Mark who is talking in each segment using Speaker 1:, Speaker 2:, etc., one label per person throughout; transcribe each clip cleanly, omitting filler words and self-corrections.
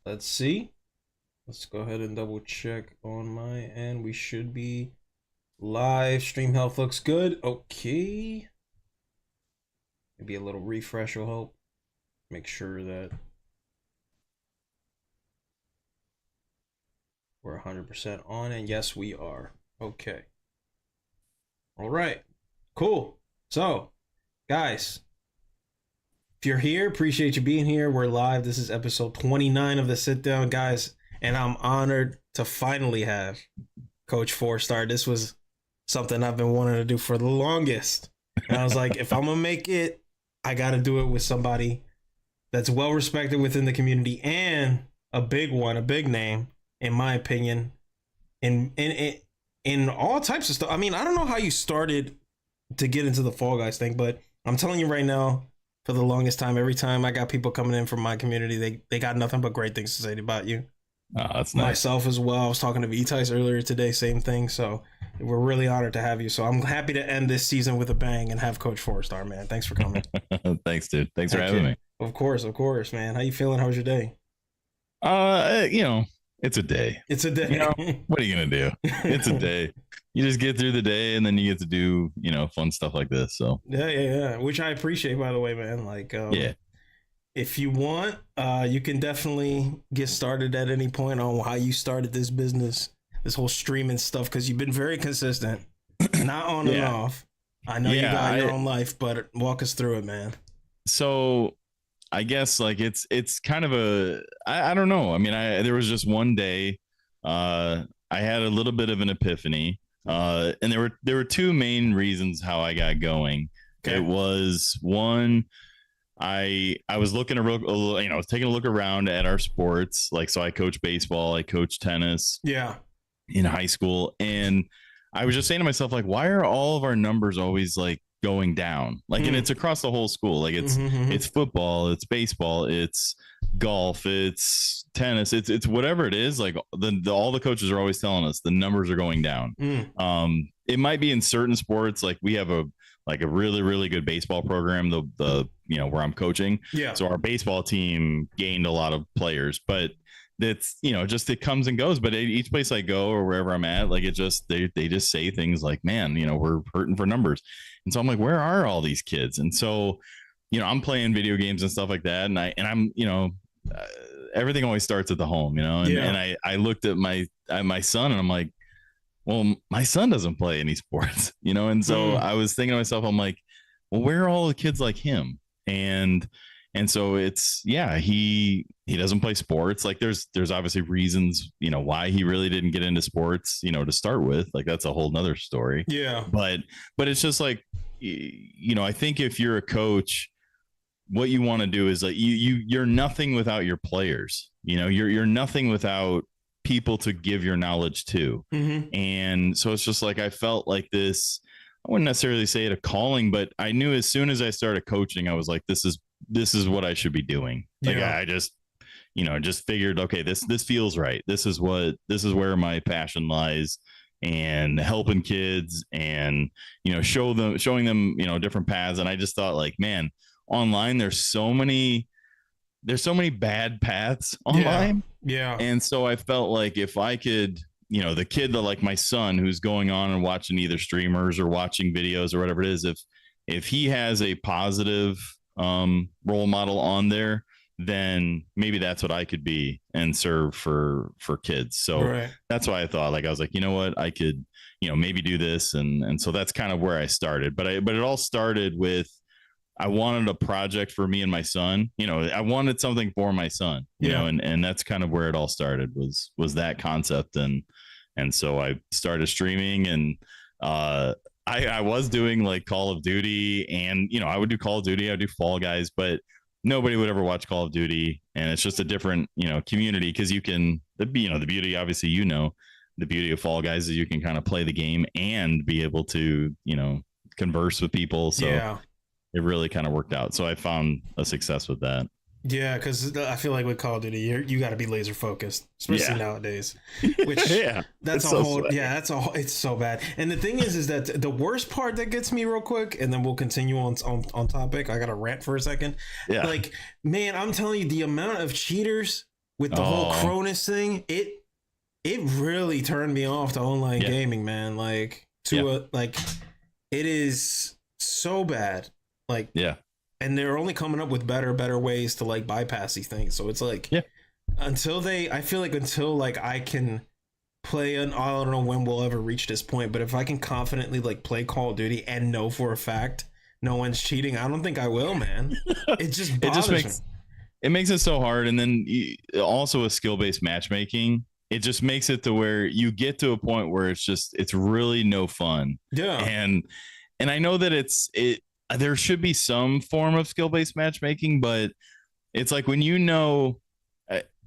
Speaker 1: Let's see. Let's go ahead and double check on my end. We should be live. Stream health looks good. Okay. Maybe a little refresh will help. Make sure that we're 100% on. And yes, we are. Okay. All right. Cool. So, guys, if you're here, appreciate you being here. We're live. This is episode 29 of the Sit Down, guys. And I'm honored to finally have Coach4Star. This was something I've been wanting to do for the longest. And I was like, if I'm going to make it, I got to do it with somebody that's well respected within the community and a big one, a big name, in my opinion, in all types of stuff. I mean, I don't know how you started to get into the Fall Guys thing, but I'm telling you right now, for the longest time, every time I got people coming in from my community, they got nothing but great things to say about you.
Speaker 2: Oh, that's nice.
Speaker 1: Myself as well. I was talking to V-Tice earlier today, same thing. So we're really honored to have you. So I'm happy to end this season with a bang and have Coach4Star, man. Thanks for coming.
Speaker 2: Thanks, dude. Thanks for having me.
Speaker 1: Of course, man. How you feeling? How's your day?
Speaker 2: It's a day.
Speaker 1: It's a day.
Speaker 2: What are you gonna do? It's a day. You just get through the day, and then you get to do, fun stuff like this. So
Speaker 1: yeah. Which I appreciate, by the way, man. Like,
Speaker 2: yeah.
Speaker 1: If you want, you can definitely get started at any point on how you started this business, this whole streaming stuff, because you've been very consistent, not on and off. I know you got your own life, but walk us through it, man.
Speaker 2: So I guess like it's kind of I don't know. I mean, there was just one day I had a little bit of an epiphany, and there were two main reasons how I got going. Okay. It was one, I was looking I was taking a look around at our sports. Like, so I coach baseball, I coach tennis.
Speaker 1: Yeah.
Speaker 2: In high school. And I was just saying to myself, like, why are all of our numbers always like going down? Like, and it's across the whole school. Like it's football, it's baseball, it's golf, it's tennis, it's whatever it is. Like all the coaches are always telling us the numbers are going down. It might be in certain sports. Like we have a really, really good baseball program, the where I'm coaching.
Speaker 1: Yeah.
Speaker 2: So our baseball team gained a lot of players, but it's, just, it comes and goes. But each place I go or wherever I'm at, like, it just, they just say things like, man, we're hurting for numbers. And so I'm like, where are all these kids? And so, I'm playing video games and stuff like that. And I'm, everything always starts at the home, and I looked at my son and I'm like, well, my son doesn't play any sports, And so I was thinking to myself, I'm like, well, where are all the kids like him? And so it's, he doesn't play sports. Like there's obviously reasons, why he really didn't get into sports, to start with. Like that's a whole nother story.
Speaker 1: Yeah.
Speaker 2: But it's just like, I think if you're a coach, what you want to do is like, you're nothing without your players, you're nothing without people to give your knowledge to. And so it's just like, I felt like this, I wouldn't necessarily say it a calling, but I knew as soon as I started coaching, I was like, this is what I should be doing. Like I just, just figured, okay, this feels right. This is where my passion lies, and helping kids and, showing them, different paths. And I just thought like, man, online, there's so many bad paths online.
Speaker 1: Yeah.
Speaker 2: And so I felt like if I could, the kid that, like my son, who's going on and watching either streamers or watching videos or whatever it is, if he has a positive role model on there, then maybe that's what I could be and serve for kids. So that's why I thought, like, I was like, you know what, I could, maybe do this. And so that's kind of where I started. But it all started with, I wanted a project for me and my son. I wanted something for my son, you know, and that's kind of where it all started was that concept. And so I started streaming, and I was doing like Call of Duty, and, I would do Call of Duty, I would do Fall Guys, but nobody would ever watch Call of Duty. And it's just a different, community. Cause you can, the beauty, obviously, the beauty of Fall Guys is you can kind of play the game and be able to, converse with people. So it really kind of worked out. So I found a success with that.
Speaker 1: Yeah, because I feel like with Call of Duty, you got to be laser focused, especially nowadays. Which that's a whole it's so bad. And the thing is that the worst part that gets me real quick, and then we'll continue on topic. I got to rant for a second. Yeah, like, man, I'm telling you, the amount of cheaters with the whole Cronus thing, it really turned me off to online gaming, man. Like like it is so bad. Like and they're only coming up with better ways to like bypass these things. So it's like I feel like until like I can play I don't know when we'll ever reach this point, but if I can confidently like play Call of Duty and know for a fact no one's cheating, I don't think I will, man. It just bothers me.
Speaker 2: It makes it so hard. And then also with skill-based matchmaking, it just makes it to where you get to a point where it's really no fun.
Speaker 1: Yeah.
Speaker 2: And I know that there should be some form of skill-based matchmaking, but it's like when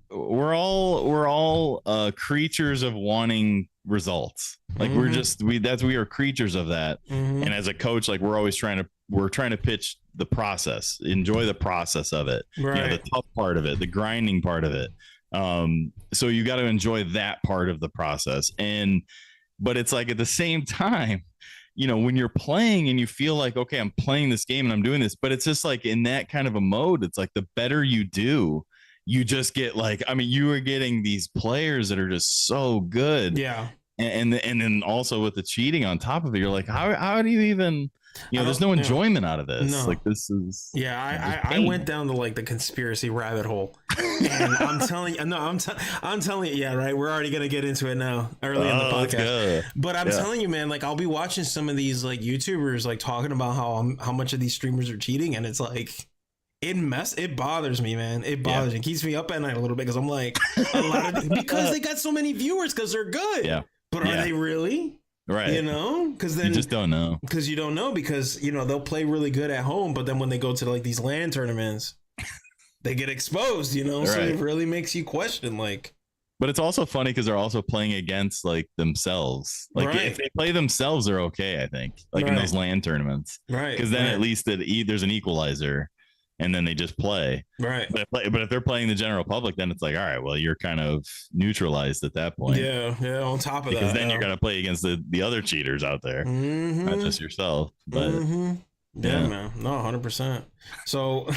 Speaker 2: we're all creatures of wanting results. Like we are creatures of that. And as a coach, like we're trying to pitch the process, enjoy the process of it, the tough part of it, the grinding part of it. So you got to enjoy that part of the process. But it's like at the same time, when you're playing and you feel like, okay, I'm playing this game and I'm doing this, but it's just like in that kind of a mode, it's like the better you do, you just get like, I mean, you are getting these players that are just so good.
Speaker 1: Yeah.
Speaker 2: And then also with the cheating on top of it, you're like, how do you even, there's no enjoyment out of this.
Speaker 1: No.
Speaker 2: Like this is.
Speaker 1: Yeah. I went down to like the conspiracy rabbit hole, and I'm telling you, yeah, right. We're already going to get into it now early in the podcast, but I'm telling you, man, like I'll be watching some of these like YouTubers, like talking about how much of these streamers are cheating. And it's like, it bothers me, man. It bothers me. It keeps me up at night a little bit. Cause I'm like because they got so many viewers cause they're good. Yeah. But are they really? Right. Because then
Speaker 2: you just don't know.
Speaker 1: Because you don't know, because they'll play really good at home, but then when they go to like these LAN tournaments, they get exposed. So it really makes you question like.
Speaker 2: But it's also funny because they're also playing against like themselves. Like if they play themselves, they're okay. I think like in those LAN tournaments, right? Because then at least there's an equalizer. And then they just play. Right. But if they're playing the general public, then it's like, all right, well, you're kind of neutralized at that point.
Speaker 1: Yeah. Yeah. On top of that.
Speaker 2: Because then you're going to play against the other cheaters out there, not just yourself. But
Speaker 1: yeah, man. No, 100%. So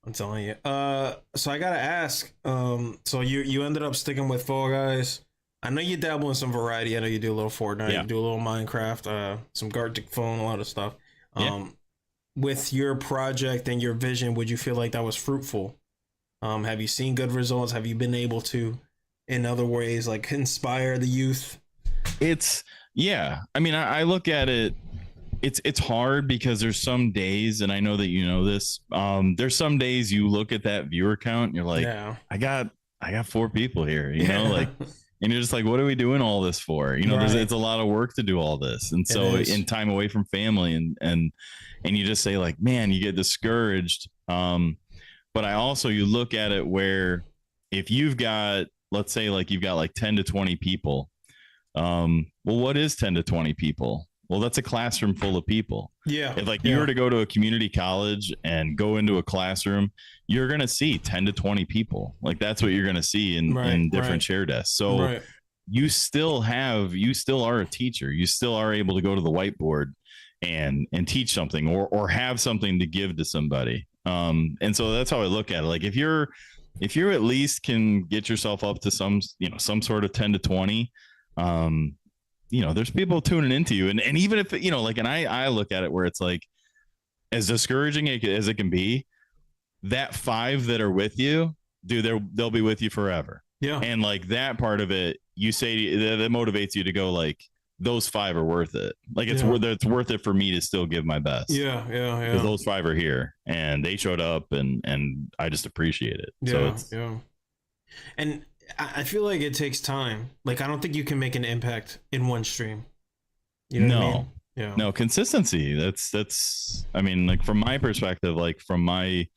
Speaker 1: I'm telling you. So I got to ask, so you ended up sticking with Fall Guys. I know you dabble in some variety. I know you do a little Fortnite, you do a little Minecraft, some Gartic Phone, a lot of stuff. With your project and your vision, would you feel like that was fruitful? Have you seen good results? Have you been able to, in other ways, like inspire the youth?
Speaker 2: I mean, I look at it, it's hard because there's some days, and I know that you know this, there's some days you look at that viewer count and you're like, I got 4 people here, like, and you're just like, what are we doing all this for? It's a lot of work to do all this. And so in time away from family and you just say like, man, you get discouraged. But you look at it where if you've got, let's say like you've got like 10 to 20 people. Well, what is 10 to 20 people? Well, that's a classroom full of people. Yeah. If like you were to go to a community college and go into a classroom, you're going to see 10 to 20 people. Like that's what you're going to see in different share desks. So you still are a teacher. You still are able to go to the whiteboard and teach something or have something to give to somebody. And so that's how I look at it. Like if you're at least can get yourself up to some sort of 10 to 20, there's people tuning into you. And even if, and I look at it where it's like, as discouraging as it can be, that 5 that are with you, dude, they'll be with you forever. Yeah. And like that part of it, you say that motivates you to go like, those 5 are worth it. Like it's worth it for me to still give my best. Yeah. Because those 5 are here and they showed up and I just appreciate it. Yeah. So
Speaker 1: and I feel like it takes time. Like I don't think you can make an impact in one stream. You know what I mean? Yeah.
Speaker 2: No, consistency. That's I mean, like from my perspective, like from my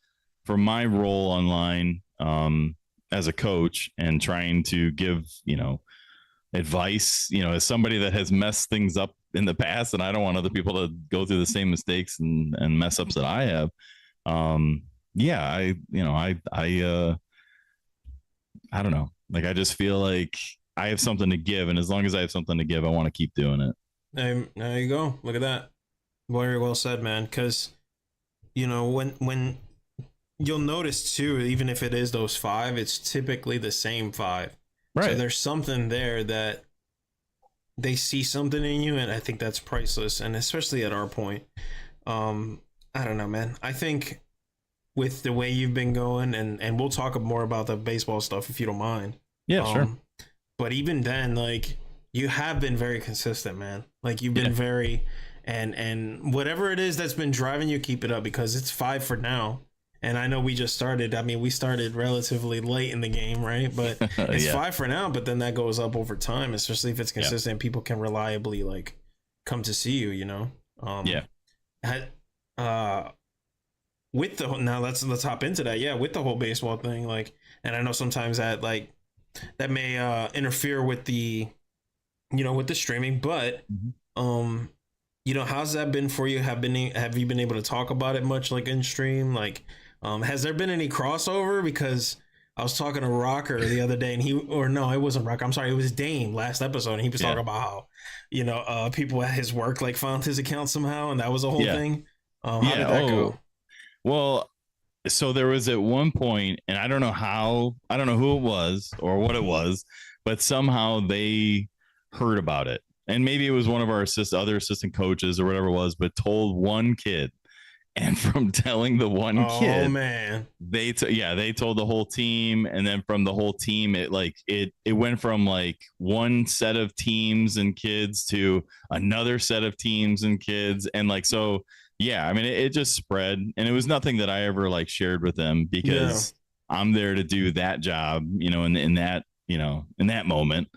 Speaker 2: role online as a coach and trying to give, advice, as somebody that has messed things up in the past, and I don't want other people to go through the same mistakes and mess ups that I have. I don't know. Like, I just feel like I have something to give. And as long as I have something to give, I want to keep doing it.
Speaker 1: There you go. Look at that. Very well said, man. Cause when you'll notice too, even if it is those 5, it's typically the same 5.
Speaker 2: Right.
Speaker 1: So there's something there that they see something in you, and I think that's priceless. And especially at our point, I don't know, man. I think with the way you've been going, and we'll talk more about the baseball stuff if you don't mind.
Speaker 2: Yeah, sure.
Speaker 1: But even then, like, you have been very consistent, man. Like, you've been very, and whatever it is that's been driving you, keep it up, because it's 5 for now. And I know we just started. I mean, we started relatively late in the game, right? But it's 5 for now. But then that goes up over time, especially if it's consistent. People can reliably like come to see you. You know. With the now, let's hop into that. Yeah, with the whole baseball thing, like, and I know sometimes that like that may interfere with the, with the streaming, but how's that been for you? Have you been able to talk about it much, like in stream? Like, has there been any crossover? Because I was talking to Rocker the other day, and it wasn't Rocker. I'm sorry, it was Dame last episode, and he was talking about how, people at his work like found his account somehow, and that was a whole thing. How did that go?
Speaker 2: Well, so there was at one point, and I don't know who it was or what it was, but somehow they heard about it. And maybe it was one of our other assistant coaches or whatever it was, but told one kid. And from telling the one kid,
Speaker 1: man,
Speaker 2: they told the whole team. And then from the whole team, it went from like one set of teams and kids to another set of teams and kids. And like, so, yeah, I mean, it just spread, and it was nothing that I ever like shared with them, because I'm there to do that job, in that moment,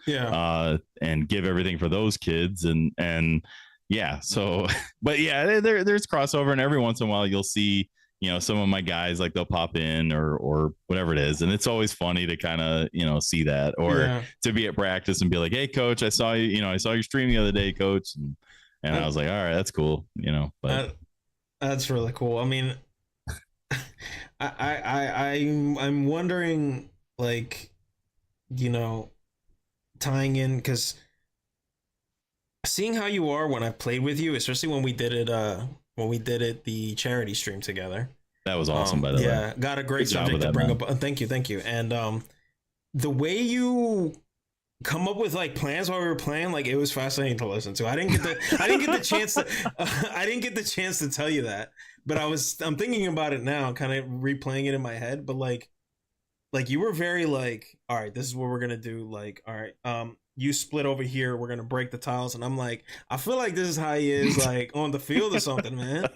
Speaker 2: and give everything for those kids. And yeah, so, but yeah, there's crossover, and every once in a while you'll see, some of my guys, like they'll pop in or whatever it is. And it's always funny to kind of, see that, or to be at practice and be like, hey coach, I saw you stream the other day, coach. And I was like, all right, that's cool. But
Speaker 1: that's really cool. I mean, I'm wondering, like, tying in, because seeing how you are when I played with you, especially when we did it the charity stream together.
Speaker 2: That was awesome, by the way.
Speaker 1: Yeah, got a great subject to bring up. Thank you. And the way you come up with like plans while we were playing, like, it was fascinating to listen to. I didn't get the chance to tell you that, but I'm thinking about it now, kind of replaying it in my head. But like you were very like, all right, this is what we're gonna do. Like, all right, you split over here, we're gonna break the tiles, and I'm like, I feel like this is how he is like on the field or something, man.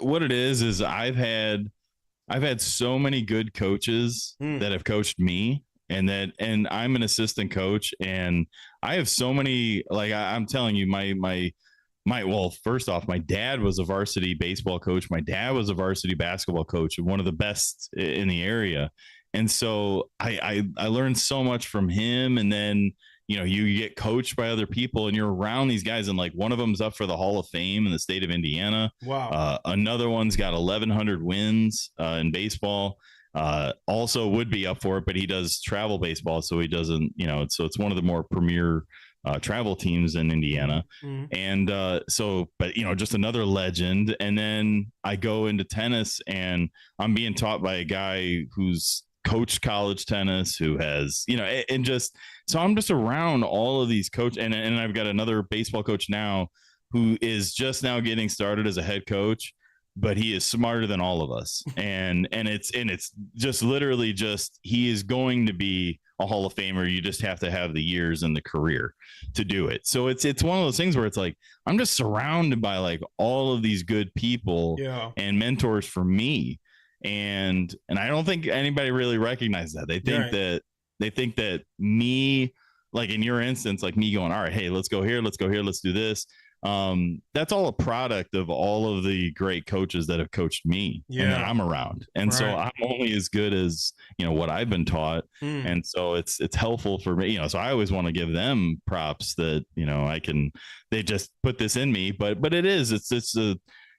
Speaker 2: What it is I've had so many good coaches that have coached me, and I'm an assistant coach, and I have so many, like, I'm telling you, well, first off, my dad was a varsity baseball coach. My dad was a varsity basketball coach, and one of the best in the area. And so I learned so much from him. And then, you get coached by other people, and you're around these guys, and like one of them's up for the Hall of Fame in the state of Indiana.
Speaker 1: Wow.
Speaker 2: Another one's got 1,100 wins in baseball. Also would be up for it, but he does travel baseball, so he doesn't, so it's one of the more premier travel teams in Indiana. And but just another legend. And then I go into tennis, and I'm being taught by a guy who's coached college tennis, who has, and just, so I'm just around all of these coach, and I've got another baseball coach now who is just now getting started as a head coach, but he is smarter than all of us. And it's just literally just, he is going to be a Hall of Famer. You just have to have the years and the career to do it. So it's one of those things where it's like, I'm just surrounded by like all of these good people and mentors for me. And I don't think anybody really recognizes that. They think that me, like in your instance, like me going, all right, hey, let's go here, let's do this. That's all a product of all of the great coaches that have coached me and that I'm around. And so I'm only as good as, what I've been taught. And so it's helpful for me, so I always want to give them props that, they just put this in me, but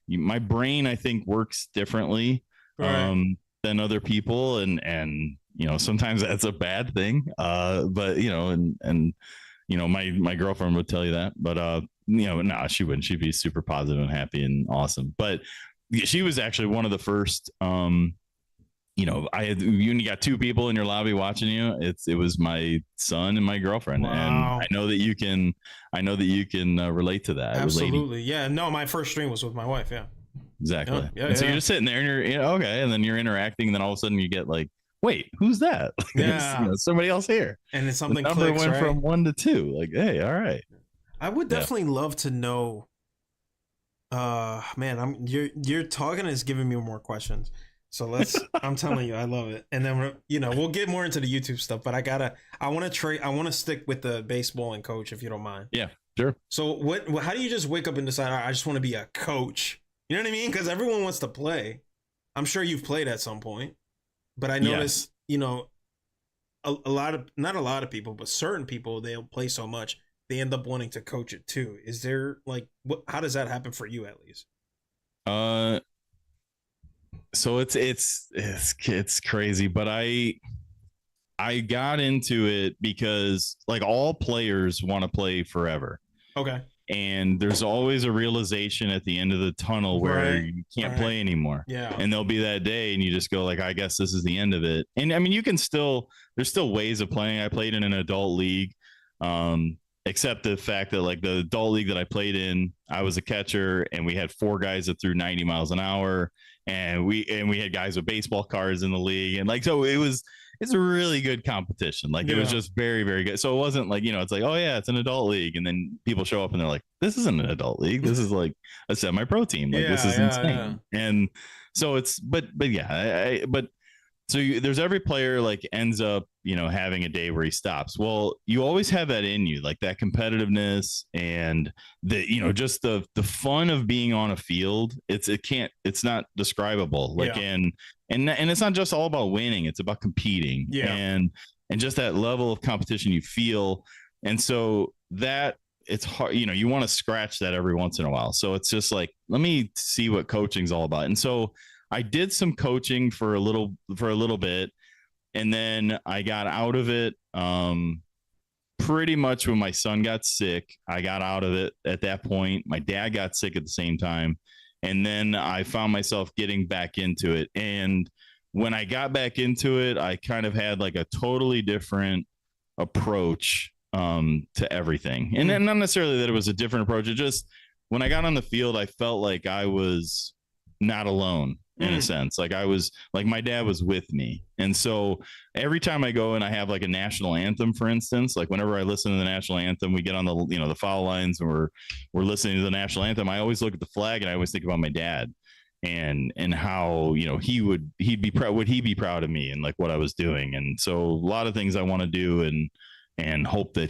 Speaker 2: my brain, I think, works differently than other people. And sometimes that's a bad thing. But, my girlfriend would tell you that, but, no, she wouldn't. She'd be super positive and happy and awesome. But she was actually one of the first. You got two people in your lobby watching you. It was my son and my girlfriend, and
Speaker 1: Wow.
Speaker 2: I know that you can relate to that.
Speaker 1: Absolutely. Yeah. No, my first stream was with my wife. Yeah.
Speaker 2: Exactly.
Speaker 1: Yeah,
Speaker 2: and so you're just sitting there and you're okay, and then you're interacting, and then all of a sudden you get like, wait, who's that? Like,
Speaker 1: yeah.
Speaker 2: somebody else here.
Speaker 1: And then something
Speaker 2: the number
Speaker 1: clicks,
Speaker 2: went
Speaker 1: right?
Speaker 2: from 1 to 2. Like, hey, all right.
Speaker 1: I would definitely love to know. Man, you're talking is giving me more questions. So I'm telling you, I love it. And then we'll get more into the YouTube stuff, but I want to stick with the baseball and coach, if you don't mind.
Speaker 2: Yeah, sure.
Speaker 1: So how do you just wake up and decide, I just want to be a coach? You know what I mean? Because everyone wants to play. I'm sure you've played at some point, but I notice, a lot of, not a lot of people, but certain people, they'll play so much, they end up wanting to coach it too. Is there how does that happen for you at least?
Speaker 2: So it's crazy, but I got into it because like all players want to play forever.
Speaker 1: Okay.
Speaker 2: And there's always a realization at the end of the tunnel where you can't play anymore.
Speaker 1: Yeah.
Speaker 2: And there'll be that day and you just go like, I guess this is the end of it. And I mean, there's still ways of playing. I played in an adult league. Except the fact that like the adult league that I played in, I was a catcher and we had 4 guys that threw 90 miles an hour. And we had guys with baseball cards in the league. And like, so it's a really good competition. Like it was just very, very good. So it wasn't like, it's like, oh yeah, it's an adult league. And then people show up and they're like, this isn't an adult league. This is like a semi-pro team. Like this is insane. Yeah. And so it's, but yeah, so there's every player like ends up, having a day where he stops. Well, you always have that in you, like that competitiveness and the, just the fun of being on a field. It's not describable. Like, and it's not just all about winning. It's about competing and just that level of competition you feel. And so that it's hard, you want to scratch that every once in a while. So it's just like, let me see what coaching's all about. And so I did some coaching for a little bit, and then I got out of it pretty much when my son got sick. I got out of it at that point. My dad got sick at the same time, and then I found myself getting back into it. And when I got back into it, I kind of had like a totally different approach to everything. And then not necessarily that it was a different approach. It just, when I got on the field, I felt like I was not alone. In a sense, like I was like my dad was with me. And so every time I go and I have like a national anthem, for instance, like whenever I listen to the national anthem, we get on the, the foul lines and we're listening to the national anthem. I always look at the flag and I always think about my dad and how, would he be proud of me and like what I was doing. And so a lot of things I want to do and hope that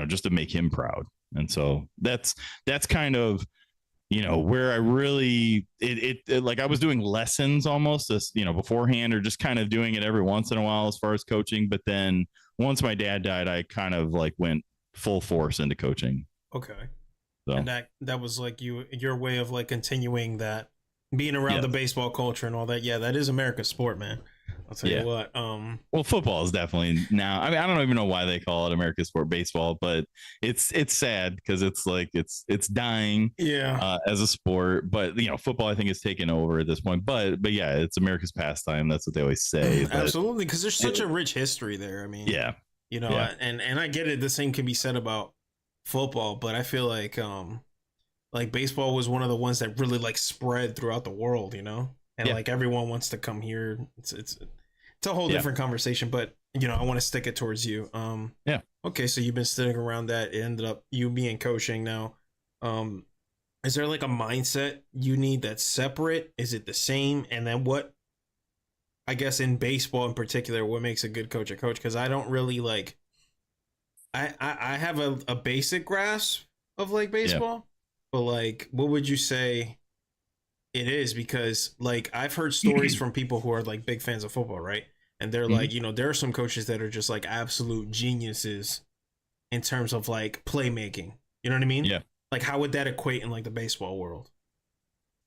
Speaker 2: just to make him proud. And so that's kind of, where I really, it like I was doing lessons almost as, beforehand or just kind of doing it every once in a while as far as coaching. But then once my dad died, I kind of like went full force into coaching.
Speaker 1: Okay.
Speaker 2: So.
Speaker 1: And that was like your way of like continuing that, being around the baseball culture and all that. Yeah, that is America's sport, man. I'll tell you what.
Speaker 2: Well, football is definitely now. I mean, I don't even know why they call it America's sport, baseball, but it's sad because it's like it's dying.
Speaker 1: Yeah.
Speaker 2: As a sport, but football I think is taken over at this point. But yeah, it's America's pastime. That's what they always say.
Speaker 1: Absolutely, because there's such a rich history there. I mean, and I get it. The same can be said about football, but I feel like baseball was one of the ones that really like spread throughout the world. And like everyone wants to come here. It's a whole different conversation, but I want to stick it towards you. Okay, so you've been sitting around that. It ended up you being coaching now. Is there like a mindset you need that's separate? Is it the same? And then what? I guess in baseball in particular, what makes a good coach a coach? Because I don't really like. I have a basic grasp of like baseball, but like, what would you say? It is, because like I've heard stories from people who are like big fans of football, right? And they're like, there are some coaches that are just like absolute geniuses in terms of like playmaking. You know what I mean?
Speaker 2: Yeah.
Speaker 1: Like how would that equate in like the baseball world?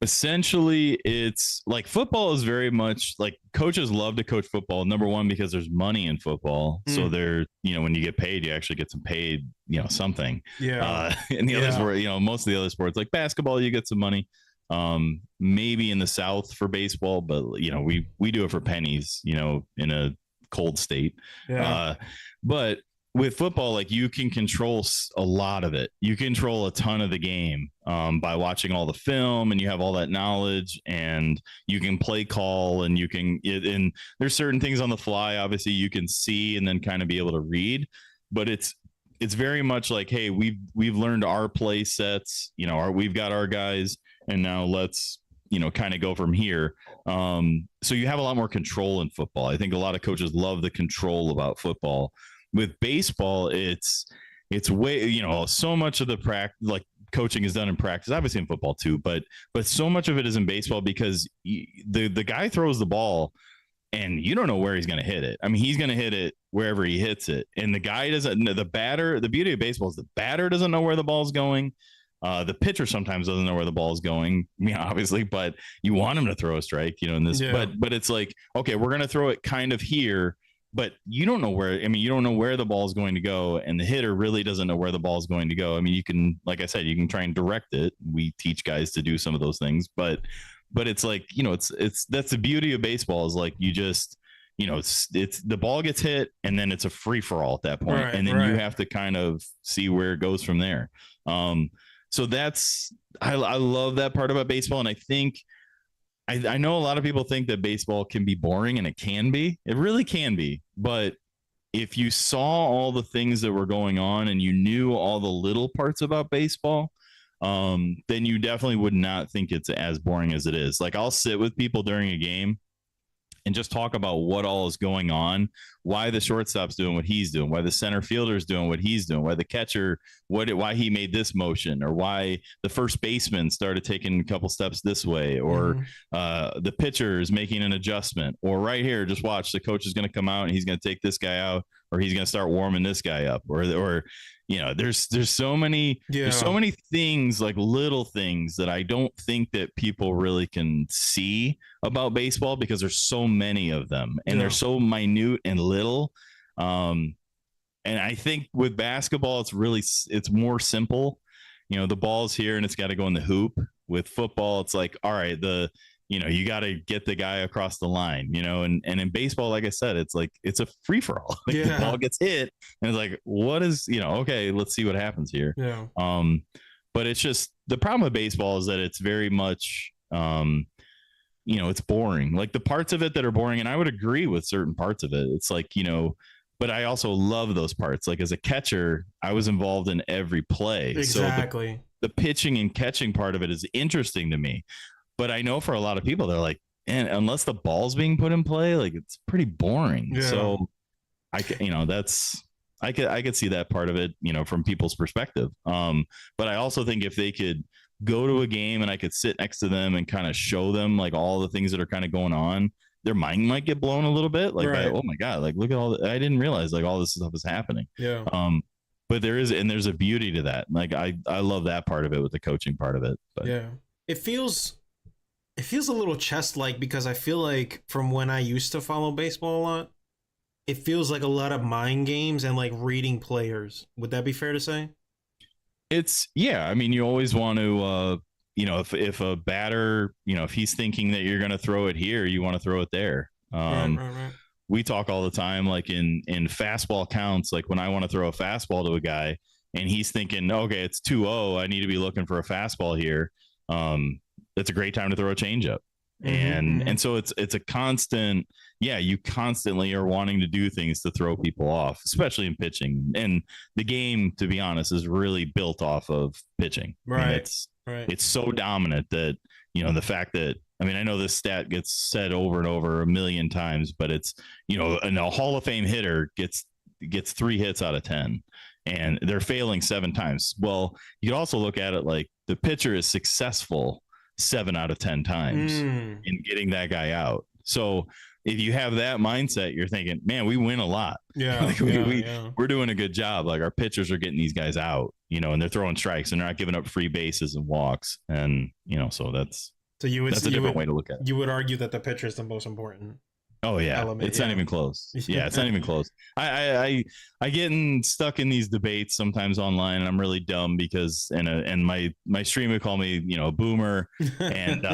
Speaker 2: Essentially, it's like football is very much like coaches love to coach football. Number one, because there's money in football. So they're, when you get paid, you actually get some paid, something.
Speaker 1: Yeah.
Speaker 2: And the other sport, most of the other sports like basketball, you get some money. Maybe in the South for baseball, but we do it for pennies, in a cold state.
Speaker 1: Yeah.
Speaker 2: But with football, like, you can control a lot of it. You control a ton of the game by watching all the film, and you have all that knowledge, and you can play call, and and there's certain things on the fly, obviously, you can see and then kind of be able to read, but it's very much like, hey, we've learned our play sets, we've got our guys, and now let's kind of go from here. So you have a lot more control in football. I think a lot of coaches love the control about football. With baseball, it's way, so much of the practice, like, coaching is done in practice, obviously in football too, but so much of it is in baseball, because the guy throws the ball and you don't know where he's going to hit it. I mean, he's going to hit it wherever he hits it. And the guy doesn't, the beauty of baseball is the batter doesn't know where the ball's going. The pitcher sometimes doesn't know where the ball is going, obviously, but you want him to throw a strike, in this, but it's like, okay, we're going to throw it kind of here, but you don't know where, you don't know where the ball is going to go. And the hitter really doesn't know where the ball is going to go. I mean, you can, like I said, you can try and direct it. We teach guys to do some of those things, but it's like, it's that's the beauty of baseball, is like, you just, it's the ball gets hit and then it's a free for all at that point. Right, and then you have to kind of see where it goes from there. So I love that part about baseball. And I think, I know a lot of people think that baseball can be boring, and it can be. It really can be. But if you saw all the things that were going on and you knew all the little parts about baseball, then you definitely would not think it's as boring as it is. Like, I'll sit with people during a game and just talk about what all is going on, why the shortstop's doing what he's doing, why the center fielder's doing what he's doing, why the catcher, why he made this motion, or why the first baseman started taking a couple steps this way, or the pitcher is making an adjustment, or right here, just watch, the coach is going to come out and he's going to take this guy out, or he's going to start warming this guy up, or there's so many, there's so many things, like little things, that I don't think that people really can see about baseball, because there's so many of them, and they're so minute and little. And I think with basketball, it's more simple. The ball's here and it's got to go in the hoop. With football, it's like, all right, you got to get the guy across the line, and in baseball, like I said, it's like, it's a free for all. Like, the ball gets hit and it's like, what is, okay, let's see what happens here. Yeah. But it's just, the problem with baseball is that it's very much, it's boring. Like, the parts of it that are boring, and I would agree with certain parts of it. It's like, but I also love those parts. Like, as a catcher, I was involved in every play.
Speaker 1: Exactly.
Speaker 2: So the pitching and catching part of it is interesting to me. But I know for a lot of people, they're like, and unless the ball's being put in play, like, it's pretty boring. Yeah. So I could see that part of it, from people's perspective. But I also think if they could go to a game and I could sit next to them and kind of show them, like, all the things that are kind of going on, their mind might get blown a little bit. Like, oh my God, like, look at I didn't realize, like, all this stuff is happening. Yeah. But there's a beauty to that. Like, I love that part of it with the coaching part of it. But
Speaker 1: yeah, it feels a little chess-like, because I feel like from when I used to follow baseball a lot, it feels like a lot of mind games and, like, reading players. Would that be fair to say?
Speaker 2: Yeah. I mean, you always want to, if a batter, if he's thinking that you're going to throw it here, you want to throw it there. Right. We talk all the time, like, in fastball counts, like, when I want to throw a fastball to a guy and he's thinking, okay, it's 2-0, I need to be looking for a fastball here. It's a great time to throw a changeup. And so it's a constant, you constantly are wanting to do things to throw people off, especially in pitching. And the game, to be honest, is really built off of pitching. Right. It's so dominant that, the fact that, I know this stat gets said over and over a million times, but it's, and a Hall of Fame hitter gets 3 hits out of 10 and they're failing 7 times. Well, you could also look at it like the pitcher is successful 7 out of 10 times in getting that guy out. So if you have that mindset, you're thinking, man, we win a lot. Yeah. Like, we're doing a good job. Like, our pitchers are getting these guys out, and they're throwing strikes and they're not giving up free bases and walks. And, so that's a different way to look at it.
Speaker 1: You would argue that the pitcher is the most important.
Speaker 2: Oh yeah,
Speaker 1: element.
Speaker 2: it's not even close. Yeah, it's not even close. I getting stuck in these debates sometimes online, and I'm really dumb because and my stream would call me, you know, a boomer, and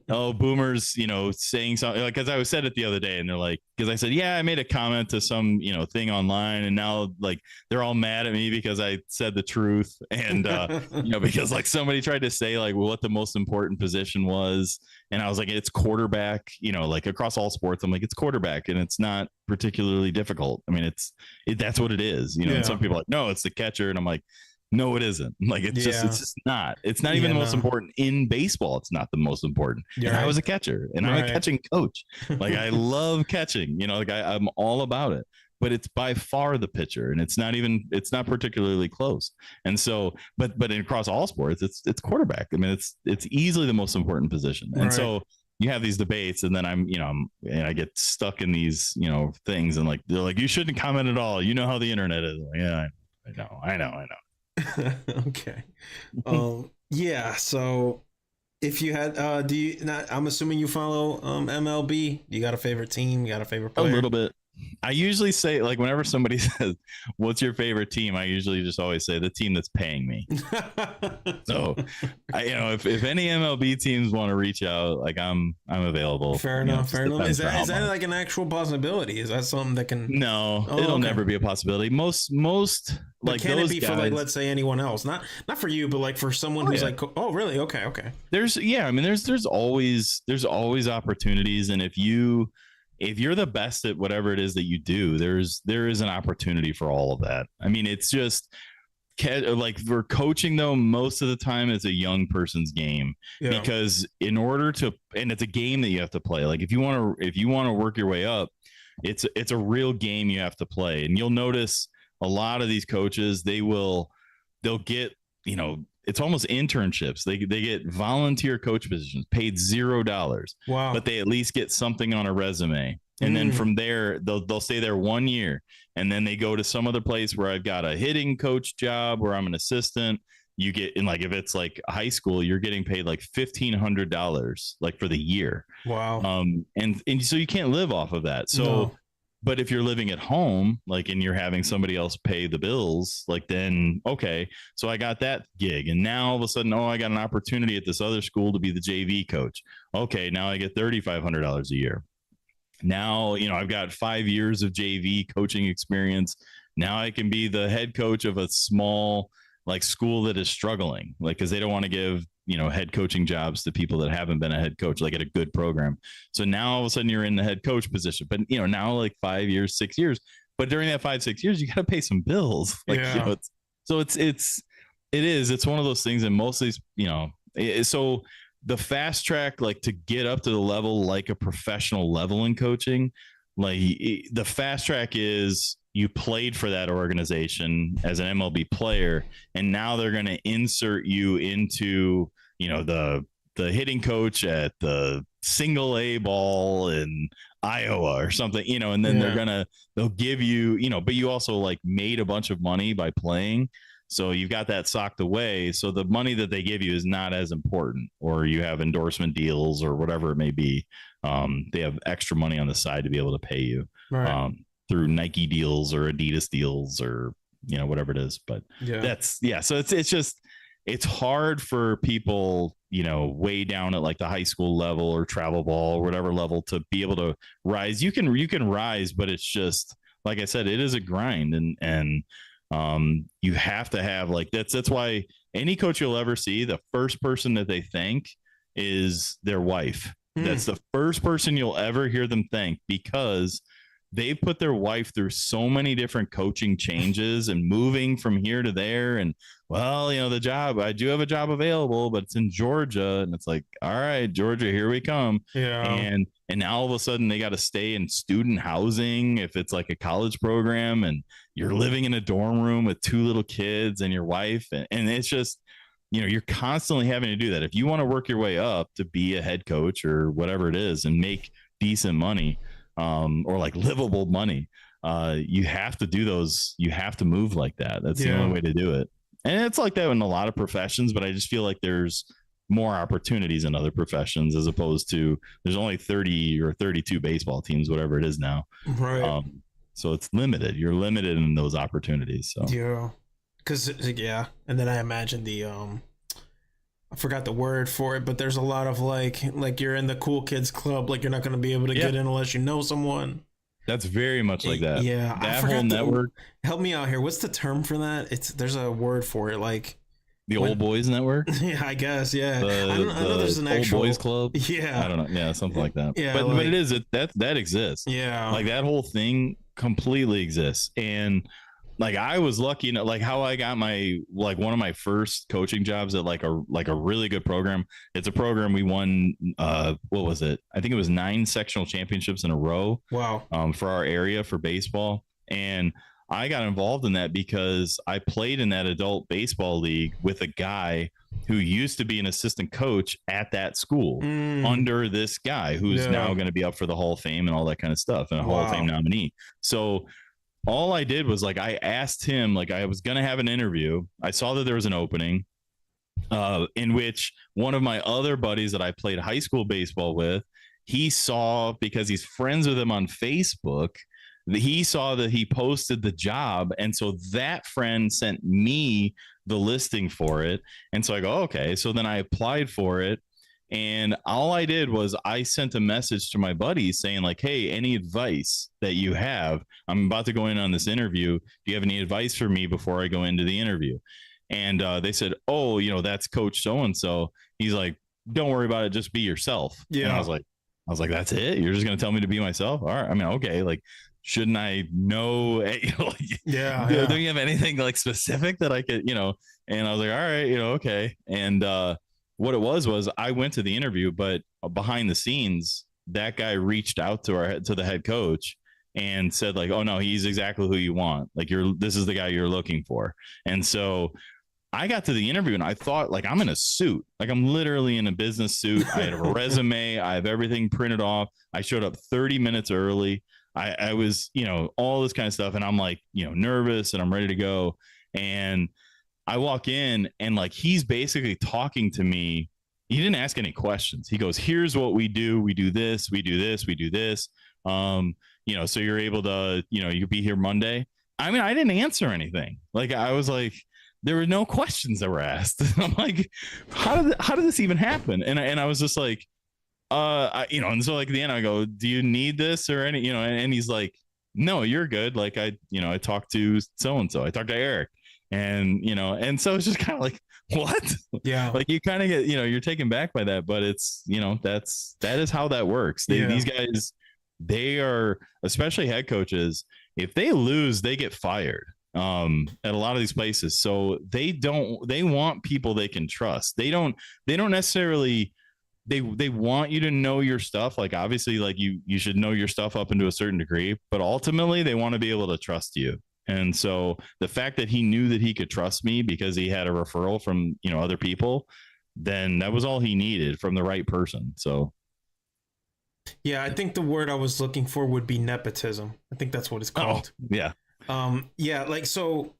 Speaker 2: oh, boomers, you know, saying something like, because I was said it the other day, and they're like, because I said, yeah, I made a comment to some, you know, thing online, and now like they're all mad at me because I said the truth, and you know, because like somebody tried to say like what the most important position was, and I was like, it's quarterback, you know, like across all sports, I'm like, it's quarterback, and it's not particularly difficult. I mean, that's what it is, you know. And some people are like, no, it's the catcher, and I'm like, no, it isn't. Like it's just not. It's not even the most important in baseball. It's not the most important.
Speaker 1: You're
Speaker 2: and
Speaker 1: right.
Speaker 2: I was a catcher, and I'm a catching coach. Like I love catching. You know, like I'm all about it. But it's by far the pitcher, and it's not particularly close. And so, but across all sports, it's quarterback. I mean, it's easily the most important position. And so you have these debates, and then and I get stuck in these, you know, things, and like they're like, you shouldn't comment at all. You know how the internet is. Like, yeah, I know.
Speaker 1: Okay. Yeah. So if you had, I'm assuming you follow MLB. You got a favorite team? You got a favorite player?
Speaker 2: A little bit. I usually say, like, whenever somebody says, what's your favorite team? I usually just always say the team that's paying me. So, if any MLB teams want to reach out, like I'm available.
Speaker 1: Fair enough. Is that like an actual possibility? Is that something that can?
Speaker 2: No, it'll never be a possibility. Most like
Speaker 1: can
Speaker 2: those
Speaker 1: it be
Speaker 2: guys,
Speaker 1: for like, let's say anyone else? Not for you, but like for someone who's like, oh really? Okay.
Speaker 2: There's always opportunities, and if you're the best at whatever it is that you do, there is an opportunity for all of that. I mean, it's just like for coaching though, most of the time it's a young person's game, because in order to, and it's a game that you have to play. Like if you want to work your way up, it's a real game you have to play. And you'll notice a lot of these coaches, they'll get, you know, it's almost internships. They get volunteer coach positions paid $0.
Speaker 1: Wow.
Speaker 2: But they at least get something on a resume. And then from there, they'll stay there 1 year. And then they go to some other place where I've got a hitting coach job where I'm an assistant. You get in, like, if it's like high school, you're getting paid like $1,500 like for the year.
Speaker 1: Wow.
Speaker 2: And so you can't live off of that. So no. But if you're living at home, like, and you're having somebody else pay the bills, like, then, okay, so I got that gig. And now all of a sudden, I got an opportunity at this other school to be the JV coach. Okay, now I get $3,500 a year. Now, you know, I've got 5 years of JV coaching experience. Now I can be the head coach of a small, like, school that is struggling, like, because they don't want to give, you know, head coaching jobs to people that haven't been a head coach, like at a good program. So now all of a sudden you're in the head coach position, but, you know, now like 5 years, 6 years, but during that 5-6 years, you got to pay some bills. Like, you know, it's one of those things. And most of these, you know, so the fast track, like, to get up to the level, like a professional level in coaching, like the fast track is you played for that organization as an MLB player, and now they're going to insert you into, you know, the hitting coach at the single A ball in Iowa or something, you know, and then they'll give you, you know, but you also like made a bunch of money by playing. So you've got that socked away. So the money that they give you is not as important, or you have endorsement deals or whatever it may be. They have extra money on the side to be able to pay you. Right. Through Nike deals or Adidas deals or, you know, whatever it is. But so it's hard for people, you know, way down at like the high school level or travel ball or whatever level to be able to rise. You can rise, but it's just, like I said, it is a grind, and you have to have, like, that's why any coach you'll ever see, the first person that they thank is their wife. That's the first person you'll ever hear them thank, because they put their wife through so many different coaching changes and moving from here to there. And, well, you know, the job, I do have a job available, but it's in Georgia. And it's like, all right, Georgia, here we come. Yeah. And now all of a sudden they got to stay in student housing if it's like a college program, and you're living in a dorm room with 2 little kids and your wife. And it's just, you know, you're constantly having to do that. If you want to work your way up to be a head coach or whatever it is and make decent money, or like livable money, you have to do those. You have to move like that. That's the only way to do it. And it's like that in a lot of professions, but I just feel like there's more opportunities in other professions, as opposed to there's only 30 or 32 baseball teams, whatever it is now.
Speaker 1: Right.
Speaker 2: So it's limited. You're limited in those opportunities. So
Speaker 1: Yeah. Cause yeah. And then I imagine I forgot the word for it, but there's a lot of like you're in the cool kids club, like you're not going to be able to get in unless you know someone.
Speaker 2: That's very much like that.
Speaker 1: Yeah,
Speaker 2: that whole network.
Speaker 1: Help me out here. What's the term for that? There's a word for it, like
Speaker 2: the old boys network.
Speaker 1: Yeah, I guess. Yeah, I know there's an
Speaker 2: old
Speaker 1: actual
Speaker 2: boys club.
Speaker 1: Yeah,
Speaker 2: I don't know. Yeah, something like that.
Speaker 1: Yeah,
Speaker 2: but it is that exists.
Speaker 1: Yeah,
Speaker 2: like that whole thing completely exists. And like I was lucky enough, like how I got my one of my first coaching jobs at like a really good program. It's a program we won. What was it? I think it was 9 sectional championships in a row.
Speaker 1: Wow.
Speaker 2: For our area for baseball, and I got involved in that because I played in that adult baseball league with a guy who used to be an assistant coach at that school under this guy who's now going to be up for the Hall of Fame and all that kind of stuff, and a Hall of Fame nominee. So all I did was like, I asked him, like I was going to have an interview. I saw that there was an opening in which one of my other buddies that I played high school baseball with, he saw, because he's friends with him on Facebook, he saw that he posted the job. And so that friend sent me the listing for it. And so I go, okay. So then I applied for it. And all I did was I sent a message to my buddies saying like, hey, any advice that you have? I'm about to go in on this interview. Do you have any advice for me before I go into the interview? And they said, oh, that's Coach so-and-so. He's like, don't worry about it. Just be yourself. Yeah. And I was like, that's it? You're just going to tell me to be myself? All right. I mean, okay. Like, shouldn't I know?
Speaker 1: Yeah.
Speaker 2: Do you have anything like specific that I could, And I was like, all right, okay. And what it was I went to the interview, but behind the scenes, that guy reached out to the head coach and said like, oh no, he's exactly who you want. Like this is the guy you're looking for. And so I got to the interview and I thought like, I'm in a suit. Like I'm literally in a business suit. I had a resume. I have everything printed off. I showed up 30 minutes early. I was, all this kind of stuff. And I'm like, nervous and I'm ready to go. And I walk in and like, he's basically talking to me. He didn't ask any questions. He goes, here's what we do. We do this, we do this, we do this. So you're able to, you could be here Monday. I mean, I didn't answer anything. Like, I was like, there were no questions that were asked. I'm like, how did this even happen? And I was just like, and so like at the end I go, do you need this or any, and he's like, no, you're good. Like I talked to so-and-so, I talked to Eric. And, and so it's just kind of like, what?
Speaker 1: Yeah.
Speaker 2: Like you kind of get, you're taken back by that, but it's, that is how that works. These guys, they are, especially head coaches, if they lose, they get fired at a lot of these places. So they want people they can trust. They don't necessarily, they want you to know your stuff. Like obviously like you should know your stuff up into a certain degree, but ultimately they want to be able to trust you. And so the fact that he knew that he could trust me because he had a referral from, other people, then that was all he needed from the right person. So.
Speaker 1: Yeah, I think the word I was looking for would be nepotism. I think that's what it's called.
Speaker 2: Oh, yeah.
Speaker 1: Yeah. Like, so,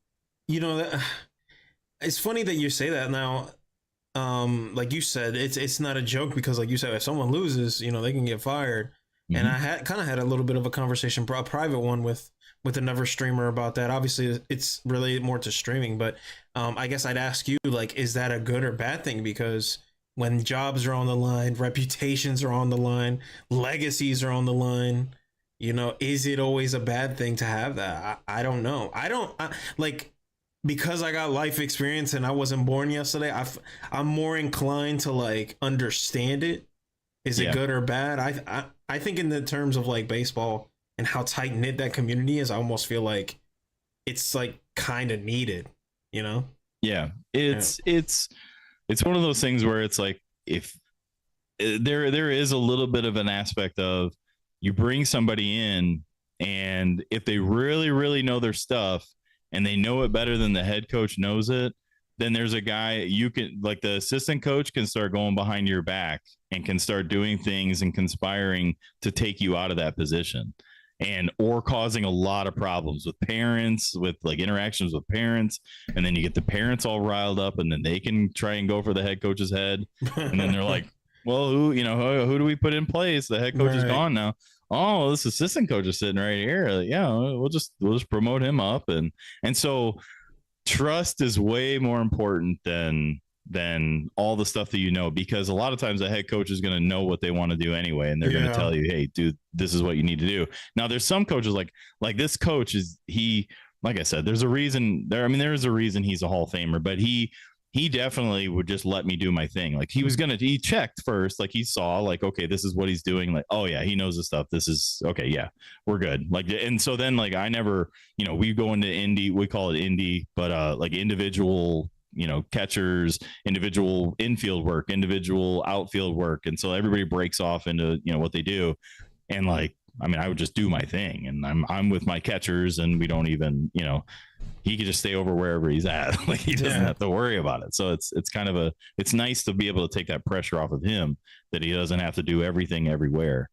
Speaker 1: it's funny that you say that now. Like you said, it's not a joke because like you said, if someone loses, they can get fired. Mm-hmm. And I had a little bit of a conversation, a private one with another streamer about that. Obviously it's related more to streaming, but I guess I'd ask you, like, is that a good or bad thing? Because when jobs are on the line, reputations are on the line, legacies are on the line, is it always a bad thing to have that? I don't know. Because I got life experience and I wasn't born yesterday, I'm more inclined to like understand it. Is it good or bad? I think in the terms of like baseball and how tight knit that community is, I almost feel like it's like kind of needed, Yeah,
Speaker 2: it's one of those things where it's like if there is a little bit of an aspect of you bring somebody in and if they really, really know their stuff and they know it better than the head coach knows it, then there's a guy you can, like the assistant coach can start going behind your back and can start doing things and conspiring to take you out of that position. and or causing a lot of problems with parents, with like interactions with parents, and then you get the parents all riled up, and then they can try and go for the head coach's head, and then they're like, well, who do we put in place? The head coach is gone now. Oh, this assistant coach is sitting right here. Like, yeah, we'll just promote him up, and so trust is way more important than all the stuff that, because a lot of times the head coach is going to know what they want to do anyway, and they're going to tell you, hey, dude, this is what you need to do. Now there's some coaches like this coach is, like I said, there's a reason there. I mean, there's a reason he's a Hall of Famer, but he definitely would just let me do my thing. Like he checked first, like he saw like, okay, this is what he's doing. Like, oh yeah, he knows the stuff. This is okay. Yeah, we're good. Like, and so then like, I never, we go into indie, we call it indie, but like individual, catchers, individual infield work, individual outfield work. And so everybody breaks off into, what they do. And like, I mean, I would just do my thing, and I'm with my catchers, and we don't even, he could just stay over wherever he's at. Like, he doesn't have to worry about it. So it's kind of it's nice to be able to take that pressure off of him, that he doesn't have to do everything everywhere.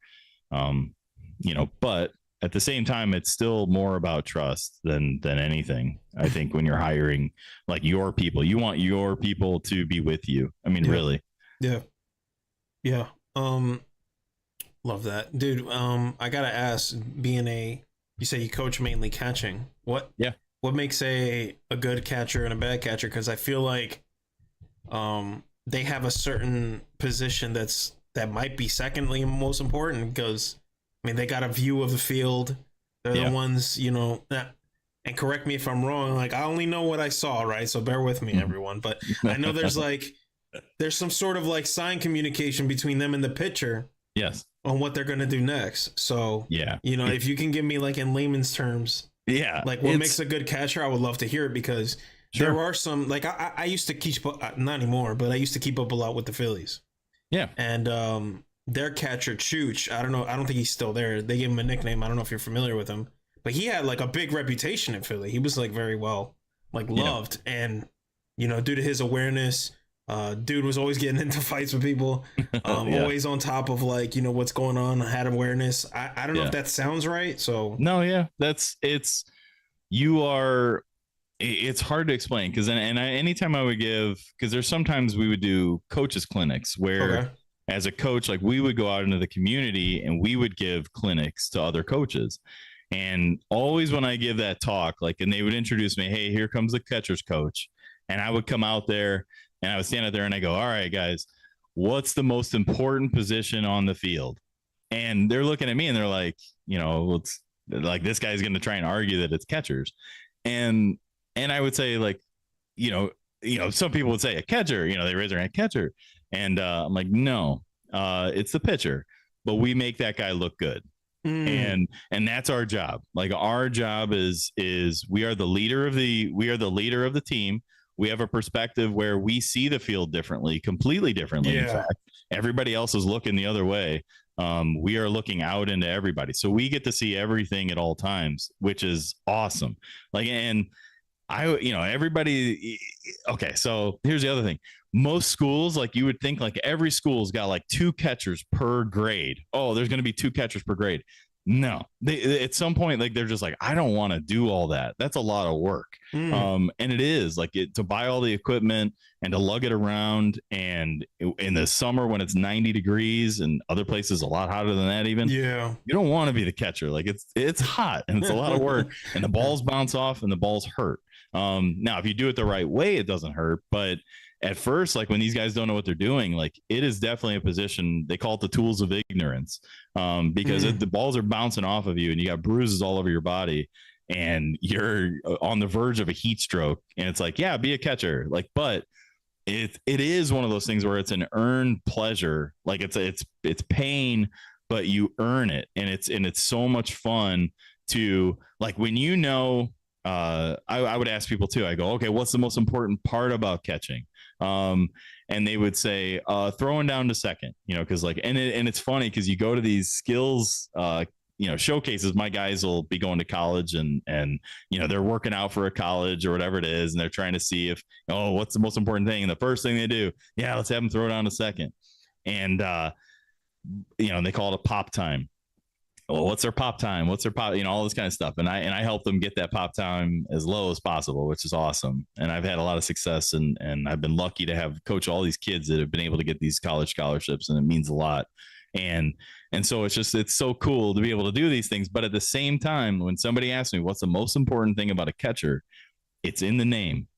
Speaker 2: But at the same time, it's still more about trust than anything. I think when you're hiring like your people, you want your people to be with you. I mean, really.
Speaker 1: Yeah. Love that, dude. I gotta ask, you say you coach mainly catching. What makes a good catcher and a bad catcher? Because I feel like they have a certain position that might be secondly most important, because I mean, they got a view of the field. They're the ones, and correct me if I'm wrong. Like, I only know what I saw, right? So bear with me, everyone. But I know there's some sort of like sign communication between them and the pitcher.
Speaker 2: Yes.
Speaker 1: On what they're going to do next. So, if you can give me like in layman's terms, like what makes a good catcher, I would love to hear it, because there are some, like I used to keep, not anymore, but I used to keep up a lot with the Phillies. Yeah. And, their catcher Chooch, I don't think he's still there. They gave him a nickname. I don't know if you're familiar with him, but he had like a big reputation in Philly. He was like very well, like loved, and due to his awareness, dude was always getting into fights with people, always on top of like, what's going on, had awareness. I don't know if that sounds right. So no, it's hard to explain, because anytime I would because there's sometimes we would do coaches clinics where as a coach, like we would go out into the community and we would give clinics to other coaches. And always when I give that talk, like, and they would introduce me, hey, here comes the catcher's coach. And I would come out there and I would stand out there and I go, all right, guys, what's the most important position on the field? And they're looking at me and they're like, it's like, this guy's going to try and argue that it's catchers. And I would say like, some people would say a catcher, they raise their hand, catcher. And I'm like, no, it's the pitcher, but we make that guy look good. And that's our job. Like, our job is we are the leader of the team. We have a perspective where we see the field differently, completely differently. In fact, everybody else is looking the other way. We are looking out into everybody. So we get to see everything at all times, which is awesome. Like, and everybody. Okay. So here's the other thing. Most schools, like, you would think like every school's got like 2 catchers per grade. Oh, there's going to be 2 catchers per grade. No, they at some point, like, they're just like, I don't want to do all that. That's a lot of work. And it is like to buy all the equipment and to lug it around. And in the summer when it's 90 degrees and other places a lot hotter than that, even, you don't want to be the catcher. Like, it's hot and it's a lot of work, and the balls bounce off and the balls hurt. Now, if you do it the right way, it doesn't hurt. But at first, like, when these guys don't know what they're doing, like, it is definitely a position. They call it the tools of ignorance, because the balls are bouncing off of you and you got bruises all over your body and you're on the verge of a heat stroke. And it's like, yeah, be a catcher. Like, but it is one of those things where it's an earned pleasure. Like, it's pain, but you earn it. And it's so much fun to, like, when I would ask people too. I go, okay, what's the most important part about catching? And they would say, throwing down to second, cause like, and it's funny, cause you go to these skills, showcases. My guys will be going to college and they're working out for a college or whatever it is. And they're trying to see what's the most important thing. And the first thing they do, let's have them throw down to second. And, they call it a pop time.
Speaker 2: well, what's their pop time? What's their pop? All this kind of stuff. And I help them get that pop time as low as possible, which is awesome. And I've had a lot of success, and I've been lucky to have coach all these kids that have been able to get these college scholarships, and it means a lot. And so it's so cool to be able to do these things. But at the same time, when somebody asks me what's the most important thing about a catcher, it's in the name,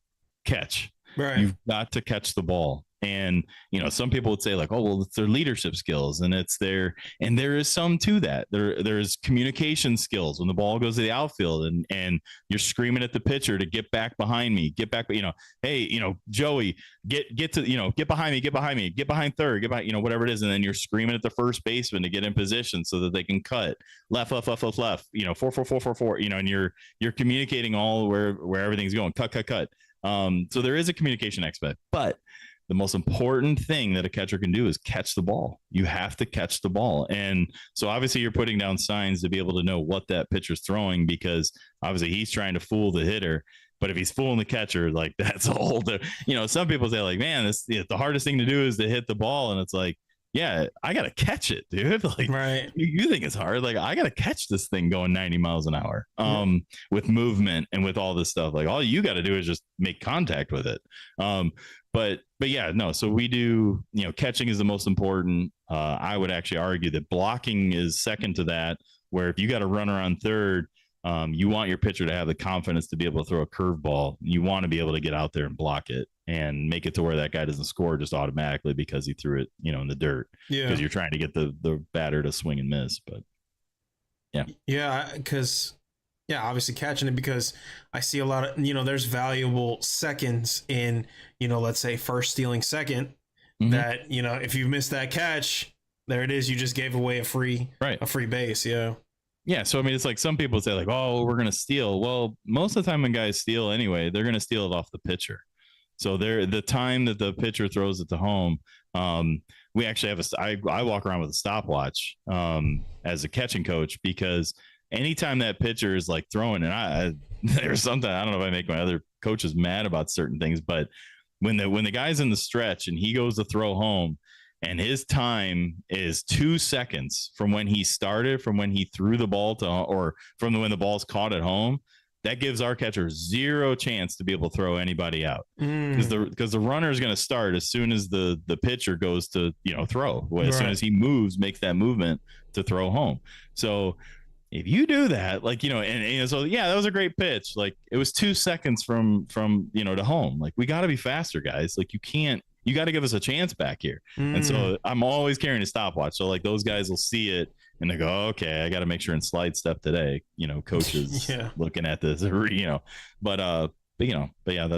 Speaker 2: catch.
Speaker 1: Right.
Speaker 2: You've got to catch the ball. And, some people would say like, oh, well, it's their leadership skills, and and there is some to that. There's communication skills when the ball goes to the outfield and you're screaming at the pitcher to get back behind me, get back, hey, Joey, get to, get behind me, get behind third, get behind, whatever it is. And then you're screaming at the first baseman to get in position so that they can cut left, 4, and you're communicating all where everything's going, cut. So there is a communication aspect, but the most important thing that a catcher can do is catch the ball. You have to catch the ball. And so obviously you're putting down signs to be able to know what that pitcher's throwing, because obviously he's trying to fool the hitter. But if he's fooling the catcher, like that's a whole, some people say like, man, the hardest thing to do is to hit the ball. And it's like, yeah, I got to catch it, dude. Like,
Speaker 1: right.
Speaker 2: You think it's hard. Like, I got to catch this thing going 90 miles an hour with movement and with all this stuff. Like, all you got to do is just make contact with it. But yeah, no. So we do, catching is the most important. I would actually argue that blocking is second to that, where if you got a runner on third, you want your pitcher to have the confidence to be able to throw a curveball. You want to be able to get out there and block it and make it to where that guy doesn't score just automatically because he threw it, in the dirt.
Speaker 1: Yeah.
Speaker 2: Because you're trying to get the batter to swing and miss. But yeah.
Speaker 1: Yeah, because obviously catching it, because I see a lot of, there's valuable seconds in, let's say first stealing second, that, if you miss that catch, there it is. You just gave away a free base. Yeah.
Speaker 2: Yeah. So, I mean, it's like some people say like, oh, we're going to steal. Well, most of the time when guys steal anyway, they're going to steal it off the pitcher. So the time that the pitcher throws it to home, we actually have I walk around with a stopwatch as a catching coach, because anytime that pitcher is like throwing, and there's something, I don't know if I make my other coaches mad about certain things, but when the guy's in the stretch and he goes to throw home and his time is 2 seconds from when he started, from when he threw the ball to, or from when the ball's caught at home, that gives our catcher zero chance to be able to throw anybody out, because the runner is going to start as soon as the pitcher goes to throw. As soon as he makes that movement to throw home. So if you do that, like so yeah, that was a great pitch. Like it was 2 seconds from to home. Like we got to be faster, guys. Like you got to give us a chance back here. And so I'm always carrying a stopwatch. So like those guys will see it and they go, okay, I got to make sure and slide step today. Coaches looking at this, but yeah,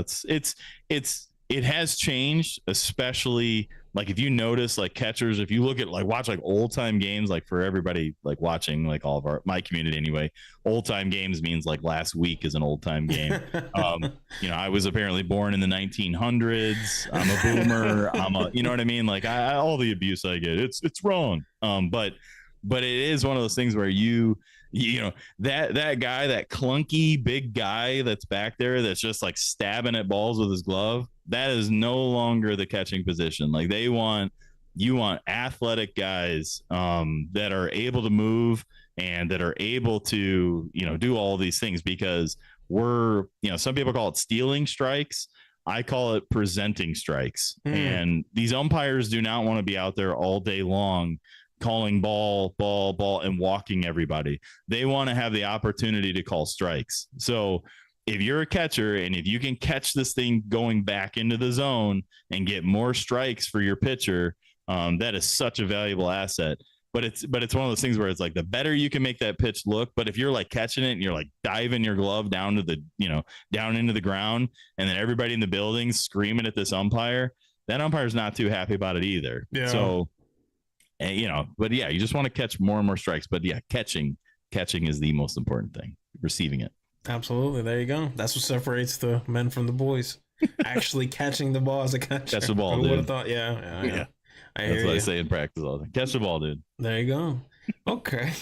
Speaker 2: it has changed, especially like if you notice like catchers, if you look at watch old time games, like for everybody like watching, like all of my community anyway, old time games means like last week is an old time game. I was apparently born in the 1900s. I'm a boomer. you know what I mean? Like all the abuse I get, it's wrong. But it is one of those things where that guy, that clunky big guy that's back there that's just like stabbing at balls with his glove, that is no longer the catching position. Like you want athletic guys that are able to move and that are able to do all these things, because some people call it stealing strikes. I call it presenting strikes. And these umpires do not want to be out there all day long calling ball, and walking everybody. They want to have the opportunity to call strikes. So if you're a catcher and if you can catch this thing going back into the zone and get more strikes for your pitcher, that is such a valuable asset. But it's one of those things where it's like the better you can make that pitch look, but if you're like catching it and you're like diving your glove down to the, down into the ground, and then everybody in the building screaming at this umpire, that umpire's not too happy about it either. Yeah. So, but yeah, you just want to catch more and more strikes. But yeah, catching is the most important thing. Receiving it.
Speaker 1: Absolutely. There you go. That's what separates the men from the boys. Actually catching the ball as a catcher.
Speaker 2: Catch the ball, dude.
Speaker 1: Would have thought, yeah.
Speaker 2: That's what I say in practice all the time. Catch the ball, dude.
Speaker 1: There you go. Okay.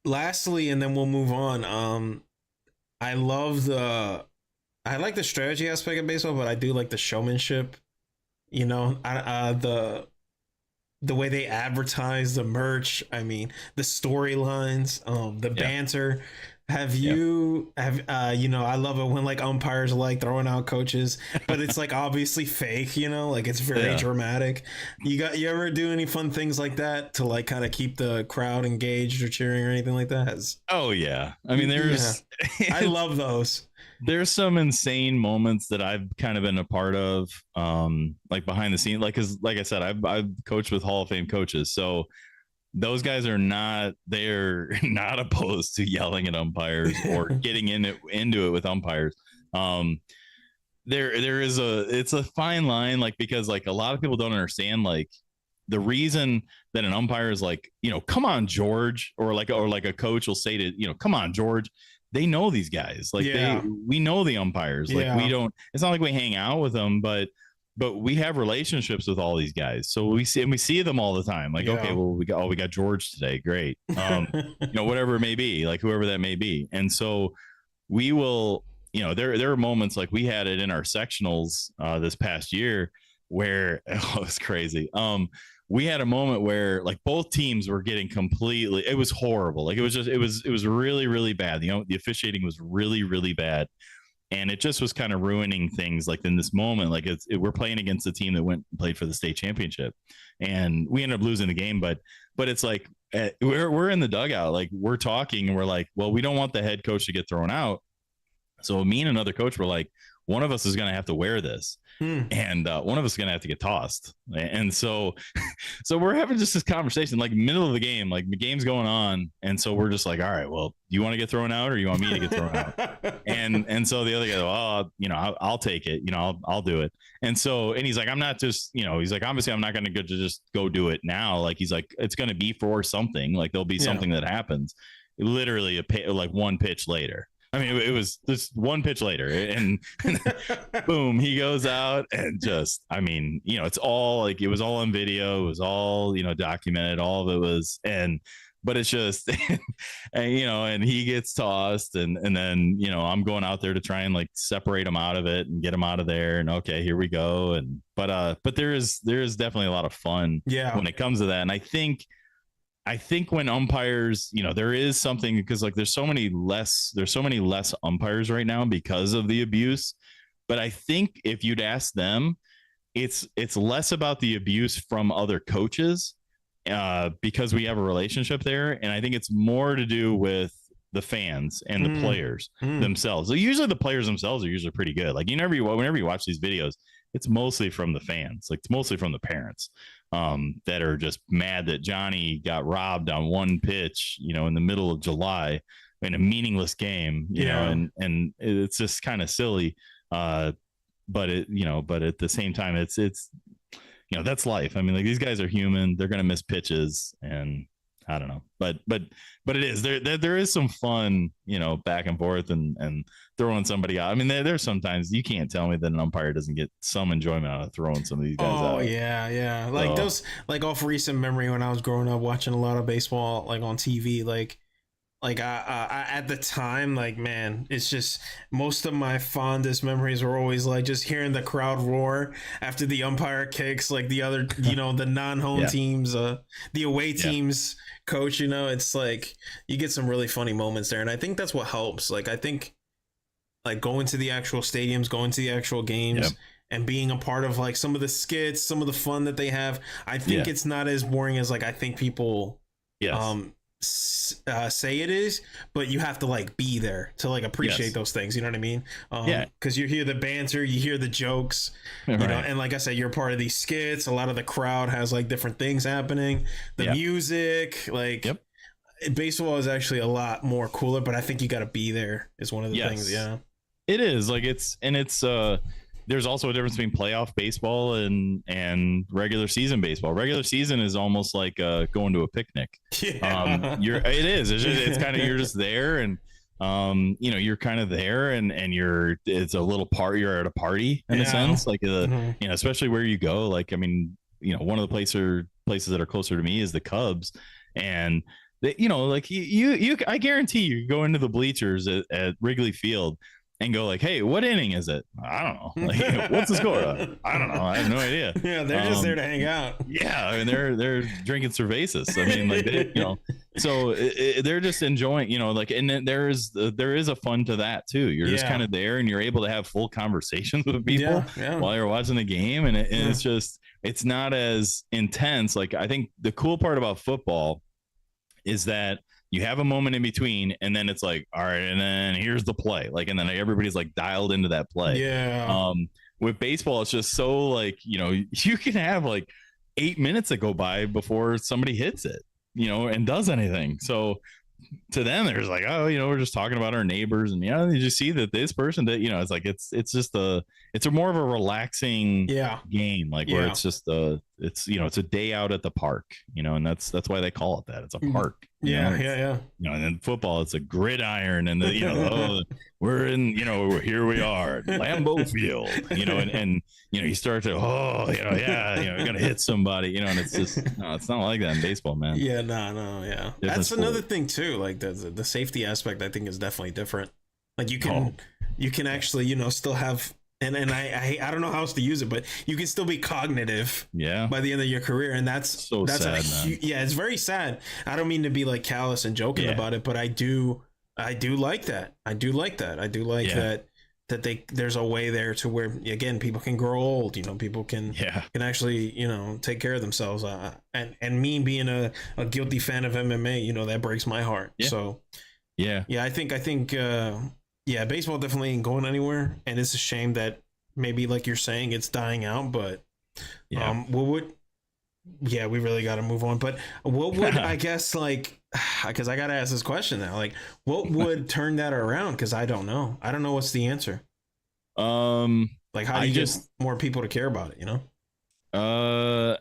Speaker 1: Lastly, and then we'll move on. I like the strategy aspect of baseball, but I do like the showmanship. the way they advertise the merch. I mean, the storylines, the banter. Have you you know, I love it when like umpires are like throwing out coaches, but it's like obviously fake, you know, like it's very dramatic. You ever do any fun things like that to like kind of keep the crowd engaged or cheering or anything like that?
Speaker 2: Oh yeah. I mean, there's
Speaker 1: I love those.
Speaker 2: There's some insane moments that I've kind of been a part of, like behind the scenes, like, cause like I said, I've coached with Hall of Fame coaches. So those guys are they're not opposed to yelling at umpires or getting into it with umpires. It's a fine line, like, because like a lot of people don't understand, like, the reason that an umpire is like, you know, come on, George, or like a coach will say to, you know, come on, George. They know these guys, like we know the umpires, like we don't, it's not like we hang out with them, but we have relationships with all these guys. So we see them all the time. Like, okay, well, we got George today. Great. You know, whatever it may be, like whoever that may be. And so we will, you know, there are moments like we had it in our sectionals this past year where it was crazy. We had a moment where like both teams were getting completely, it was horrible. Like it was really, really bad. You know, the officiating was really, really bad. And it just was kind of ruining things like in this moment. Like we're playing against a team that went and played for the state championship, and we ended up losing the game. But it's like we're in the dugout, like we're talking, and we're like, well, we don't want the head coach to get thrown out. So me and another coach were like, one of us is going to have to wear this. And one of us is going to have to get tossed. And so we're having just this conversation, like middle of the game, like the game's going on. And so we're just like, all right, well, do you want to get thrown out or you want me to get thrown out? And so the other guy, oh, you know, I'll take it, you know, I'll do it. And he's like, I'm not just, you know, he's like, obviously I'm not going to just go do it now. Like, he's like, it's going to be for something, like there'll be something that happens. Literally like one pitch later. I mean, it was just one pitch later, and boom, he goes out and just, I mean, you know, it's all like, it was all on video. It was all, you know, documented. All of it was, but it's just, and, you know, and he gets tossed and then, you know, I'm going out there to try and like separate him out of it and get him out of there. And okay, here we go. And, but there is definitely a lot of fun when it comes to that. And I think when umpires, you know, there is something, because like there's so many less umpires right now because of the abuse. But I think if you'd ask them, it's less about the abuse from other coaches because we have a relationship there. And I think it's more to do with the fans and the players themselves. So usually the players themselves are usually pretty good. Like whenever you watch these videos, it's mostly from the fans. Like it's mostly from the parents that are just mad that Johnny got robbed on one pitch, you know, in the middle of July in a meaningless game, you know, and it's just kind of silly. But at the same time, it's, you know, that's life. I mean, like these guys are human. They're going to miss pitches, and I don't know, but it is there is some fun, you know, back and forth and throwing somebody out. I mean, there's sometimes you can't tell me that an umpire doesn't get some enjoyment out of throwing some of these guys out.
Speaker 1: Oh yeah. Like those, like off recent memory when I was growing up watching a lot of baseball, like on TV, like I at the time, like, man, it's just most of my fondest memories were always like just hearing the crowd roar after the umpire kicks, like the other, you know, the non-home teams, the away teams coach, you know, it's like you get some really funny moments there. And I think that's what helps. Like, I think like going to the actual stadiums, going to the actual games and being a part of like some of the skits, some of the fun that they have, I think it's not as boring as like I think people say it is, but you have to like be there to like appreciate those things, you know what I mean? Because you hear the banter, you hear the jokes, you know, and like I said, you're part of these skits. A lot of the crowd has like different things happening, the music, like baseball is actually a lot more cooler, but I think you got to be there is one of the things. It
Speaker 2: is like it's there's also a difference between playoff baseball and regular season baseball. Regular season is almost like going to a picnic. It's kind of, you're just there, and you know, you're kind of there, and it's a little part. You're at a party in a sense, like you know, especially where you go. Like, I mean, you know, one of the places that are closer to me is the Cubs, and you know, like you I guarantee you go into the bleachers at Wrigley Field, and go like, hey, what inning is it? I don't know. Like, what's the score? I don't know. I have no idea.
Speaker 1: Yeah, they're just there to hang out.
Speaker 2: Yeah, I mean, they're drinking cervezas. I mean, like, so they're just enjoying, like, and then there is a fun to that too. You're just kind of there, and you're able to have full conversations with people while you're watching the game, and it's just, it's not as intense. Like, I think the cool part about football is that you have a moment in between, and then it's like, all right, and then here's the play. Like, and then everybody's like dialed into that play.
Speaker 1: Yeah.
Speaker 2: With baseball, it's just so like, you can have like 8 minutes that go by before somebody hits it, and does anything. So to them, there's like, oh, we're just talking about our neighbors, and you just see that this person that, it's like, it's just it's a more of a relaxing game, like where it's just it's a day out at the park, and that's why they call it that. It's a park.
Speaker 1: Yeah.
Speaker 2: And then football, it's a gridiron, and we're in, here we are at Lambeau Field, and you start to, you're gonna hit somebody, and it's just, no, it's not like that in baseball, man.
Speaker 1: Yeah, no, yeah. That's sport. Another thing too. Like the safety aspect, I think, is definitely different. Like you can actually, still have. And I don't know how else to use it, but you can still be cognitive by the end of your career. And that's sad, it's very sad. I don't mean to be like callous and joking about it, but I do like that. I do like that there's a way there to where, again, people can grow old, people can actually, take care of themselves. And me being a guilty fan of MMA, that breaks my heart. Yeah. So I think baseball definitely ain't going anywhere, and it's a shame that maybe, like you're saying, it's dying out. But we really got to move on. But what would I guess, like, because I got to ask this question now, like, what would turn that around? Because I don't know. I don't know what's the answer. Like, how do you get more people to care about it?
Speaker 2: I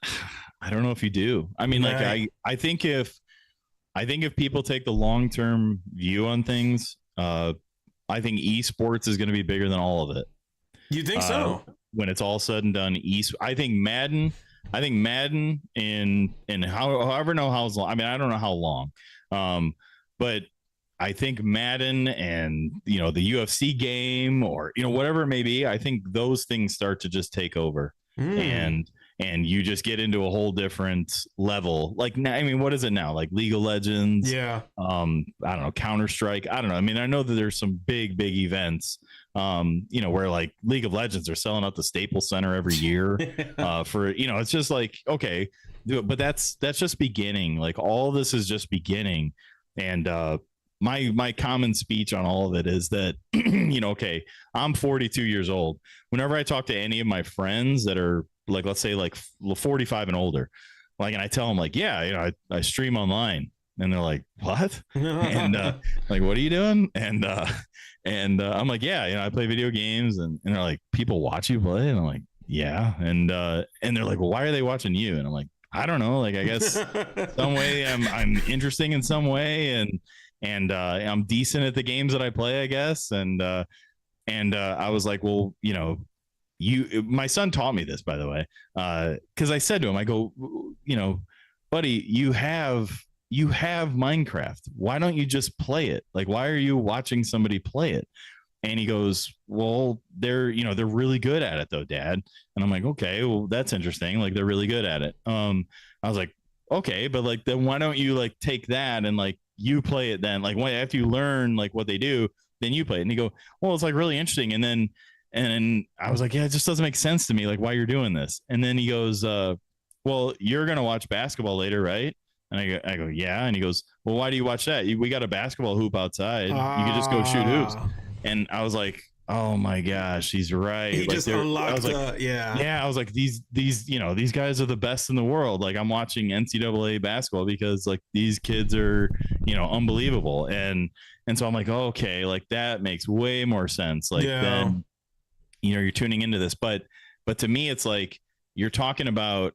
Speaker 2: don't know if you do. I mean, like, I think if people take the long-term view on things, I think esports is going to be bigger than all of it.
Speaker 1: You think so?
Speaker 2: When it's all said and done, I think Madden in however know how long. I mean, I don't know how long, but I think Madden and the UFC game, or whatever it may be, I think those things start to just take over, and you just get into a whole different level. Like, I mean, what is it now? Like League of Legends? Yeah. I don't know, Counter-Strike. I don't know. I mean, I know that there's some big events, where like League of Legends are selling out the Staples Center every year for, it's just like, okay, but that's just beginning. Like, all this is just beginning. And my common speech on all of it is that, okay, I'm 42 years old. Whenever I talk to any of my friends that are, like, let's say like 45 and older, like, and I tell them like, I stream online, and they're like, what? And like, what are you doing? And I'm like, I play video games, and they're like, people watch you play? And I'm like, yeah. And they're like, well, why are they watching you? And I'm like, I don't know. Like, I guess some way I'm interesting in some way, and I'm decent at the games that I play, I guess. And I was like, well, my son taught me this, by the way, because I said to him, I go, buddy, you have Minecraft. Why don't you just play it? Like, why are you watching somebody play it? And he goes, well, they're really good at it though, Dad. And I'm like, okay, well, that's interesting. Like, they're really good at it. I was like, okay, but like, then why don't you like take that and like you play it then? Like, after you learn like what they do, then you play it. And he go, well, it's like really interesting. And I was like, yeah, it just doesn't make sense to me, like, why you're doing this. And then he goes, well, you're going to watch basketball later, right? And I go, yeah. And he goes, well, why do you watch that? We got a basketball hoop outside. You could just go shoot hoops. And I was like, oh my gosh, he's right.
Speaker 1: He like, just unlocked,
Speaker 2: I was like, these guys are the best in the world. Like, I'm watching NCAA basketball because like these kids are, unbelievable. And so I'm like, oh, okay, like that makes way more sense. Like, then, you're tuning into this, but to me, it's like, you're talking about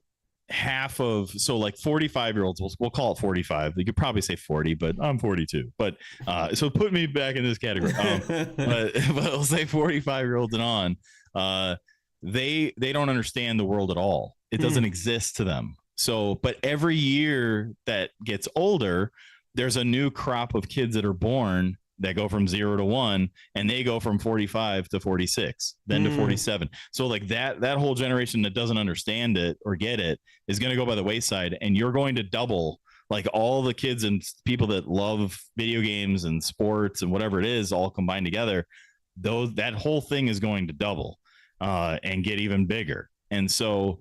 Speaker 2: half of, so like 45-year-olds, we'll call it 45. You could probably say 40, but I'm 42. But so put me back in this category. But we'll say 45-year-olds and on. They don't understand the world at all. It doesn't exist to them. So, but every year that gets older, there's a new crop of kids that are born that go from 0 to 1, and they go from 45 to 46, then to 47. So like that whole generation that doesn't understand it or get it is going to go by the wayside, and you're going to double like all the kids and people that love video games and sports and whatever it is all combined together. That whole thing is going to double and get even bigger. And so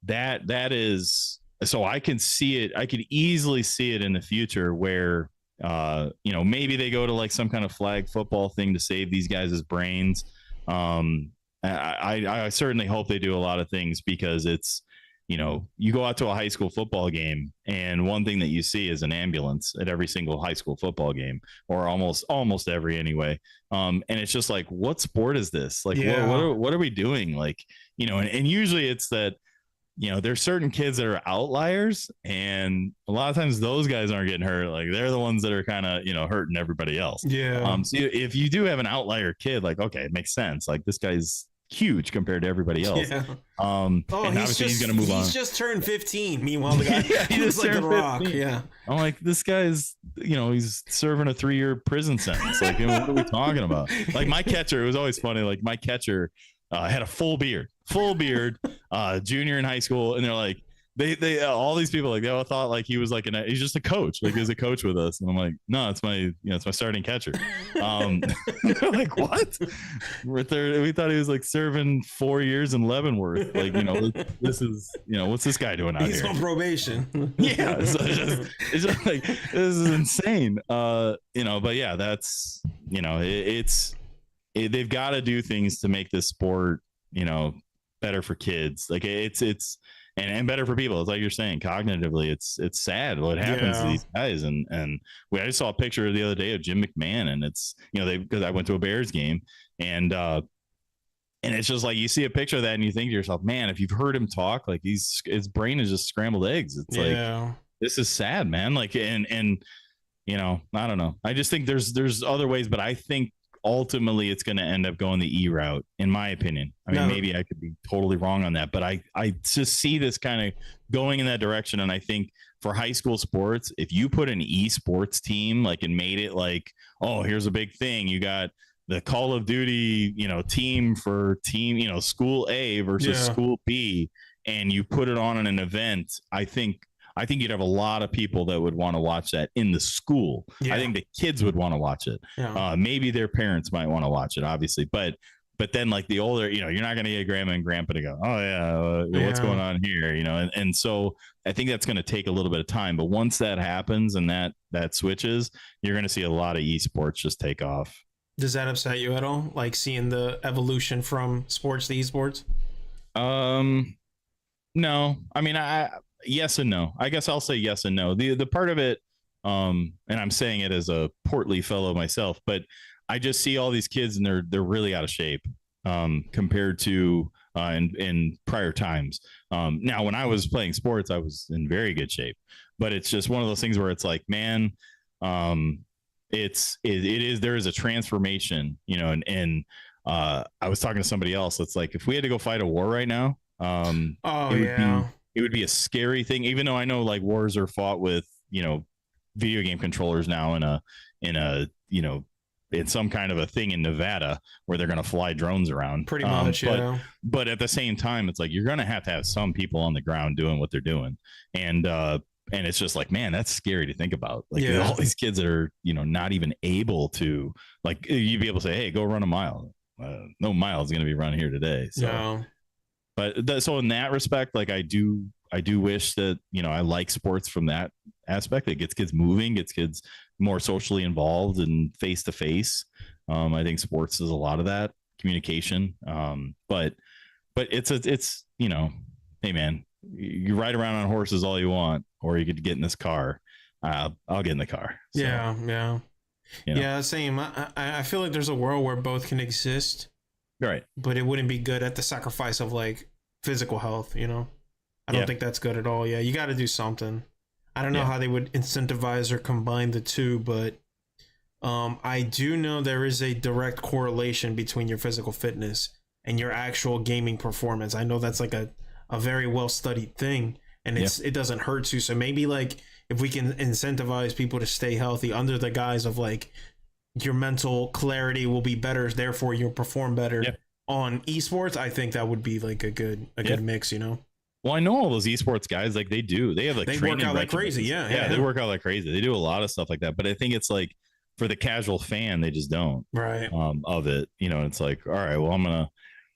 Speaker 2: that is, so I can see it. I could easily see it in the future where, maybe they go to like some kind of flag football thing to save these guys' brains. I certainly hope they do a lot of things, because it's, you go out to a high school football game, and one thing that you see is an ambulance at every single high school football game, or almost every anyway. And it's just like, what sport is this? Like, what are we doing? Like, and usually it's that, there's certain kids that are outliers, and a lot of times those guys aren't getting hurt. Like, they're the ones that are kind of, hurting everybody else.
Speaker 1: Yeah.
Speaker 2: So if you do have an outlier kid, like, okay, it makes sense. Like, this guy's huge compared to everybody else.
Speaker 1: Yeah.
Speaker 2: And obviously he's going to move on.
Speaker 1: He's just turned 15. Meanwhile, the guy
Speaker 2: he
Speaker 1: looks
Speaker 2: just
Speaker 1: like The Rock.
Speaker 2: 15.
Speaker 1: Yeah.
Speaker 2: I'm like, this guy's, he's serving a 3-year prison sentence. Like, what are we talking about? Like, my catcher, it was always funny. Like, my catcher had a full beard, junior in high school. And they're like, they all these people, like, they all thought like he was like he's just a coach, like he's a coach with us. And I'm like, no, it's my it's my starting catcher. They're like, what? We thought he was like serving 4 years in Leavenworth. Like, this is, what's this guy doing out here?
Speaker 1: He's on probation.
Speaker 2: Yeah, so it's just like, this is insane. But yeah, that's, they've got to do things to make this sport, better for kids. Like, it's and better for people. It's like you're saying, cognitively, it's sad what happens to these guys. And I just saw a picture the other day of Jim McMahon, and it's, because I went to a Bears game, and it's just like, you see a picture of that and you think to yourself, man, if you've heard him talk, like, his brain is just scrambled eggs. It's like, this is sad, man. Like, and I don't know. I just think there's other ways, but I think ultimately it's going to end up going the E route, in my opinion. I mean, maybe I could be totally wrong on that, but I just see this kind of going in that direction. And I think for high school sports, if you put an esports team, like, and made it like, oh, here's a big thing, you got the Call of Duty, team for team, school A versus school B, and you put it on in an event, I think you'd have a lot of people that would want to watch that in the school. I think the kids would want to watch it. Maybe their parents might want to watch it, obviously, but then, like, the older, you're not going to get grandma and grandpa to go, oh yeah, what's going on here? And so I think that's going to take a little bit of time, but once that happens and that switches, you're going to see a lot of esports just take off.
Speaker 1: Does that upset you at all? Like, seeing the evolution from sports to esports?
Speaker 2: No, I mean, yes and no. I guess I'll say yes and no. The part of it, and I'm saying it as a portly fellow myself, but I just see all these kids and they're really out of shape compared to in prior times. Now, when I was playing sports, I was in very good shape, but it's just one of those things where it's like, man, there is a transformation, and I was talking to somebody else. It's like, if we had to go fight a war right now, it would be a scary thing, even though I know, like, wars are fought with, video game controllers now in some kind of a thing in Nevada where they're going to fly drones around.
Speaker 1: Pretty much,
Speaker 2: but at the same time, it's like, you're going to have some people on the ground doing what they're doing. And it's just like, man, that's scary to think about. Like, all these kids that are, not even able to, like, you'd be able to say, hey, go run a mile. No mile is going to be run here today. So. But so in that respect, like, I do wish that, I like sports from that aspect. It gets kids moving, gets kids more socially involved and face to face. I think sports is a lot of that communication. But it's hey man, you ride around on horses all you want, or you could get in this car. I'll get in the car. So,
Speaker 1: yeah. Same. I feel like there's a world where both can exist.
Speaker 2: Right.
Speaker 1: But it wouldn't be good at the sacrifice of, like, physical health, I don't think that's good at all. Yeah, you got to do something. I don't know how they would incentivize or combine the two, but I do know there is a direct correlation between your physical fitness and your actual gaming performance. I know that's like a very well studied thing, and it doesn't hurt you. So maybe, like, if we can incentivize people to stay healthy under the guise of, like, your mental clarity will be better, therefore you'll perform better on esports. I think that would be like a good mix, you know.
Speaker 2: Well, I know all those esports guys, like they have like
Speaker 1: they
Speaker 2: training
Speaker 1: work out like
Speaker 2: regimens.
Speaker 1: crazy. Yeah,
Speaker 2: they work out like crazy. They do a lot of stuff like that, but I think it's like for the casual fan, they just don't of it, you know. It's like, all right, well,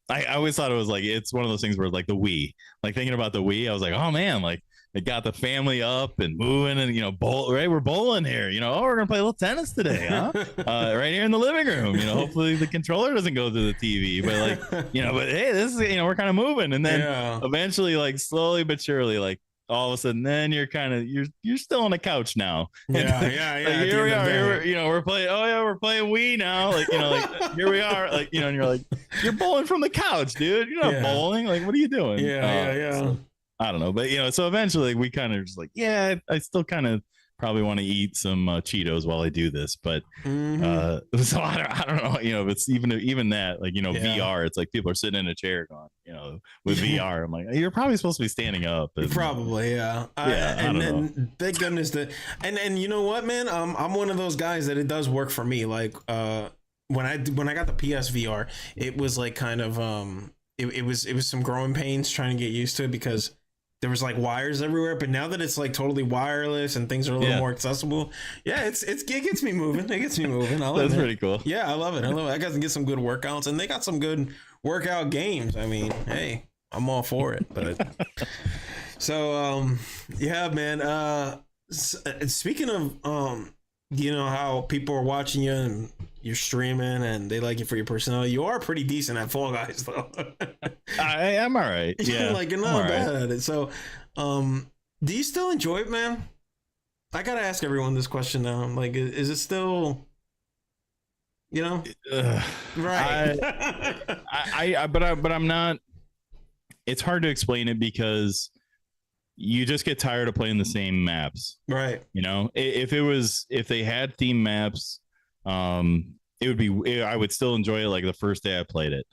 Speaker 2: I always thought it was like, it's one of those things where like the Wii, like thinking about the Wii, I was like, oh man, like it got the family up and moving, and you know, we're bowling here, you know, we're gonna play a little tennis today, huh? Right here in the living room, you know, hopefully the controller doesn't go through the TV, but like, you know, but hey, this is, you know, we're kind of moving, and then eventually, like slowly but surely, like all of a sudden, then you're kind of you're still on the couch now.
Speaker 1: Like,
Speaker 2: here we are. You know, we're playing. Oh yeah, we're playing Wii now. Like, you know, like here we are. Like, you know, and you're like, you're bowling from the couch, dude. You're not bowling. Like, what are you doing? So, I don't know, but you know, so eventually we kind of just like, I still kind of probably want to eat some Cheetos while I do this, but so I don't know, you know, if it's even that, like, you know, VR, it's like people are sitting in a chair going, you know, with VR. I'm like, you're probably supposed to be standing up. And,
Speaker 1: probably, and then thank goodness that, and you know what, man, I'm one of those guys that it does work for me. Like when I got the PSVR, it was like kind of it was some growing pains trying to get used to it, because there was like wires everywhere, but now that it's like totally wireless and things are a little more accessible, it gets me moving. It gets me moving.
Speaker 2: That's pretty cool.
Speaker 1: Yeah, I love it. I got to get some good workouts, and they got some good workout games. I mean, hey, I'm all for it. But so yeah, man. Speaking of you know how people are watching you and you're streaming and they like you for your personality, you are pretty decent at Fall Guys though.
Speaker 2: I am all right. Yeah,
Speaker 1: like you're not bad at it. So do you still enjoy it, man? I gotta ask everyone this question now. Like, is it still, you know, right?
Speaker 2: But I'm not. It's hard to explain it because you just get tired of playing the same maps,
Speaker 1: right?
Speaker 2: You know, if they had theme maps, it would be, I would still enjoy it like the first day I played it,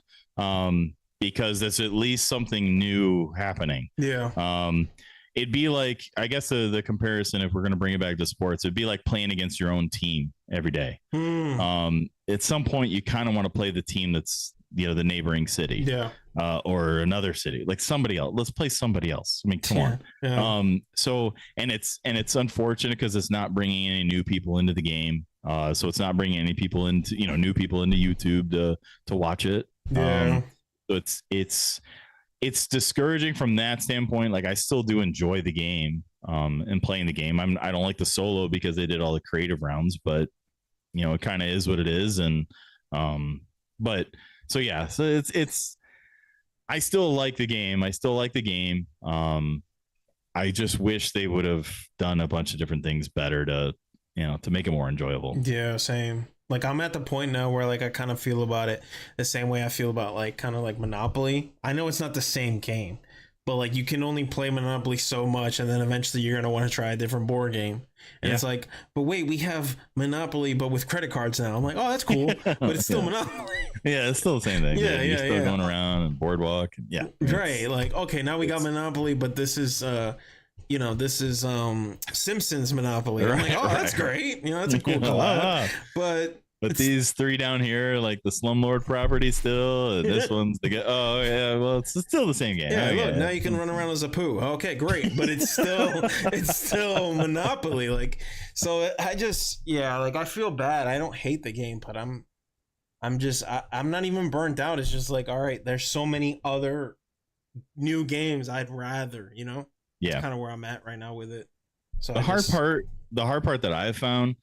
Speaker 2: because there's at least something new happening. It'd be like, I guess the comparison, if we're going to bring it back to sports, it'd be like playing against your own team every day. At some point you kind of want to play the team that's, you know, the neighboring city, or another city, like somebody else. Let's play somebody else. I mean, come on. So, and it's unfortunate because it's not bringing any new people into the game. So it's not bringing any people into, you know, new people into YouTube to watch it. So it's discouraging from that standpoint. Like, I still do enjoy the game, and playing the game. I don't like the solo because they did all the creative rounds, but you know, it kind of is what it is. And, but so, yeah, so it's, I still like the game. I just wish they would have done a bunch of different things better to, you know, to make it more enjoyable.
Speaker 1: Yeah, same. Like, I'm at the point now where like I kind of feel about it the same way I feel about like kind of like Monopoly. I know it's not the same game, but like you can only play Monopoly so much, and then eventually you're gonna want to try a different board game. And it's like, but wait, we have Monopoly but with credit cards now. I'm like, oh, that's cool, but it's still Monopoly.
Speaker 2: Yeah, it's still the same thing. You're still going around and boardwalk.
Speaker 1: Right. Like, okay, now we got Monopoly, but this is you know, this is Simpsons Monopoly. I'm like, oh, that's great. You know, that's a cool collab. But
Speaker 2: these three down here, like the slumlord property still, and this one's the oh yeah, well, it's still the same game.
Speaker 1: Yeah, look, now you can run around as a poo. Okay, great, but it's still Monopoly. Like, so I just, like, I feel bad. I don't hate the game, but I'm not even burnt out. It's just like, all right, there's so many other new games I'd rather, you know.
Speaker 2: Yeah,
Speaker 1: that's kind of where I'm at right now with it. So
Speaker 2: the hard part that I've found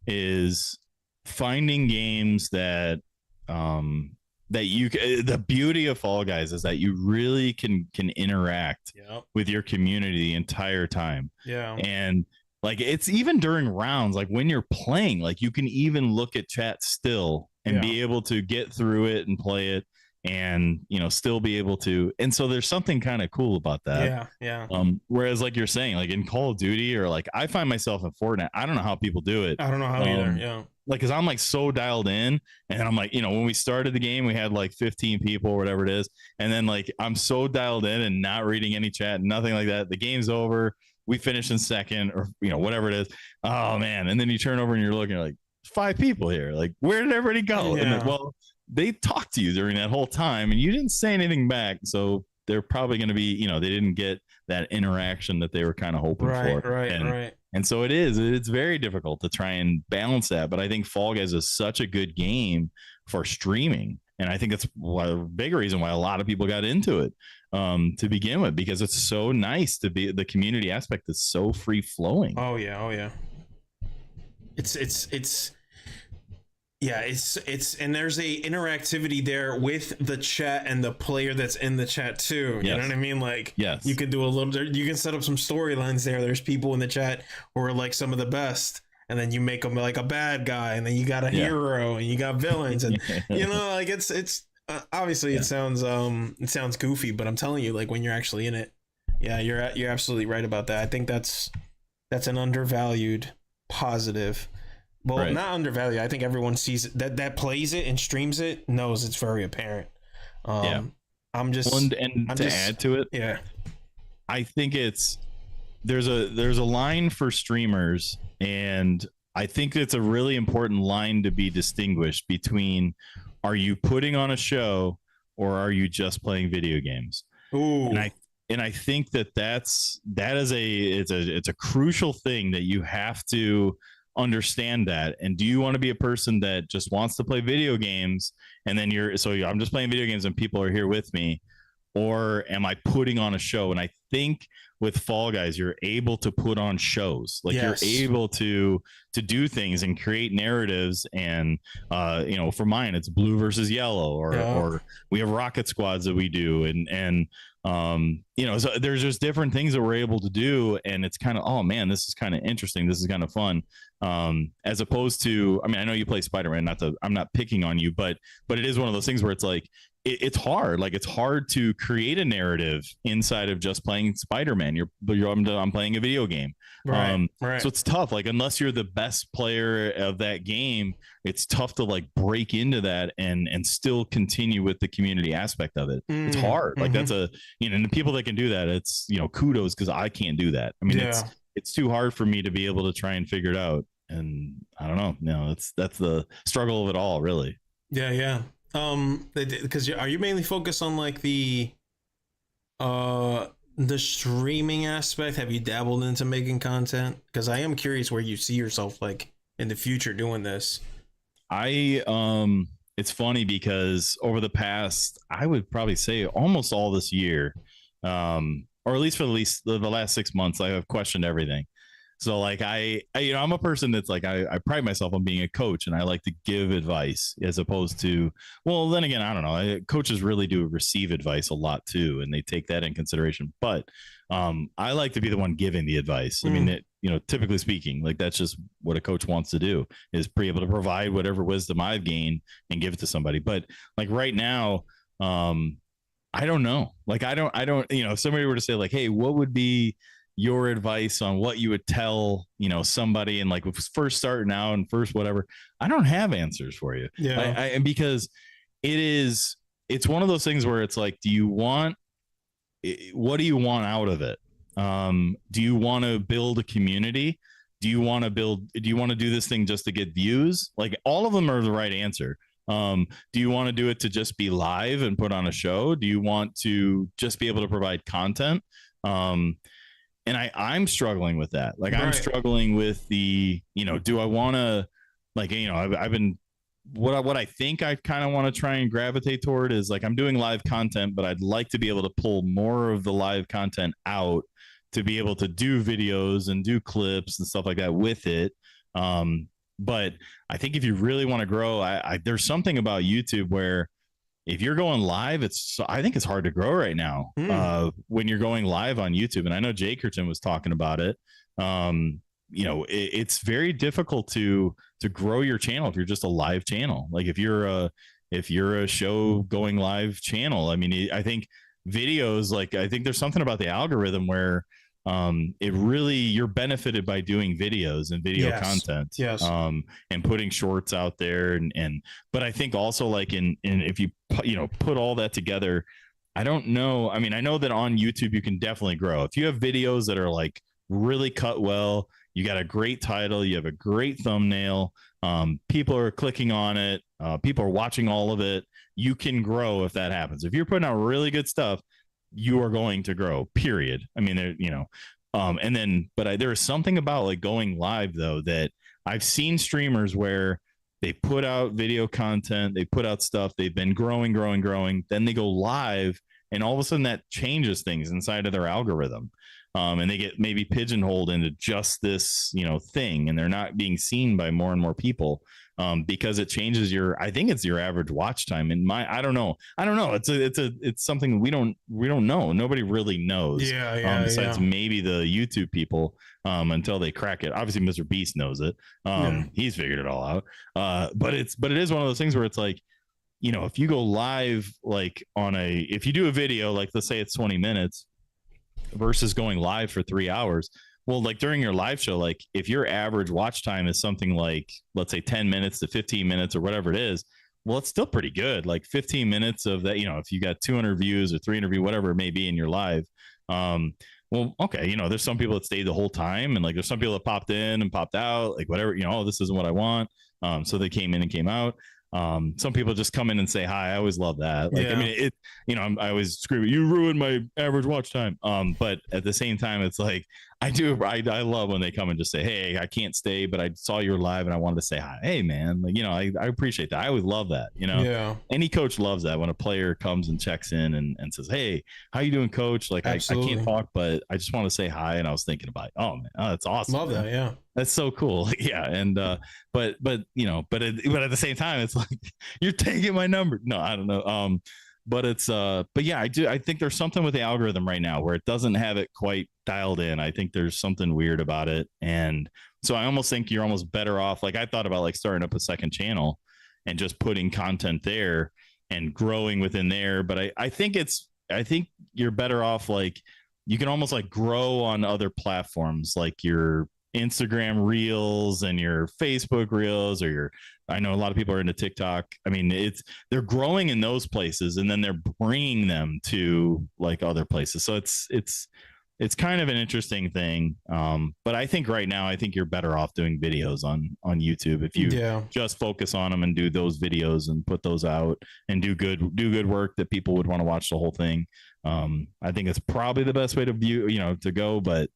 Speaker 2: is finding games that the beauty of Fall Guys is that you really can interact with your community the entire time. And like, it's even during rounds, like when you're playing, like you can even look at chat still and be able to get through it and play it, and you know, still be able to. And so there's something kind of cool about that. Whereas like you're saying, like in Call of Duty, or like I find myself in Fortnite, I don't know how people do it.
Speaker 1: I don't know how either.
Speaker 2: Like, cause I'm like so dialed in, and I'm like, you know, when we started the game, we had like 15 people or whatever it is. And then like, I'm so dialed in and not reading any chat, nothing like that. The game's over. We finished in second, or, you know, whatever it is. Oh man. And then you turn over and you're looking, like, 5 people here. Like, where did everybody go?
Speaker 1: Yeah.
Speaker 2: And then, well, they talked to you during that whole time and you didn't say anything back. So they're probably going to be, you know, they didn't get that interaction that they were kind of hoping for.
Speaker 1: Right.
Speaker 2: And so it's very difficult to try and balance that. But I think Fall Guys is such a good game for streaming. And I think that's a big reason why a lot of people got into it to begin with, because it's so nice to be, the community aspect is so free flowing.
Speaker 1: Oh yeah. It's and there's a interactivity there with the chat and the player that's in the chat too. You know what I mean? Like,
Speaker 2: yes,
Speaker 1: you can do a little, you can set up some storylines there. There's people in the chat who are like some of the best, and then you make them like a bad guy, and then you got a hero, and you got villains, and you know, like it's obviously it sounds goofy, but I'm telling you, like, when you're actually in it, yeah, you're absolutely right about that. I think that's an undervalued positive. Well, not undervalued. I think everyone sees it, that plays it and streams it, knows it's very apparent. I'm just
Speaker 2: add to it,
Speaker 1: yeah,
Speaker 2: I think there's a line for streamers, and I think it's a really important line to be distinguished between, are you putting on a show or are you just playing video games?
Speaker 1: Ooh.
Speaker 2: And I think that is a crucial thing that you have to understand that. And do you want to be a person that just wants to play video games and then I'm just playing video games and people are here with me, or am I putting on a show? And I think with Fall Guys, you're able to put on shows. Like, you're able to do things and create narratives. And you know, for mine, it's blue versus yellow, or we have rocket squads that we do, and you know, so there's just different things that we're able to do, and it's kind of, oh man, this is kind of interesting, this is kind of fun, as opposed to, I mean, I know you play Spider-Man, I'm not picking on you, but it is one of those things where it's like, it's hard. Like, it's hard to create a narrative inside of just playing Spider-Man. I'm playing a video game.
Speaker 1: Right.
Speaker 2: So it's tough. Like, unless you're the best player of that game, it's tough to like break into that and still continue with the community aspect of it. It's hard. Like, that's and the people that can do that, it's, you know, kudos, because I can't do that. I mean, it's too hard for me to be able to try and figure it out. And I don't know. No, that's the struggle of it all, really.
Speaker 1: Yeah. Because are you mainly focused on like the streaming aspect? Have you dabbled into making content? Because I am curious where you see yourself like in the future doing this.
Speaker 2: It's funny because over the past, I would probably say almost all this year, or at least for the last 6 months, I have questioned everything. So like I you know, I'm a person that's like, I pride myself on being a coach, and I like to give advice as opposed to, well, then again, I don't know. Coaches really do receive advice a lot too, and they take that in consideration. But I like to be the one giving the advice. I mean, you know, typically speaking, like, that's just what a coach wants to do, is be able to provide whatever wisdom I've gained and give it to somebody. But like right now, I don't know. Like, I don't, you know, if somebody were to say like, hey, what would be your advice on what you would tell, you know, somebody and like first starting out and first whatever, I don't have answers for you. And because it's one of those things where it's like, what do you want out of it? Do you want to build a community? Do you want to do this thing just to get views? Like, all of them are the right answer. Do you want to do it to just be live and put on a show? Do you want to just be able to provide content? And I'm struggling with that. Like, I'm struggling with the, you know, do I want to, like, you know, I've been, what I think I kind of want to try and gravitate toward is like, I'm doing live content, but I'd like to be able to pull more of the live content out to be able to do videos and do clips and stuff like that with it. But I think if you really want to grow, there's something about YouTube where if you're going live, I think it's hard to grow right now when you're going live on YouTube. And I know Jakerton was talking about it. You know, it's very difficult to grow your channel if you're just a live channel. Like, if you're a show going live channel, I mean, I think videos, like, I think there's something about the algorithm where you're benefited by doing videos and video content, and putting shorts out there. But I think also, like, if you put all that together, I don't know. I mean, I know that on YouTube you can definitely grow if you have videos that are like really cut well, you got a great title, you have a great thumbnail, people are clicking on it, people are watching all of it, you can grow if that happens. If you're putting out really good stuff, you are going to grow, period. I mean, there, you know, and then, but there is something about like going live though, that I've seen streamers where they put out video content, they put out stuff, they've been growing, then they go live, and all of a sudden that changes things inside of their algorithm. And they get maybe pigeonholed into just this, you know, thing, and they're not being seen by more and more people, because it changes I think it's your average watch time. And I don't know. It's something we don't know. Nobody really knows. Besides maybe the YouTube people, until they crack it. Obviously, Mr. Beast knows it. He's figured it all out. But it is one of those things where it's like, you know, if you go live, like if you do a video, like let's say it's 20 minutes versus going live for 3 hours. Well, like during your live show, like if your average watch time is something like, let's say 10 minutes to 15 minutes or whatever it is, well, it's still pretty good. Like 15 minutes of that, you know, if you got 200 views or 300 views, whatever it may be in your live. Well, okay, you know, there's some people that stayed the whole time, and like there's some people that popped in and popped out, like whatever, you know, oh, this isn't what I want. So they came in and came out. Some people just come in and say hi. I always love that. Like, I mean, it, you know, I always scream, you ruined my average watch time. But at the same time, it's like, I love when they come and just say, hey, I can't stay, but I saw you were live and I wanted to say hi. Hey man, like, you know, I appreciate that. I always love that, you know. Any coach loves that when a player comes and checks in and says, hey, how you doing, coach? Like, I can't talk, but I just want to say hi. And I was thinking about, oh man, oh, that's awesome.
Speaker 1: Love
Speaker 2: man.
Speaker 1: That. Yeah.
Speaker 2: That's so cool. Yeah. And, but you know, but at the same time, it's like, you're taking my number. No, I don't know. But it's but yeah, I think there's something with the algorithm right now where it doesn't have it quite dialed in. I think there's something weird about it. And so I almost think you're almost better off. Like I thought about like starting up a second channel and just putting content there and growing within there. But I think you're better off, like you can almost like grow on other platforms, like your Instagram reels and your Facebook reels, or I know a lot of people are into TikTok. I mean, they're growing in those places, and then they're bringing them to like other places. So it's kind of an interesting thing. But I think right now, I think you're better off doing videos on YouTube if you just focus on them and do those videos and put those out and do good work that people would want to watch the whole thing. I think it's probably the best way to go, but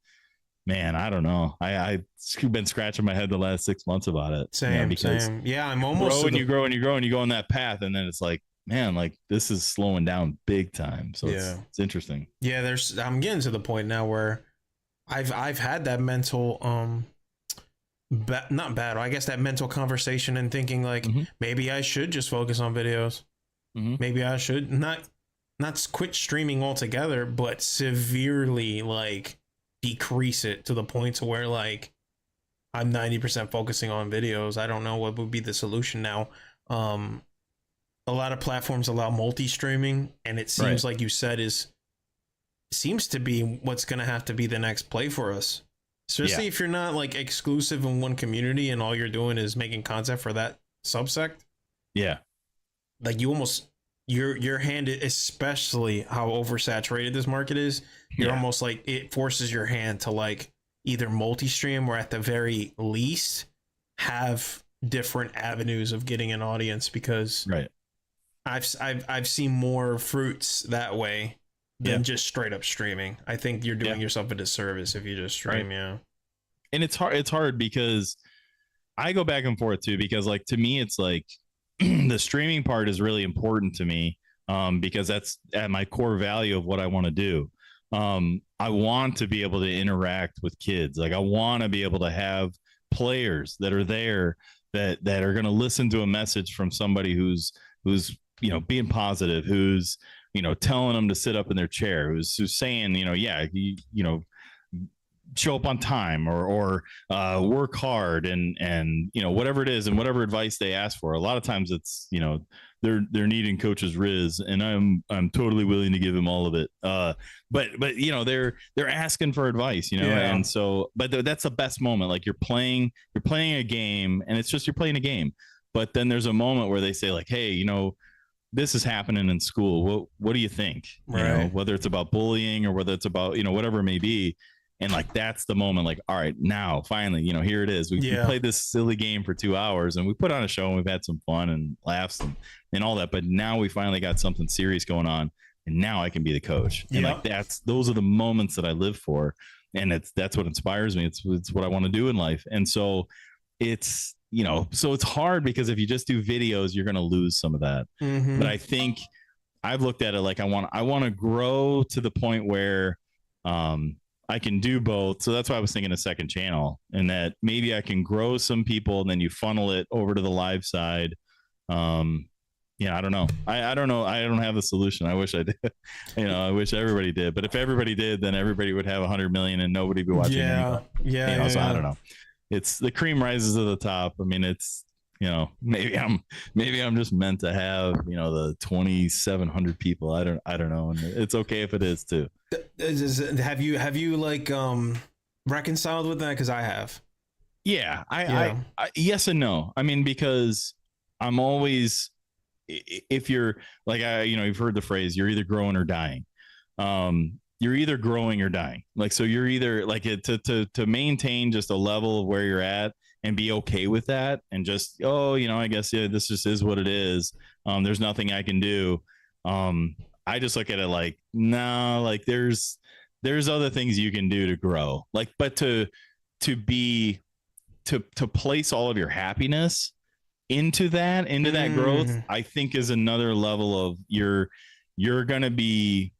Speaker 2: man, I don't know. I've been scratching my head the last 6 months about it.
Speaker 1: Same. Yeah, I'm almost.
Speaker 2: You grow and you go on that path, and then it's like, man, like this is slowing down big time. So it's interesting.
Speaker 1: Yeah, I'm getting to the point now where I've had that mental not battle. I guess that mental conversation and thinking like maybe I should just focus on videos. Maybe I should not quit streaming altogether, but severely like decrease it to the point to where like I'm 90% focusing on videos. I don't know what would be the solution now. A lot of platforms allow multi-streaming, and it seems like you said seems to be what's going to have to be the next play for us. Especially if you're not like exclusive in one community and all you're doing is making content for that subsect. Yeah. Like you almost your hand, especially how oversaturated this market is, you're almost like it forces your hand to like either multi-stream or at the very least have different avenues of getting an audience, because I've seen more fruits that way than just straight up streaming. I think you're doing yourself a disservice if you just stream. And
Speaker 2: it's hard because I go back and forth too, because like to me it's like the streaming part is really important to me, because that's at my core value of what I want to do. I want to be able to interact with kids. Like I want to be able to have players that are there that are going to listen to a message from somebody who's being positive, who's telling them to sit up in their chair, who's saying show up on time or work hard and whatever it is and whatever advice they ask for. A lot of times it's they're needing coach's riz, and I'm totally willing to give him all of it. But they're asking for advice, and so but that's the best moment. Like you're playing a game, and it's just you're playing a game. But then there's a moment where they say like, hey, this is happening in school. What do you think? Whether it's about bullying or whether it's about whatever it may be. And like, that's the moment, like, all right, now finally, here it is. We played this silly game for 2 hours and we put on a show and we've had some fun and laughs and all that. But now we finally got something serious going on. And now I can be the coach. And like, those are the moments that I live for. And that's what inspires me. It's what I want to do in life. And so it's, so it's hard because if you just do videos, you're going to lose some of that.
Speaker 1: Mm-hmm.
Speaker 2: But I think I've looked at it like I want to grow to the point where, I can do both. So that's why I was thinking a second channel, and that maybe I can grow some people and then you funnel it over to the live side. I don't know. I don't know. I don't have the solution. I wish I did. I wish everybody did. But if everybody did, then everybody would have 100 million and nobody would be watching. So I don't know. It's the cream rises to the top. I mean, it's, maybe I'm just meant to have, the 2,700 people. I don't know. And it's okay if it is too.
Speaker 1: Have you like reconciled with that? Because I have.
Speaker 2: Yeah, I yes and no. I mean, because I'm always, if you're like, you've heard the phrase, you're either growing or dying. You're either growing or dying. Like, so you're either like to maintain just a level of where you're at and be okay with that. And just, I guess, this just is what it is. There's nothing I can do. I just look at it like, no, like there's other things you can do to grow. Like, but to place all of your happiness into that growth, I think is another level of you're going to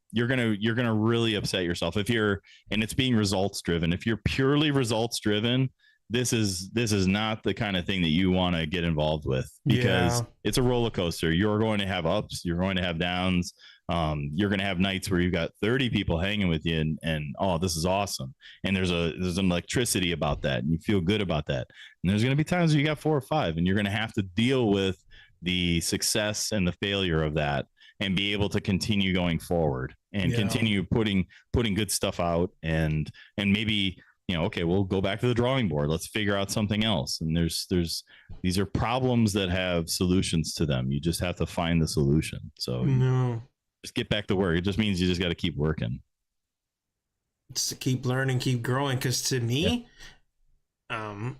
Speaker 2: really upset yourself and it's being results driven. If you're purely results driven, this is not the kind of thing that you want to get involved with, because it's a roller coaster. You're going to have ups, you're going to have downs. You're going to have nights where you've got 30 people hanging with you and oh, this is awesome. And there's an electricity about that and you feel good about that. And there's going to be times where you got 4 or 5 and you're going to have to deal with the success and the failure of that and be able to continue going forward and continue putting good stuff out and maybe, okay, we'll go back to the drawing board. Let's figure out something else. And these are problems that have solutions to them. You just have to find the solution. So just get back to work. It just means you just got to keep working.
Speaker 1: Just to keep learning, keep growing. Cause to me, and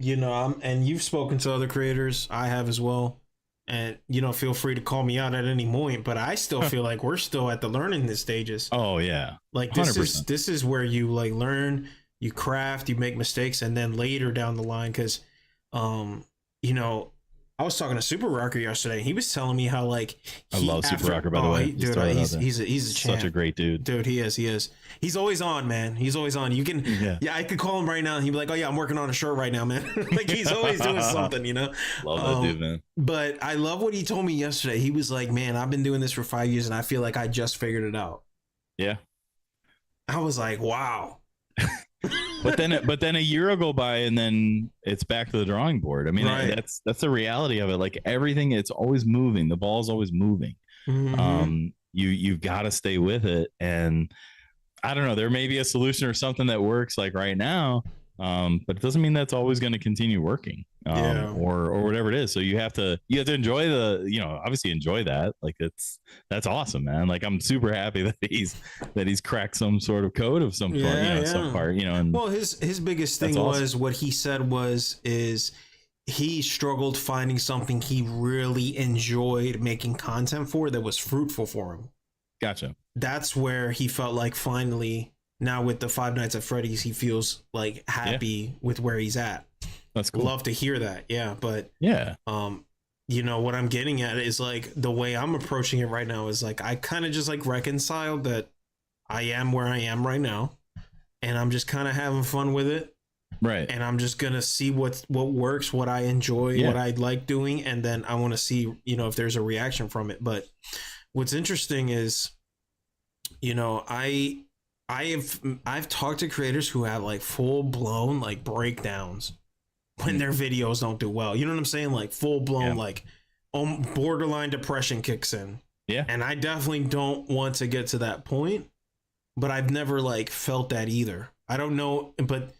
Speaker 1: you've spoken to other creators. I have as well. And, feel free to call me out at any point, but I still feel like we're still at the learning stages. Oh yeah. Like this 100%. This is where you like learn, you craft, you make mistakes. And then later down the line, cause, I was talking to Super Rocker yesterday. He was telling me how like
Speaker 2: I love Super Rocker, by the way.
Speaker 1: He's a champ.
Speaker 2: Such a great dude.
Speaker 1: Dude, he is. He's always on, man. He's always on. You can I could call him right now and he'd be like, "Oh yeah, I'm working on a shirt right now, man." Like he's always doing something,
Speaker 2: Love that dude, man.
Speaker 1: But I love what he told me yesterday. He was like, "Man, I've been doing this for 5 years and I feel like I just figured it out." Yeah. I was like, "Wow."
Speaker 2: but then a year will go by and then it's back to the drawing board. I mean, that's the reality of it. Like everything, it's always moving. The ball's always moving. Mm-hmm. You've got to stay with it. And I don't know, there may be a solution or something that works like right now. But it doesn't mean that's always going to continue working, or whatever it is. So you have to enjoy obviously enjoy that. Like that's awesome, man. Like I'm super happy that he's cracked some sort of code of some part, some part, and
Speaker 1: well, his biggest thing was what he said is he struggled finding something he really enjoyed making content for that was fruitful for him.
Speaker 2: Gotcha.
Speaker 1: That's where he felt like finally, now with the Five Nights at Freddy's, he feels like happy with where he's at.
Speaker 2: That's cool.
Speaker 1: Love to hear that. Yeah. But what I'm getting at is like the way I'm approaching it right now is like, I kind of just like reconciled that I am where I am right now and I'm just kind of having fun with it.
Speaker 2: Right.
Speaker 1: And I'm just going to see what works, what I enjoy, what I like doing. And then I want to see, if there's a reaction from it. But what's interesting is, I've talked to creators who have like full blown like breakdowns when their videos don't do well. You know what I'm saying? Like full blown like borderline depression kicks in. Yeah. And I definitely don't want to get to that point, but I've never like felt that either. I don't know, but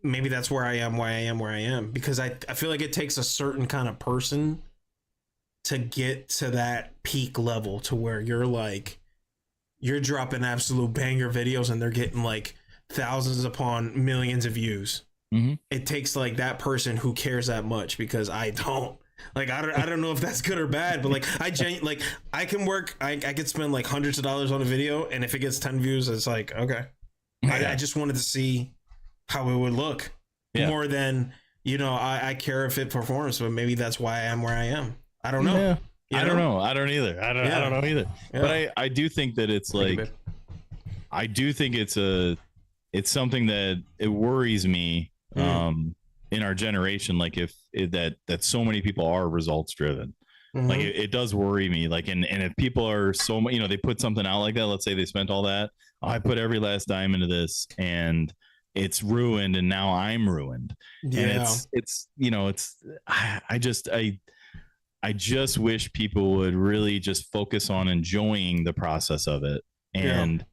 Speaker 1: maybe that's where I am, why I am where I am, because I feel like it takes a certain kind of person to get to that peak level to where you're like, you're dropping absolute banger videos and they're getting like thousands upon millions of views.
Speaker 2: Mm-hmm.
Speaker 1: It takes like that person who cares that much, because I don't. Like, I don't know if that's good or bad, but like I can work. I could spend like hundreds of dollars on a video, and if it gets 10 views, it's like, okay. I just wanted to see how it would look more than, you know, I care if it performs, but maybe that's why I am where I am. I don't know.
Speaker 2: Yeah. I don't know. I don't either. I don't know either.
Speaker 1: Yeah.
Speaker 2: But I do think that it's like, I do think it's something that it worries me in our generation. Like if that so many people are results driven, like it does worry me. Like, and if people are so much, you know, they put something out like that, let's say they spent all that, I put every last dime into this and it's ruined. And now I'm ruined. Yeah. And it's, you know, it's, I just wish people would really just focus on enjoying the process of it. And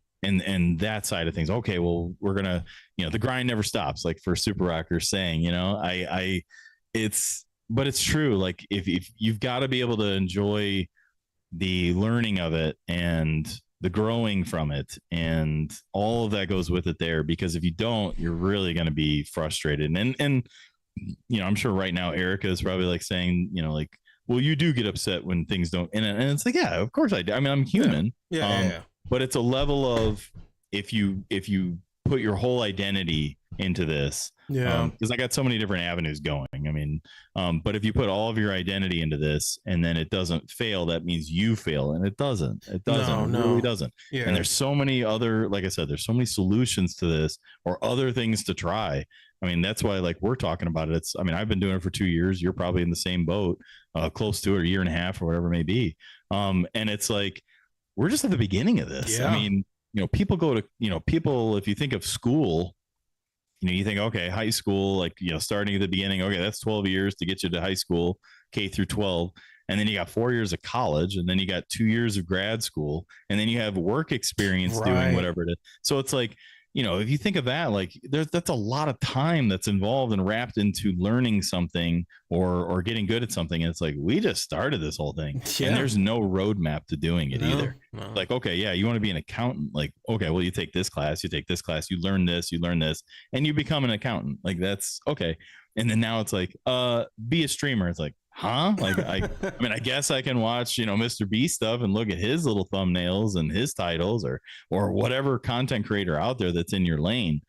Speaker 2: that side of things. Okay, well, we're gonna, you know, the grind never stops, like for Super Rockers saying, you know, but it's true. Like if you've got to be able to enjoy the learning of it and the growing from it and all of that goes with it there, because if you don't, you're really going to be frustrated. And you know, I'm sure right now Erica is probably like saying, you know, like, well, you do get upset when things don't, and it's like, yeah, of course I do. I mean, I'm human. Yeah. But it's a level of if you put your whole identity into this, because I got so many different avenues going. I mean, but if you put all of your identity into this and then it doesn't fail, that means you fail, and it doesn't. It really doesn't. Yeah. And there's so many other, like I said, there's so many solutions to this or other things to try. I mean, that's why, like, we're talking about it. I mean, I've been doing it for 2 years. You're probably in the same boat, close to it, a year and a half or whatever it may be. And it's like, we're just at the beginning of this. Yeah. I mean, you know, people go to, you know, if you think of school, you know, you think, okay, high school, like, you know, starting at the beginning, okay, that's 12 years to get you to high school, K through 12. And then you got 4 years of college, and then you got 2 years of grad school, and then you have work experience doing whatever it is. So it's like, you know, if you think of that, like that's a lot of time that's involved and wrapped into learning something or getting good at something. And it's like, we just started this whole thing and there's no roadmap to doing it either. No. Like, okay, yeah, you want to be an accountant. Like, okay, well, you take this class, you learn this, and you become an accountant. Like, that's okay. And then now it's like, be a streamer. It's like, huh? Like, I mean, I guess I can watch, you know, Mr. B stuff and look at his little thumbnails and his titles or whatever content creator out there that's in your lane.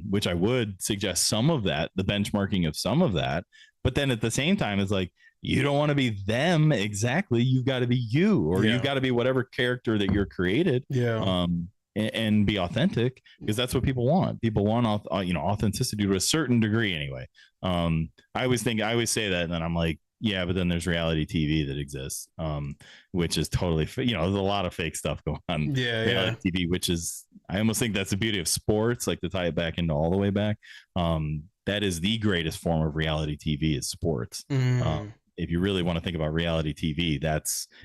Speaker 2: Which I would suggest some of that, the benchmarking of some of that. But then at the same time, it's like, you don't want to be them exactly. You've got to be you, or you've got to be whatever character that you're created. Yeah. And be authentic, because that's what people want. People want, you know, authenticity to a certain degree anyway. I always say that, and then I'm like, yeah, but then there's reality TV that exists, which is totally, you know, there's a lot of fake stuff going on. Reality TV, which is, I almost think that's the beauty of sports, like to tie it back into all the way back. That is the greatest form of reality TV is sports. If you really want to think about reality TV,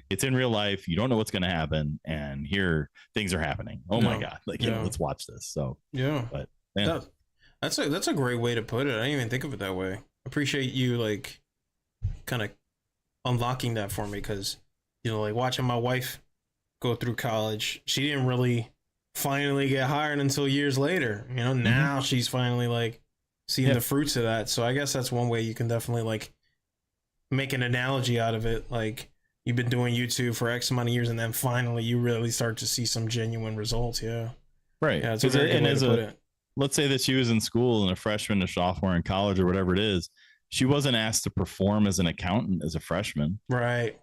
Speaker 2: it's in real life. You don't know what's going to happen, and here things are happening. Oh my God. Like, you know, let's watch this. So, but
Speaker 1: that's a great way to put it. I didn't even think of it that way. Appreciate you, like, kind of unlocking that for me, because, you know, like watching my wife go through college, she didn't really finally get hired until years later. You know, now she's finally like seeing the fruits of that. So I guess that's one way you can definitely like make an analogy out of it. Like, you've been doing YouTube for X amount of years, and then finally you really start to see some genuine results. Yeah. Right. Yeah. It's a very good way to put it.
Speaker 2: Let's say that she was in school and a freshman, a sophomore in college or whatever it is. She wasn't asked to perform as an accountant as a freshman. Right.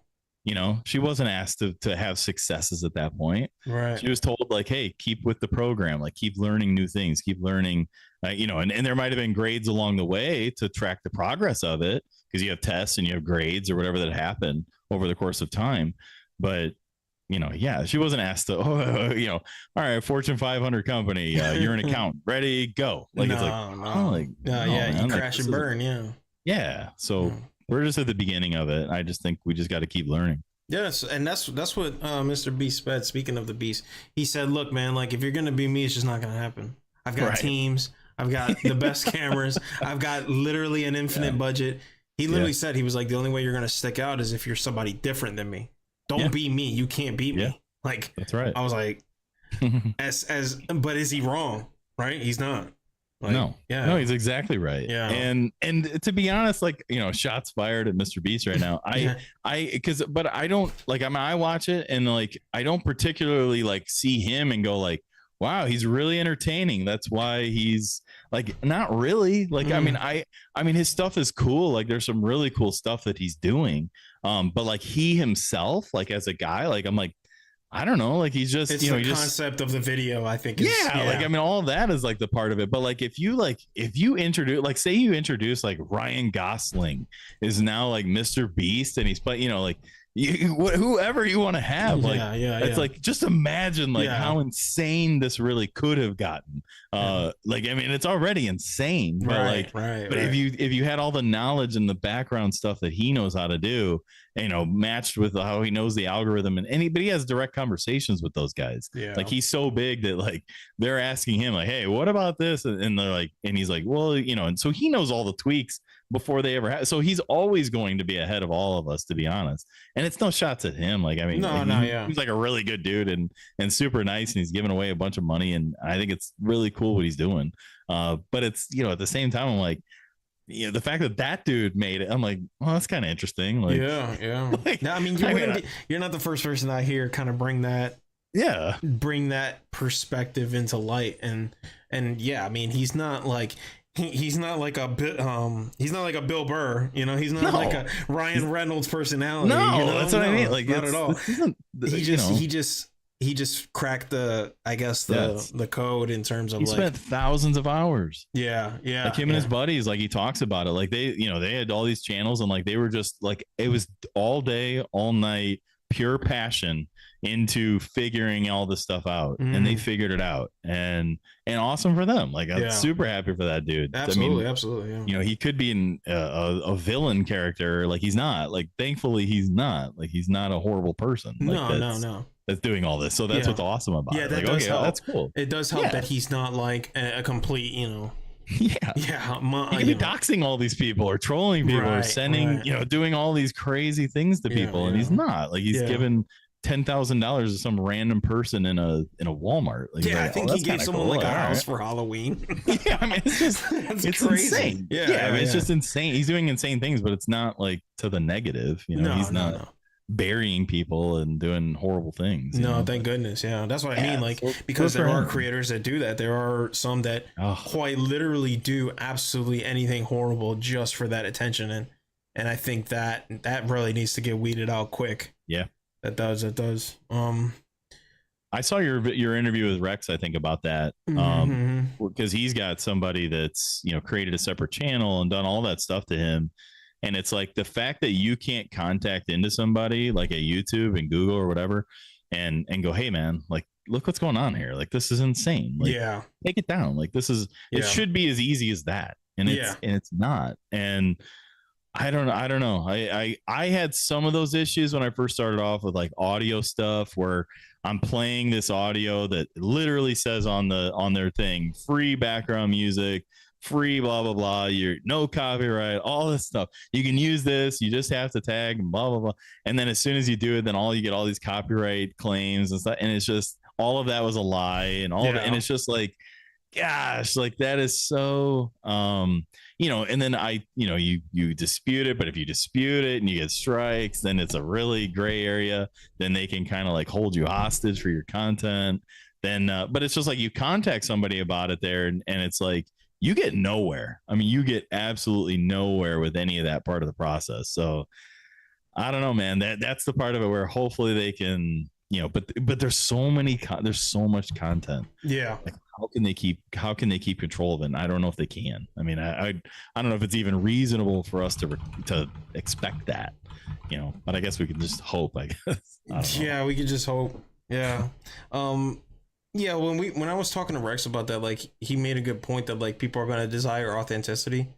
Speaker 2: You know, she wasn't asked to have successes at that point. Right. She was told, like, hey, keep with the program, like keep learning new things, keep learning, you know, and there might've been grades along the way to track the progress of it, because you have tests and you have grades or whatever that happen over the course of time. But, you know, yeah, she wasn't asked to, you know, all right, Fortune 500 company, you're an accountant, ready, go. Like, it's like, oh, like,
Speaker 1: you crash and burn.
Speaker 2: Yeah. So we're just at the beginning of it. I just think we just got to keep learning.
Speaker 1: Yes, and that's what Mr. Beast said. Speaking of the Beast, he said, "Look, man, like if you're gonna be me, it's just not gonna happen. I've got teams. I've got the best cameras. I've got literally an infinite budget." He literally said, he was like, "The only way you're gonna stick out is if you're somebody different than me. Don't be me. You can't beat me." Like,
Speaker 2: that's right.
Speaker 1: I was like, But is he wrong? Right? He's not. Like,
Speaker 2: no,
Speaker 1: yeah,
Speaker 2: no, he's exactly right.
Speaker 1: Yeah.
Speaker 2: And to be honest, like, you know, shots fired at Mr. Beast right now. But I don't like, I mean, I watch it and like, I don't particularly like see him and go like, wow, he's really entertaining. That's why he's like, not really. Like, I mean, his stuff is cool. Like, there's some really cool stuff that he's doing. But like he himself, like as a guy, like I'm like, I don't know, like he's just,
Speaker 1: it's
Speaker 2: you know,
Speaker 1: the concept of the video, I think.
Speaker 2: Yeah, like I mean, all that is like the part of it. But like if you introduce, like, say you introduce like Ryan Gosling is now like Mr. Beast and he's playing, you know, like whoever you want to have, like it's like, just imagine like how insane this really could have gotten. Like I mean, it's already insane, but but if you had all the knowledge and the background stuff that he knows how to do, you know, matched with how he knows the algorithm, and he has direct conversations with those guys. Like he's so big that like they're asking him like, hey, what about this? And they're like, and he's like, well, you know, and so he knows all the tweaks before they ever have. So he's always going to be ahead of all of us, to be honest. And it's no shots at him. Like, I mean, he's like a really good dude and super nice, and he's giving away a bunch of money. And I think it's really cool what he's doing. But it's, you know, at the same time, I'm like, you know, the fact that dude made it, I'm like, well, that's kind of interesting. Like,
Speaker 1: Like, no, I mean, you're not the first person I hear kind of bring that perspective into light. And yeah, I mean, he's not like a Bill Burr, you know, he's not like a Ryan Reynolds personality.
Speaker 2: No,
Speaker 1: you know?
Speaker 2: that's what I mean. Like,
Speaker 1: not at all. He just cracked the code in terms of,
Speaker 2: he
Speaker 1: like,
Speaker 2: spent thousands of hours.
Speaker 1: Yeah.
Speaker 2: Like him and his buddies, like he talks about it. Like they, you know, they had all these channels and like they were just like, it was all day, all night, pure passion into figuring all this stuff out, and they figured it out, and awesome for them. Like I'm super happy for that dude.
Speaker 1: Absolutely.
Speaker 2: You know, he could be a villain character. Like he's not. Like thankfully he's not. Like he's not a horrible person. Like,
Speaker 1: no.
Speaker 2: That's doing all this. So that's what's awesome about it.
Speaker 1: That
Speaker 2: like,
Speaker 1: does help.
Speaker 2: That's cool.
Speaker 1: It does help that he's not like a complete, you know.
Speaker 2: He could be doxing all these people or trolling people or sending, you know, doing all these crazy things to people, and he's not. Like he's given $10,000 to some random person in a Walmart. Like,
Speaker 1: I think he gave someone cool. like a house for Halloween.
Speaker 2: I mean, it's just it's crazy. Insane. I mean, it's just insane. He's doing insane things, but it's not like to the negative. You know, he's not burying people and doing horrible things.
Speaker 1: No, thank goodness. Yeah, that's what I mean. Like, because there are creators that do that. There are some that quite literally do absolutely anything horrible just for that attention, and I think that really needs to get weeded out quick. Yeah. It does.
Speaker 2: I saw your interview with Rex, I think, about that. Because he's got somebody that's, you know, created a separate channel and done all that stuff to him. And it's like the fact that you can't contact into somebody like at YouTube and Google or whatever and go, hey man, like, look what's going on here. Like, this is insane. Like, take it down. Like, this is, it should be as easy as that. And it's not. And I don't know. I had some of those issues when I first started off with like audio stuff where I'm playing this audio that literally says on their thing, free background music, free blah blah blah, you're no copyright, all this stuff. You can use this, you just have to tag and blah blah blah. And then as soon as you do it, then you get all these copyright claims and stuff. And it's just all of that was a lie and all of it. And it's just like, gosh, like that is so you know, and then you dispute it, but if you dispute it and you get strikes, then it's a really gray area. Then they can kind of like hold you hostage for your content. Then but it's just like you contact somebody about it there and it's like you get nowhere. I mean, you get absolutely nowhere with any of that part of the process. So I don't know, man. That's the part of it where hopefully they can, you know, but there's so much content. Yeah. Like, how can they keep control of it? And I don't know if they can. I mean, I don't know if it's even reasonable for us to expect that, you know, but I guess we can just hope, I guess.
Speaker 1: Yeah, we can just hope. Yeah. Yeah, when I was talking to Rex about that, like he made a good point that like people are going to desire authenticity.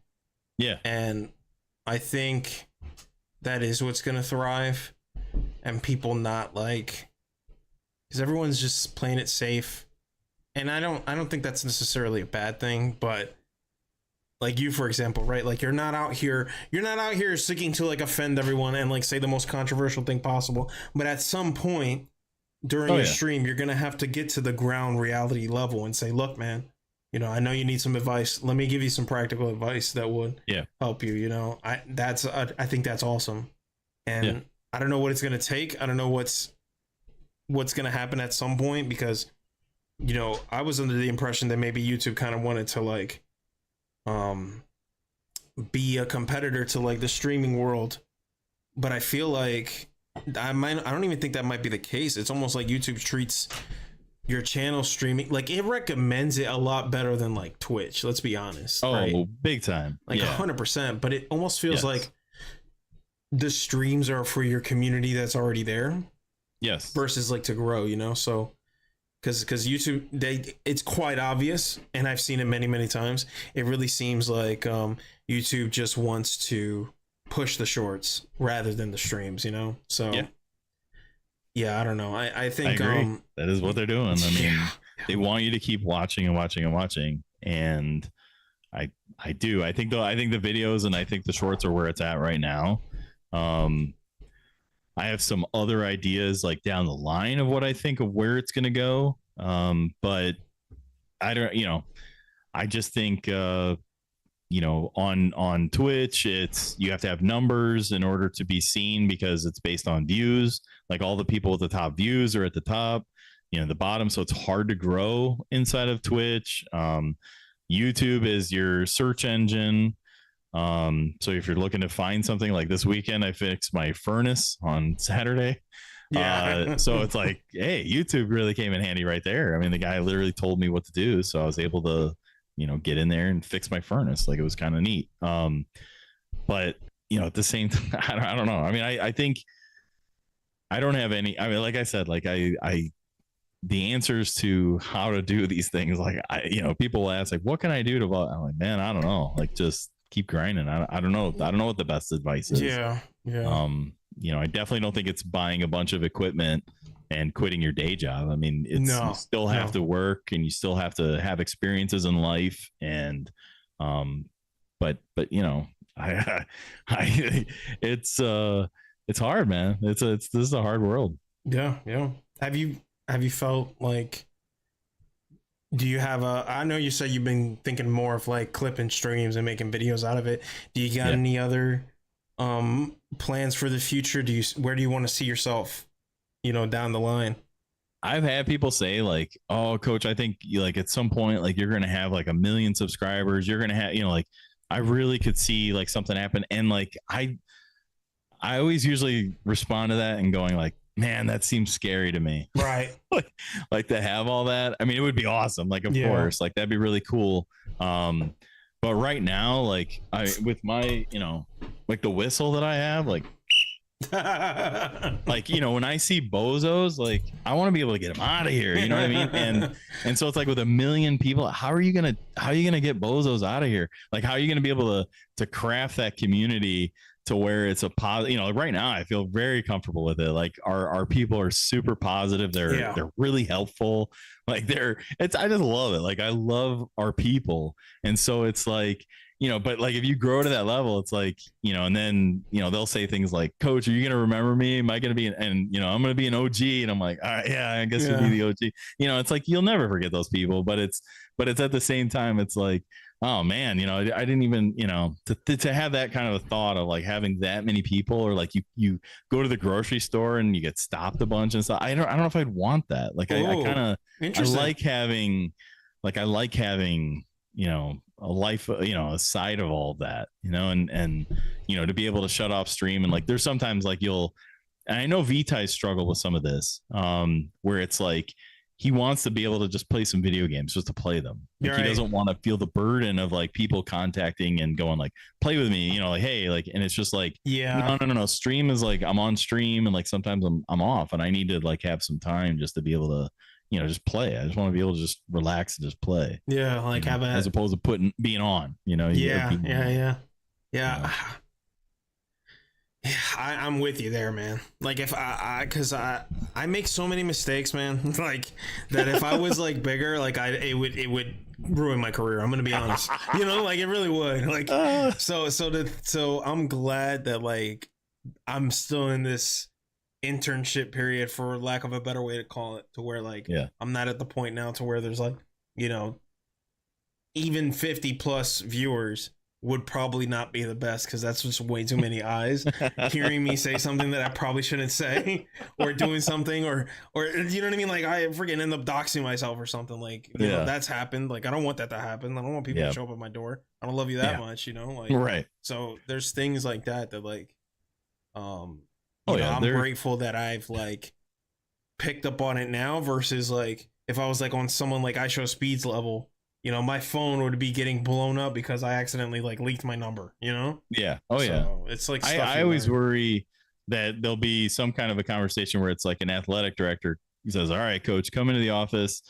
Speaker 1: Yeah. And I think that is what's going to thrive, and people not like, because everyone's just playing it safe. And I don't think that's necessarily a bad thing, but like you, for example, right? Like you're not out here seeking to like offend everyone and like say the most controversial thing possible. But at some point, during
Speaker 2: Oh
Speaker 1: your
Speaker 2: yeah.
Speaker 1: stream, you're gonna have to get to the ground reality level and say, look, man, I know you need some advice. Let me give you some practical advice that would
Speaker 2: Yeah.
Speaker 1: help you. I think that's awesome.
Speaker 2: Yeah.
Speaker 1: And I don't know what it's gonna take. I don't know what's gonna happen at some point, because I was under the impression that maybe YouTube kind of wanted to like be a competitor to like the streaming world, but I feel like I don't even think that might be the case. It's almost like YouTube treats your channel streaming like it recommends it a lot better than like Twitch, let's be honest.
Speaker 2: Oh,
Speaker 1: right?
Speaker 2: big time.
Speaker 1: Like
Speaker 2: yeah.
Speaker 1: 100%, but it almost feels
Speaker 2: Yes.
Speaker 1: like the streams are for your community that's already there
Speaker 2: Yes.
Speaker 1: versus like to grow. So because YouTube, it's quite obvious, and I've seen it many times. It really seems like YouTube just wants to push the shorts rather than the streams. So yeah, I don't know. I think
Speaker 2: I agree. That is what they're doing. I mean, they want you to keep watching and watching and watching, and I do. I think the videos and I think the shorts are where it's at right now. I have some other ideas like down the line of what I think of where it's going to go. But I don't, I just think, on Twitch, you have to have numbers in order to be seen because it's based on views. Like all the people with the top views are at the top, the bottom. So it's hard to grow inside of Twitch. YouTube is your search engine. So if you're looking to find something like this weekend, I fixed my furnace on Saturday.
Speaker 1: Yeah.
Speaker 2: So it's like, hey, YouTube really came in handy right there. I mean, the guy literally told me what to do. So I was able to, get in there and fix my furnace. Like it was kind of neat. But at the same time, I don't know. I mean, I think I don't have any, I mean, like I said, like the answers to how to do these things, like people will ask like, what can I do to vote? I'm like, man, I don't know. Like just keep grinding. I don't know. I don't know what the best advice is.
Speaker 1: Yeah.
Speaker 2: I definitely don't think it's buying a bunch of equipment and quitting your day job. I mean, you still have to work and you still have to have experiences in life. And, but I it's hard, man. This is a hard world.
Speaker 1: Yeah. Have you felt like, do you have I know you said you've been thinking more of like clipping streams and making videos out of it. Do you got any other plans for the future? Where do you want to see yourself, down the line?
Speaker 2: I've had people say like, oh, coach, I think like at some point, like you're going to have like 1 million subscribers. You're going to have, like I really could see like something happen. And like, I always usually respond to that and going like, man, that seems scary to me.
Speaker 1: Right.
Speaker 2: like to have all that. I mean, it would be awesome. Like, of course, like that'd be really cool. But right now, like with my, like the whistle that I have, like, when I see bozos, like I want to be able to get them out of here. You know what I mean? And so it's like with 1 million people, how are you gonna get bozos out of here? Like, how are you gonna be able to craft that community to where it's a positive? Right now I feel very comfortable with it. Like our people are super positive. They're really helpful. Like I just love it. Like I love our people. And so it's like, but like if you grow to that level, it's like, and then, they'll say things like, coach, are you going to remember me? Am I going to be I'm going to be an OG. And I'm like, all right, yeah, I guess you'll be the OG. It's like, you'll never forget those people, but it's at the same time, it's like, oh man, I didn't even, to have that kind of a thought of like having that many people, or like you go to the grocery store and you get stopped a bunch and stuff. I don't know if I'd want that. Like I kind of, I like having, a life, a side of all of that, and to be able to shut off stream. And like, there's sometimes like and I know Vita's struggle with some of this, where it's like, he wants to be able to just play some video games, just to play them. Like, he doesn't want to feel the burden of like people contacting and going like, play with me, like, hey, like, and it's just like, no. Stream is like, I'm on stream and like, sometimes I'm off and I need to like have some time just to be able to, just play. I just want to be able to just relax and just play.
Speaker 1: Yeah. Like have
Speaker 2: as opposed to being on,
Speaker 1: Yeah. I'm with you there, man. Like if cause I make so many mistakes, man. Like that if I was like bigger, like it would ruin my career. I'm gonna be honest. Like it really would. Like so I'm glad that like I'm still in this internship period, for lack of a better way to call it, to where like I'm not at the point now to where there's like, you know, even 50 plus viewers would probably not be the best, because that's just way too many eyes hearing me say something that I probably shouldn't say, or doing something, or you know what I mean, like I freaking end up doxing myself or something, like, you know, that's happened. Like I don't want that to happen. I don't want people to show up at my door. I don't love you that much, you know, like,
Speaker 2: right.
Speaker 1: So there's things like that like you know, I'm grateful that I've like picked up on it now, versus like if I was like on someone like I Show Speed's level, you know, my phone would be getting blown up because I accidentally like leaked my number, you know?
Speaker 2: Yeah. Oh, yeah.
Speaker 1: It's like,
Speaker 2: I always worry that there'll be some kind of a conversation where it's like an athletic director says, all right, coach, come into the office.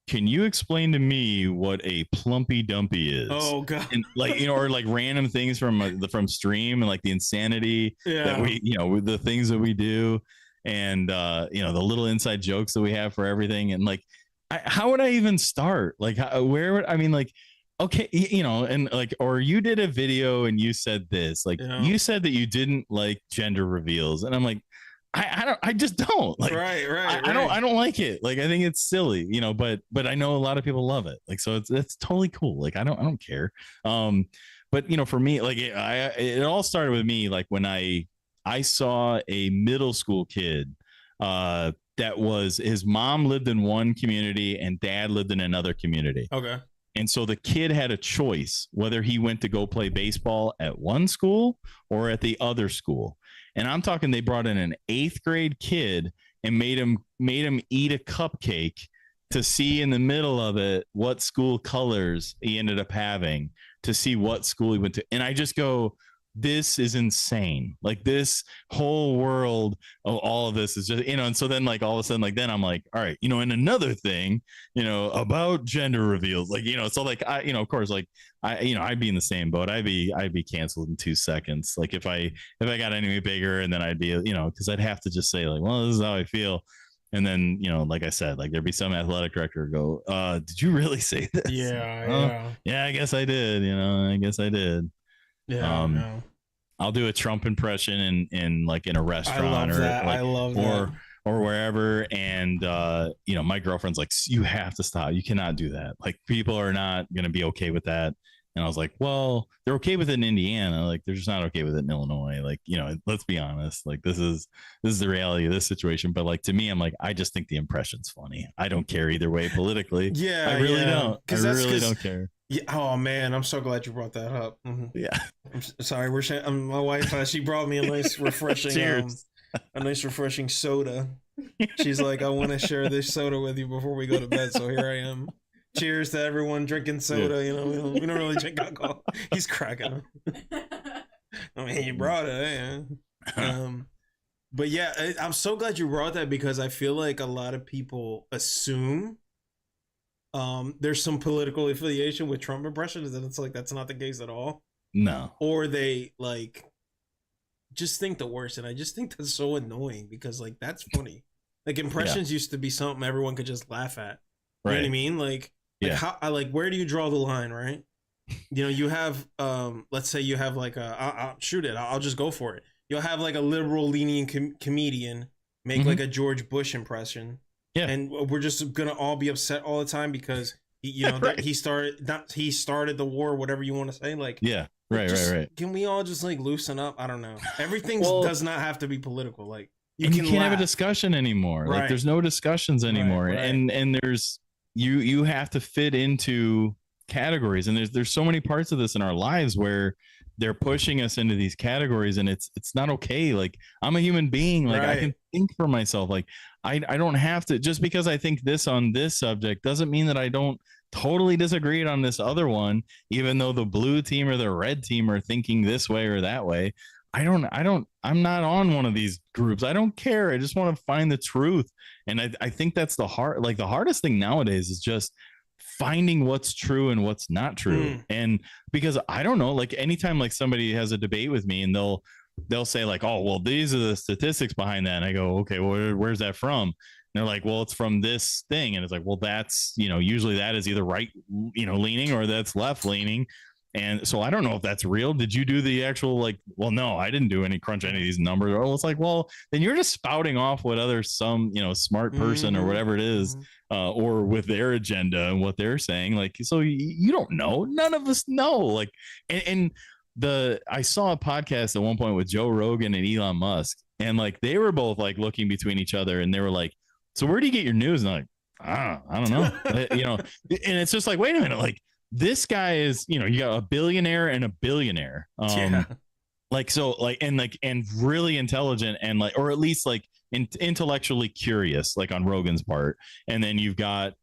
Speaker 2: Can you explain to me what a plumpy dumpy is?
Speaker 1: Oh God.
Speaker 2: And like, you know, or like random things from stream, and like the insanity that we, you know, with the things that we do, and you know, the little inside jokes that we have for everything. And like, how would I even start? Like, where would I mean, like, okay, you know, and like, or you did a video and you said this, like, you said that you didn't like gender reveals, and I'm like, I just don't like, I don't like it. Like, I think it's silly, you know, but I know a lot of people love it. Like, so it's totally cool. Like, I don't care. But you know, for me, like it all started with me, like when I saw a middle school kid, that was, his mom lived in one community and dad lived in another community.
Speaker 1: Okay.
Speaker 2: And so the kid had a choice whether he went to go play baseball at one school or at the other school. And I'm talking, they brought in an 8th grade kid and made him eat a cupcake to see in the middle of it what school colors he ended up having, to see what school he went to. And I just go, this is insane. Like, this whole world of all of this is just, you know, and so then like all of a sudden, like, then I'm like, all right, you know, and another thing, you know, about gender reveals, like, you know, so like, I, you know, of course, like you know, I'd be in the same boat. I'd be canceled in 2 seconds. Like if I got any bigger, and then I'd be, you know, cause I'd have to just say like, well, this is how I feel. And then, you know, like I said, like there'd be some athletic director go, did you really say this? Yeah, I guess I did. You know, I guess I did.
Speaker 1: Yeah.
Speaker 2: I'll do a Trump impression in like in a restaurant,
Speaker 1: I love that.
Speaker 2: Or wherever. And, you know, my girlfriend's like, you have to stop. You cannot do that. Like, people are not going to be okay with that. And I was like, well, they're okay with it in Indiana. Like, they're just not okay with it in Illinois. Like, you know, let's be honest. Like, this is the reality of this situation. But like, to me, I'm like, I just think the impression's funny. I don't care either way politically.
Speaker 1: Yeah,
Speaker 2: I really don't. I really don't care.
Speaker 1: Yeah. Oh man, I'm so glad you brought that up.
Speaker 2: Mm-hmm. Yeah.
Speaker 1: I'm sorry. My wife, she brought me a nice refreshing, a nice refreshing soda. She's like, I want to share this soda with you before we go to bed. So here I am. Cheers to everyone drinking soda. You know, we don't really drink alcohol. He's cracking. I mean, you brought it. Yeah. But yeah, I'm so glad you brought that, because I feel like a lot of people assume there's some political affiliation with Trump impressions, and it's like, that's not the case at all.
Speaker 2: No.
Speaker 1: Or they like just think the worst, and I just think that's so annoying, because like, that's funny. Like, impressions used to be something everyone could just laugh at. You know what I mean? Like how, where do you draw the line, right? You know, you have let's say you have like I'll shoot it. I'll just go for it. You'll have like a liberal leaning comedian make like a George Bush impression. Yeah. And we're just going to all be upset all the time because you know, that he started the war, whatever you want to say. Like,
Speaker 2: yeah, right.
Speaker 1: Can we all just like loosen up? I don't know. Everything does not have to be political. Like,
Speaker 2: you can't have a discussion anymore. Like, there's no discussions anymore. And there's, you have to fit into categories, and there's so many parts of this in our lives where they're pushing us into these categories, and it's not okay. Like, I'm a human being. Like, I can think for myself. Like, I don't have to, just because I think this on this subject doesn't mean that I don't totally disagree on this other one, even though the blue team or the red team are thinking this way or that way. I'm not on one of these groups. I don't care. I just want to find the truth. And I think that's the hardest thing nowadays is just finding what's true and what's not true. And because I don't know, like, anytime like somebody has a debate with me and they'll say like, oh, well, these are the statistics behind that. And I go, okay, well, where's that from? And they're like, well, it's from this thing. And it's like, well, that's, you know, usually that is either right, you know, leaning, or that's left leaning. And so I don't know if that's real. Did you do the actual like, well, no, I didn't do any crunch any of these numbers. Or it's like, well, then you're just spouting off what other some, smart person or whatever it is, or with their agenda and what they're saying. Like, so you don't know. None of us know. Like, and I saw a podcast at one point with Joe Rogan and Elon Musk, and like they were both like looking between each other, and they were like, so where do you get your news? And I'm like, I don't know. And it's just like, wait a minute, like this guy is, you got a billionaire and a billionaire. Like, so like, and really intelligent and like, or at least like intellectually curious, like on Rogan's part. And then you've got,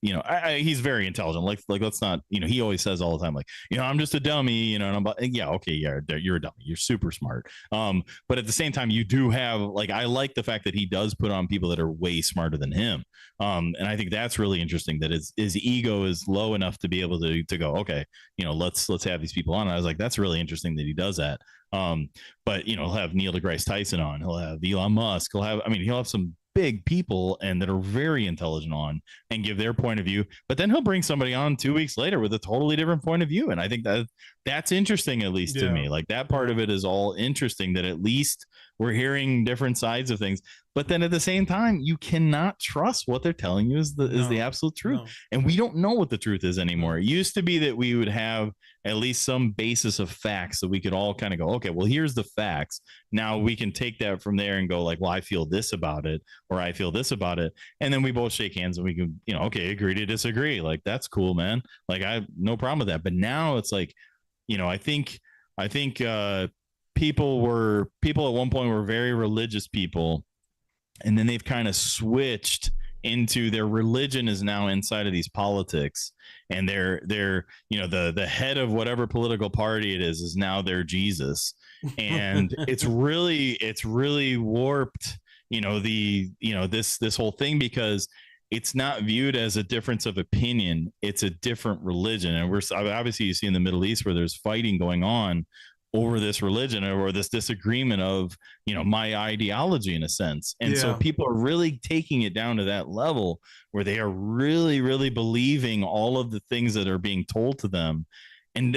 Speaker 2: he's very intelligent. Like, let's not, he always says all the time, like, I'm just a dummy, and I'm like, yeah, okay. Yeah. You're a dummy. You're super smart. But at the same time, you do have like, I like the fact that he does put on people that are way smarter than him. And I think that's really interesting that his ego is low enough to be able to go, okay, let's have these people on. And I was like, that's really interesting that he does that. But he'll have Neil deGrasse Tyson on, he'll have Elon Musk, he'll have some big people and that are very intelligent on and give their point of view, but then he'll bring somebody on 2 weeks later with a totally different point of view. And I think that's interesting, at least to me. Like that part of it is all interesting, that at least we're hearing different sides of things. But then at the same time, you cannot trust what they're telling you is the absolute truth. And we don't know what the truth is anymore. It used to be that we would have at least some basis of facts that we could all kind of go, okay, well, here's the facts. Now we can take that from there and go like, well, I feel this about it, or I feel this about it. And then we both shake hands and we can, okay, agree to disagree. Like, that's cool, man. Like, I have no problem with that. But now it's like, I think people at one point were very religious people, and then they've kind of switched into their religion is now inside of these politics, and they're the head of whatever political party it is now their Jesus. And it's really warped, this whole thing, because it's not viewed as a difference of opinion. It's a different religion. And we're obviously, you see in the Middle East where there's fighting going on over this religion or this disagreement of, my ideology in a sense. And so people are really taking it down to that level where they are really, really believing all of the things that are being told to them. And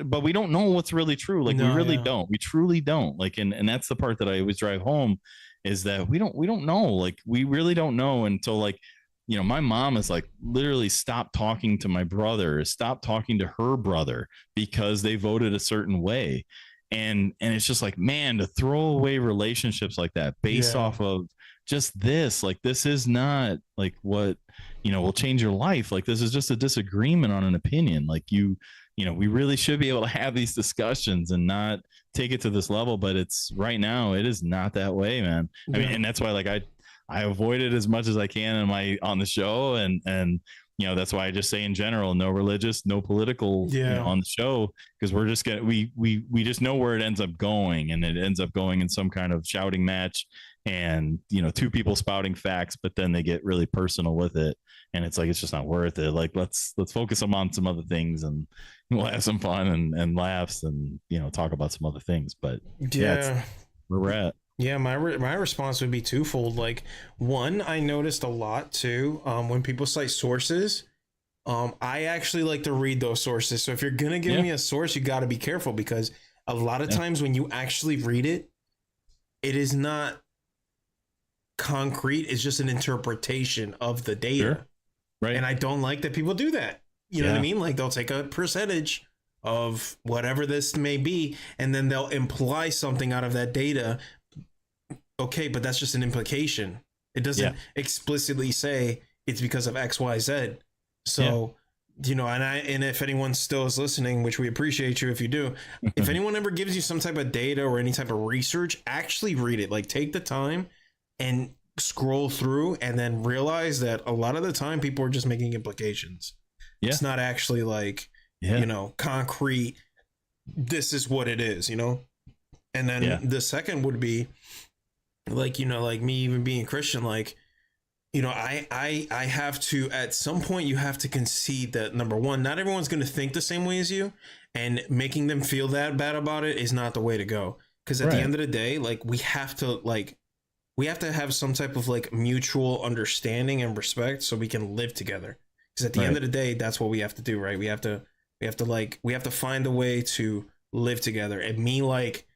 Speaker 2: but we don't know what's really true. Like, we really don't. We truly don't. Like, and that's the part that I always drive home, is that we don't know. Like, we really don't know until, like, my mom is like literally stopped talking to my brother, stopped talking to her brother because they voted a certain way. And it's just like, man, to throw away relationships like that based off of just this, like, this is not like what, will change your life. Like, this is just a disagreement on an opinion. Like, we really should be able to have these discussions and not take it to this level. But it's right now, it is not that way, man. I mean, and that's why, like, I avoid it as much as I can on the show. And, that's why I just say in general, no religious, no political on the show, because we're just we just know where it ends up going, and it ends up going in some kind of shouting match, and, two people spouting facts, but then they get really personal with it. And it's like, it's just not worth it. Like, let's focus them on some other things, and we'll have some fun and laughs and, talk about some other things. But where we're at.
Speaker 1: Yeah, my response would be twofold. Like, one, I noticed a lot too, when people cite sources, I actually like to read those sources. So if you're gonna give me a source, you got to be careful, because a lot of times when you actually read it, it is not concrete. It's just an interpretation of the data.
Speaker 2: Sure. Right.
Speaker 1: And I don't like that people do that. You know what I mean? Like, they'll take a percentage of whatever this may be, and then they'll imply something out of that data. Okay, but that's just an implication. It doesn't explicitly say it's because of X, Y, Z. So, and if anyone still is listening, which we appreciate you if you do, if anyone ever gives you some type of data or any type of research, actually read it. Like, take the time and scroll through, and then realize that a lot of the time people are just making implications. It's not actually like, concrete, this is what it is, And then the second would be, like, like me even being Christian, like, I have to, at some point, you have to concede that, number one, not everyone's going to think the same way as you, and making them feel that bad about it is not the way to go. Because at the end of the day, like, we have to have some type of, like, mutual understanding and respect so we can live together. Because at the end of the day, that's what we have to do, right? We have to We have to find a way to live together. And me like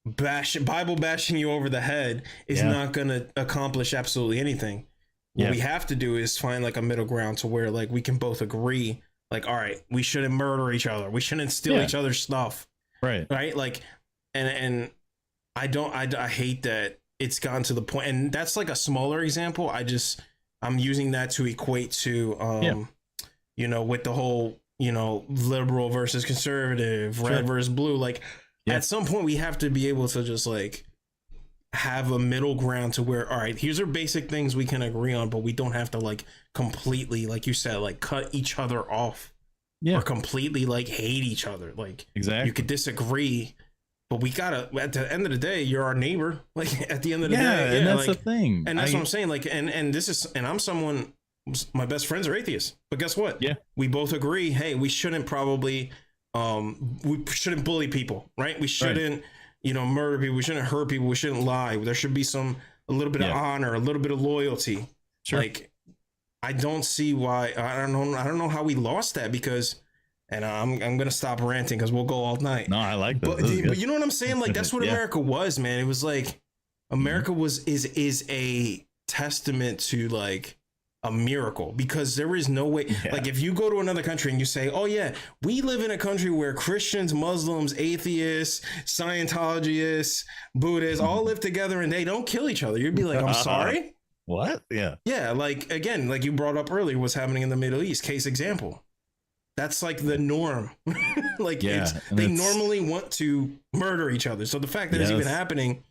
Speaker 1: Bible bashing you over the head is not going to accomplish absolutely anything. What we have to do is find like a middle ground to where like we can both agree, like, all right, we shouldn't murder each other. We shouldn't steal each other's stuff. Right. Like, and I hate that it's gotten to the point, and that's like a smaller example. I'm using that to equate to, you know, with the whole, you know, liberal versus conservative, red versus blue. Like at some point we have to be able to just like have a middle ground to where, all right, here's our basic things we can agree on, but we don't have to like completely, like you said, like cut each other off or completely like hate each other. Like you could disagree, but we gotta, at the end of the day, you're our neighbor. Like at the end of the day,
Speaker 2: and that's
Speaker 1: like,
Speaker 2: the thing.
Speaker 1: And that's what I'm saying. Like, and I'm someone, my best friends are atheists, but guess what? We both agree, hey, we shouldn't probably, we shouldn't bully people, right? We shouldn't, you know, murder people. We shouldn't hurt people. We shouldn't lie. There should be a little bit of honor, a little bit of loyalty. Like, I don't see why. I don't know how we lost that, because, and I'm gonna stop ranting because we'll go all night.
Speaker 2: No, I like that.
Speaker 1: But you know what I'm saying? Like that's what America was, man. It was like America is a testament to like a miracle, because there is no way, like if you go to another country and you say, oh yeah, we live in a country where Christians, Muslims, atheists, Scientologists, Buddhists all live together and they don't kill each other, you'd be like, I'm sorry,
Speaker 2: what? Yeah,
Speaker 1: like again, like you brought up earlier, what's happening in the Middle East, case example. That's like the norm. Like they normally want to murder each other, so the fact that it's even happening,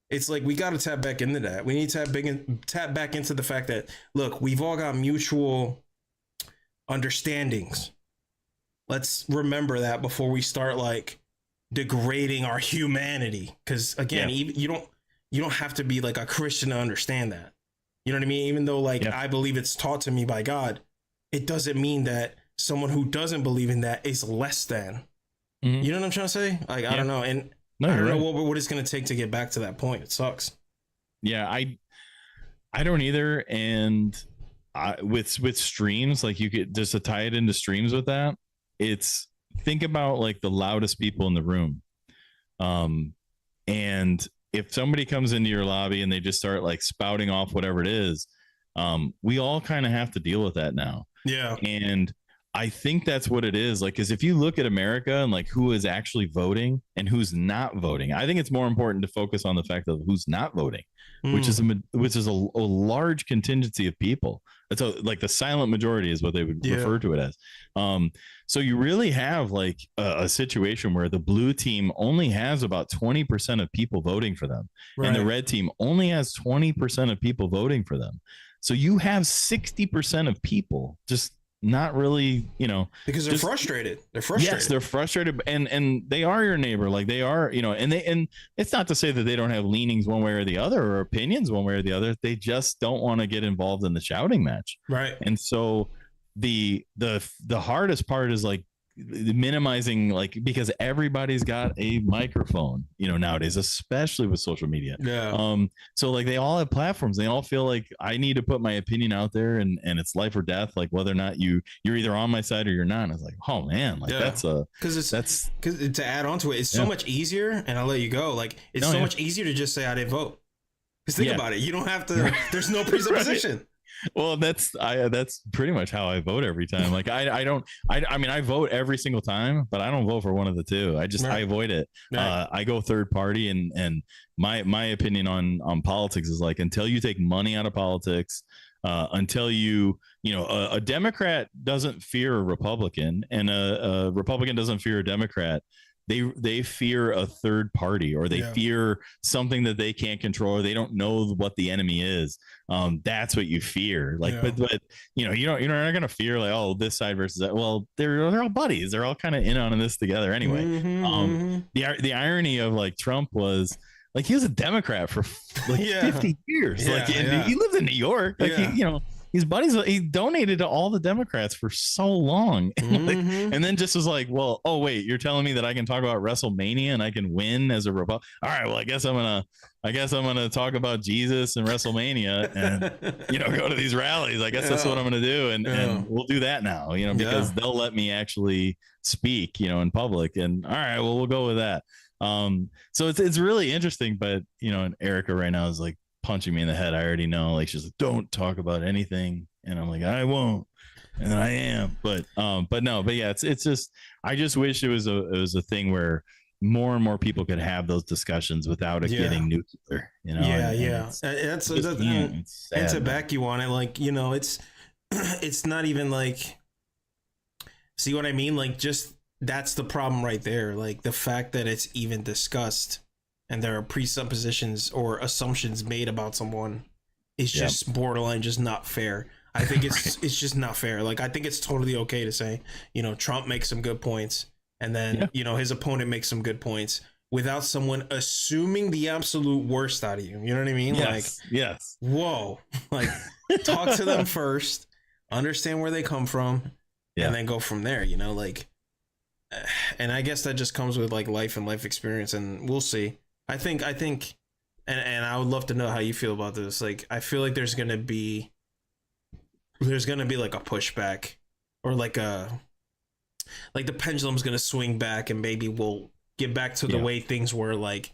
Speaker 1: it's like we got to tap back into that. We need to tap back into the fact that, look, we've all got mutual understandings. Let's remember that before we start like degrading our humanity. Because again, you don't have to be like a Christian to understand that. You know what I mean? Even though like I believe it's taught to me by God, it doesn't mean that someone who doesn't believe in that is less than. You know what I'm trying to say? Like I don't know, and I don't know what it's going to take to get back to that point. It sucks. Yeah,
Speaker 2: I don't either. And with streams, like you could just to tie it into streams with that. It's think about like the loudest people in the room. And if somebody comes into your lobby and they just start like spouting off whatever it is, we all kind of have to deal with that now.
Speaker 1: Yeah.
Speaker 2: And I think that's what it is. Like, because if you look at America and like who is actually voting and who's not voting, I think it's more important to focus on the fact of who's not voting, which is a large contingency of people. It's like the silent majority is what they would refer to it as. So you really have like a situation where the blue team only has about 20% of people voting for them, and the red team only has 20% of people voting for them. So you have 60% of people just not really, you know,
Speaker 1: because they're frustrated.
Speaker 2: Yes, they're frustrated, and they are your neighbor. Like they are, you know, and it's not to say that they don't have leanings one way or the other or opinions one way or the other. They just don't want to get involved in the shouting match.
Speaker 1: Right.
Speaker 2: And so the hardest part is like minimizing, like, because everybody's got a microphone, you know, nowadays, especially with social media. So like they all have platforms. They all feel like I need to put my opinion out there, and it's life or death, like whether or not you're either on my side or you're not. And it's like, oh man, like that's because
Speaker 1: to add on to it, it's so much easier. And I'll let you go. Like it's much easier to just say I didn't vote. Because think about it, you don't have to. There's no presupposition.
Speaker 2: Well, that's pretty much how I vote every time. Like I mean, I vote every single time, but I don't vote for one of the two. I avoid it. I go third party, and my opinion on politics is like, until you take money out of politics, until you know, a Democrat doesn't fear a Republican, and a Republican doesn't fear a Democrat. They fear a third party, or they fear something that they can't control, or they don't know what the enemy is. That's what you fear. Like, but you know, you're not going to fear like, oh, this side versus that. Well, they're all buddies. They're all kind of in on this together anyway. The irony of like Trump was like, he was a Democrat for like 50 years. He lived in New York. Like you know, his buddies, he donated to all the Democrats for so long. And then just was like, well, oh wait, you're telling me that I can talk about WrestleMania and I can win as a Republican? All right, well, I guess I'm gonna I guess I'm going to talk about Jesus and WrestleMania and, go to these rallies. I guess that's what I'm going to do. And we'll do that now, because they'll let me actually speak, in public. And all right, well, we'll go with that. So it's really interesting, but, and Erica right now is like punching me in the head. I already know, like, she's like, don't talk about anything. And I'm like, I won't. And I am, but yeah, it's just, I just wish it was a thing where more and more people could have those discussions without it getting nuclear,
Speaker 1: and to back you on it, like, it's not even like, see what I mean? Like, just, that's the problem right there. Like, the fact that it's even discussed and there are presuppositions or assumptions made about someone is just borderline just not fair. I think it's just not fair. Like, I think it's totally okay to say, Trump makes some good points, and then, his opponent makes some good points without someone assuming the absolute worst out of you. You know what I mean?
Speaker 2: Yes.
Speaker 1: Whoa. Like, talk to them first, understand where they come from, and then go from there, like, and I guess that just comes with like life and life experience, and we'll see. I think, and I would love to know how you feel about this. Like, I feel like there's going to be like a pushback, or like the pendulum's going to swing back, and maybe we'll get back to the way things were, like,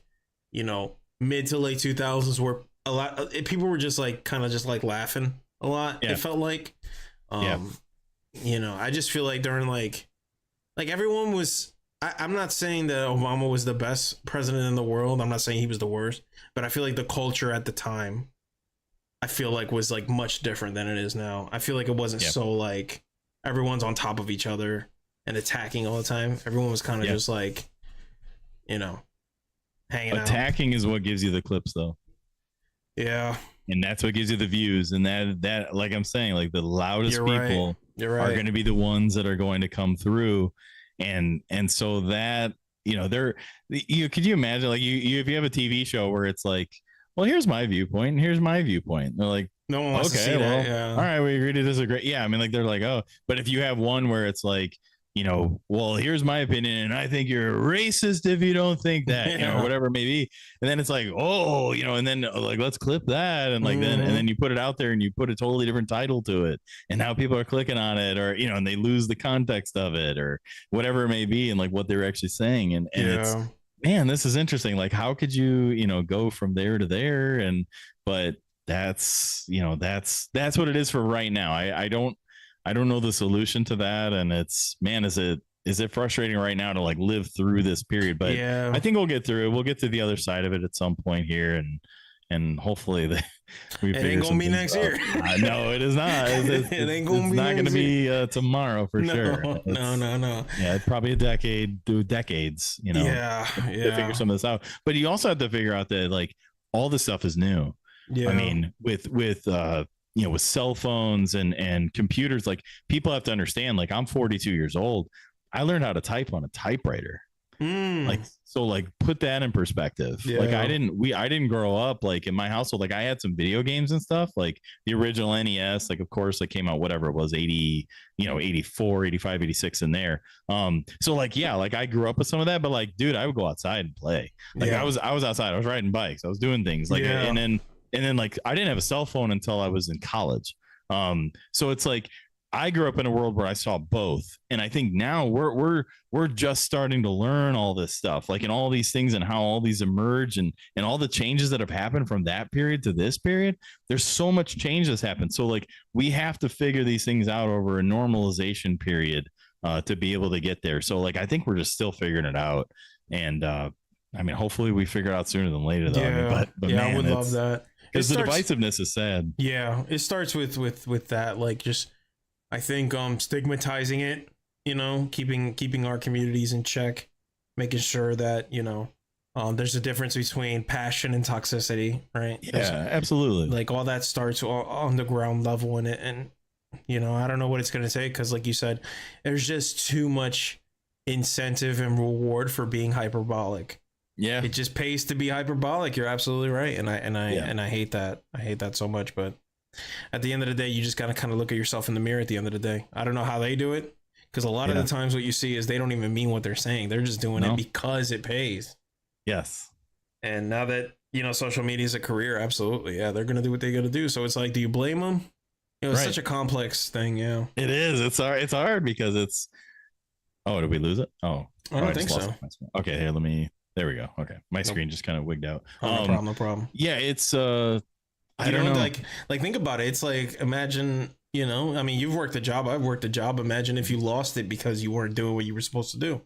Speaker 1: mid to late 2000s, where a lot people were just like kind of just like laughing a lot. It felt like, I just feel like during like everyone was, I'm not saying that Obama was the best president in the world. I'm not saying he was the worst, but I feel like the culture at the time, I feel like, was like much different than it is now. I feel like it wasn't so like everyone's on top of each other and attacking all the time. Everyone was kind of just like, hanging out.
Speaker 2: Attacking is what gives you the clips, though.
Speaker 1: Yeah.
Speaker 2: And that's what gives you the views. And that like I'm saying, like, the loudest people are going to be the ones that are going to come through. And so that, could you imagine, like, you if you have a TV show where it's like, well, here's my viewpoint and here's my viewpoint. They're like,
Speaker 1: no one wants to see that. Yeah.
Speaker 2: All right, we agree to disagree. Yeah. I mean, like, they're like, oh, but if you have one where it's like, well, here's my opinion, and I think you're a racist if you don't think that, or whatever it may be. And then it's like, oh, and then like, let's clip that. And like, then you put it out there and you put a totally different title to it. And now people are clicking on it, or, and they lose the context of it, or whatever it may be, and like what they're actually saying. And it's, man, this is interesting. Like, how could you, go from there to there? But that's what it is for right now. I don't know the solution to that. And it's, man, is it frustrating right now to like live through this period? But I think we'll get through it. We'll get to the other side of it at some point here. And hopefully it
Speaker 1: ain't gonna be next year.
Speaker 2: No, it is not. It ain't gonna be tomorrow for sure.
Speaker 1: No.
Speaker 2: Yeah, it's probably a decade, decades, to figure some of this out. But you also have to figure out that like all this stuff is new. Yeah. I mean, with cell phones and computers, like, people have to understand, like, I'm 42 years old. I learned how to type on a typewriter. Like, so like, put that in perspective. Like, I didn't grow up like in my household. Like, I had some video games and stuff, like the original NES, like, of course, like, came out, whatever it was, 80, 84, 85, 86 in there. So like, yeah, like, I grew up with some of that, but like, dude, I would go outside and play. Like, I was outside, I was riding bikes, I was doing things like, and then like, I didn't have a cell phone until I was in college. So it's like, I grew up in a world where I saw both. And I think now we're just starting to learn all this stuff, like, in all these things and how all these emerge and all the changes that have happened from that period to this period. There's so much change that's happened. So like, we have to figure these things out over a normalization period to be able to get there. So like, I think we're just still figuring it out. And I mean, hopefully we figure it out sooner than later, though.
Speaker 1: Yeah,
Speaker 2: I mean, but
Speaker 1: yeah,
Speaker 2: man,
Speaker 1: I would love that.
Speaker 2: Because the divisiveness is sad.
Speaker 1: Yeah, it starts with that, like, just, I think stigmatizing it, keeping our communities in check, making sure that there's a difference between passion and toxicity, right?
Speaker 2: Yeah, absolutely.
Speaker 1: Like, all that starts on the ground level in it, and I don't know what it's gonna take, because like you said, there's just too much incentive and reward for being hyperbolic. Yeah, it just pays to be hyperbolic. You're absolutely right, and I hate that. I hate that so much. But at the end of the day, you just gotta kind of look at yourself in the mirror. At the end of the day, I don't know how they do it, because a lot of the times what you see is they don't even mean what they're saying. They're just doing it because it pays.
Speaker 2: Yes.
Speaker 1: And now that social media is a career. Absolutely. Yeah. They're going to do what they got to do. So it's like, do you blame them? It's
Speaker 2: Right.
Speaker 1: such a complex thing. Yeah.
Speaker 2: It is. It's hard because it's, oh, did we lose it? Oh,
Speaker 1: I don't think so.
Speaker 2: Okay. Here, there we go. Okay. My screen just kind of wigged out.
Speaker 1: Oh, no problem. No problem.
Speaker 2: Yeah. It's, I don't know.
Speaker 1: Like think about it. It's like, imagine, I mean, you've worked a job. I've worked a job. Imagine if you lost it because you weren't doing what you were supposed to do.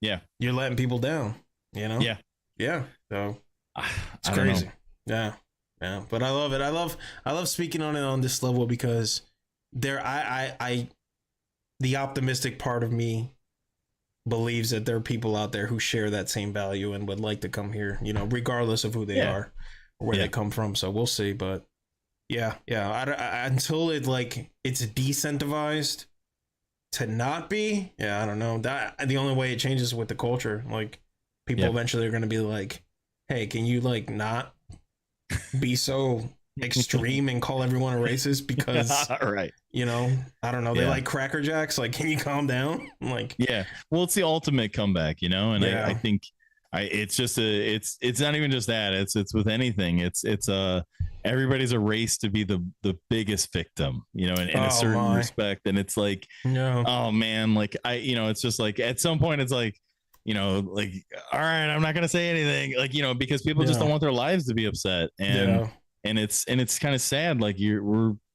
Speaker 2: Yeah.
Speaker 1: You're letting people down, Yeah. Yeah. So it's crazy. Yeah. Yeah. But I love it. I love speaking on it on this level because the optimistic part of me believes that there are people out there who share that same value and would like to come here, regardless of who they are or where they come from. So we'll see. But yeah. Until it's decentivized to not be, I don't know. That the only way it changes with the culture. Like people eventually are going to be like, hey, can you not be so extreme and call everyone a racist because
Speaker 2: right.
Speaker 1: I don't know, they like Cracker Jacks, like, can you calm down? Like,
Speaker 2: well, it's the ultimate comeback, and I think it's just it's not even just that, it's with anything, it's everybody's a race to be the biggest victim, in a certain respect, and it's like, oh man, like it's just like at some point it's like, like, all right, I'm not gonna say anything, like, because people just don't want their lives to be upset, and it's kind of sad, like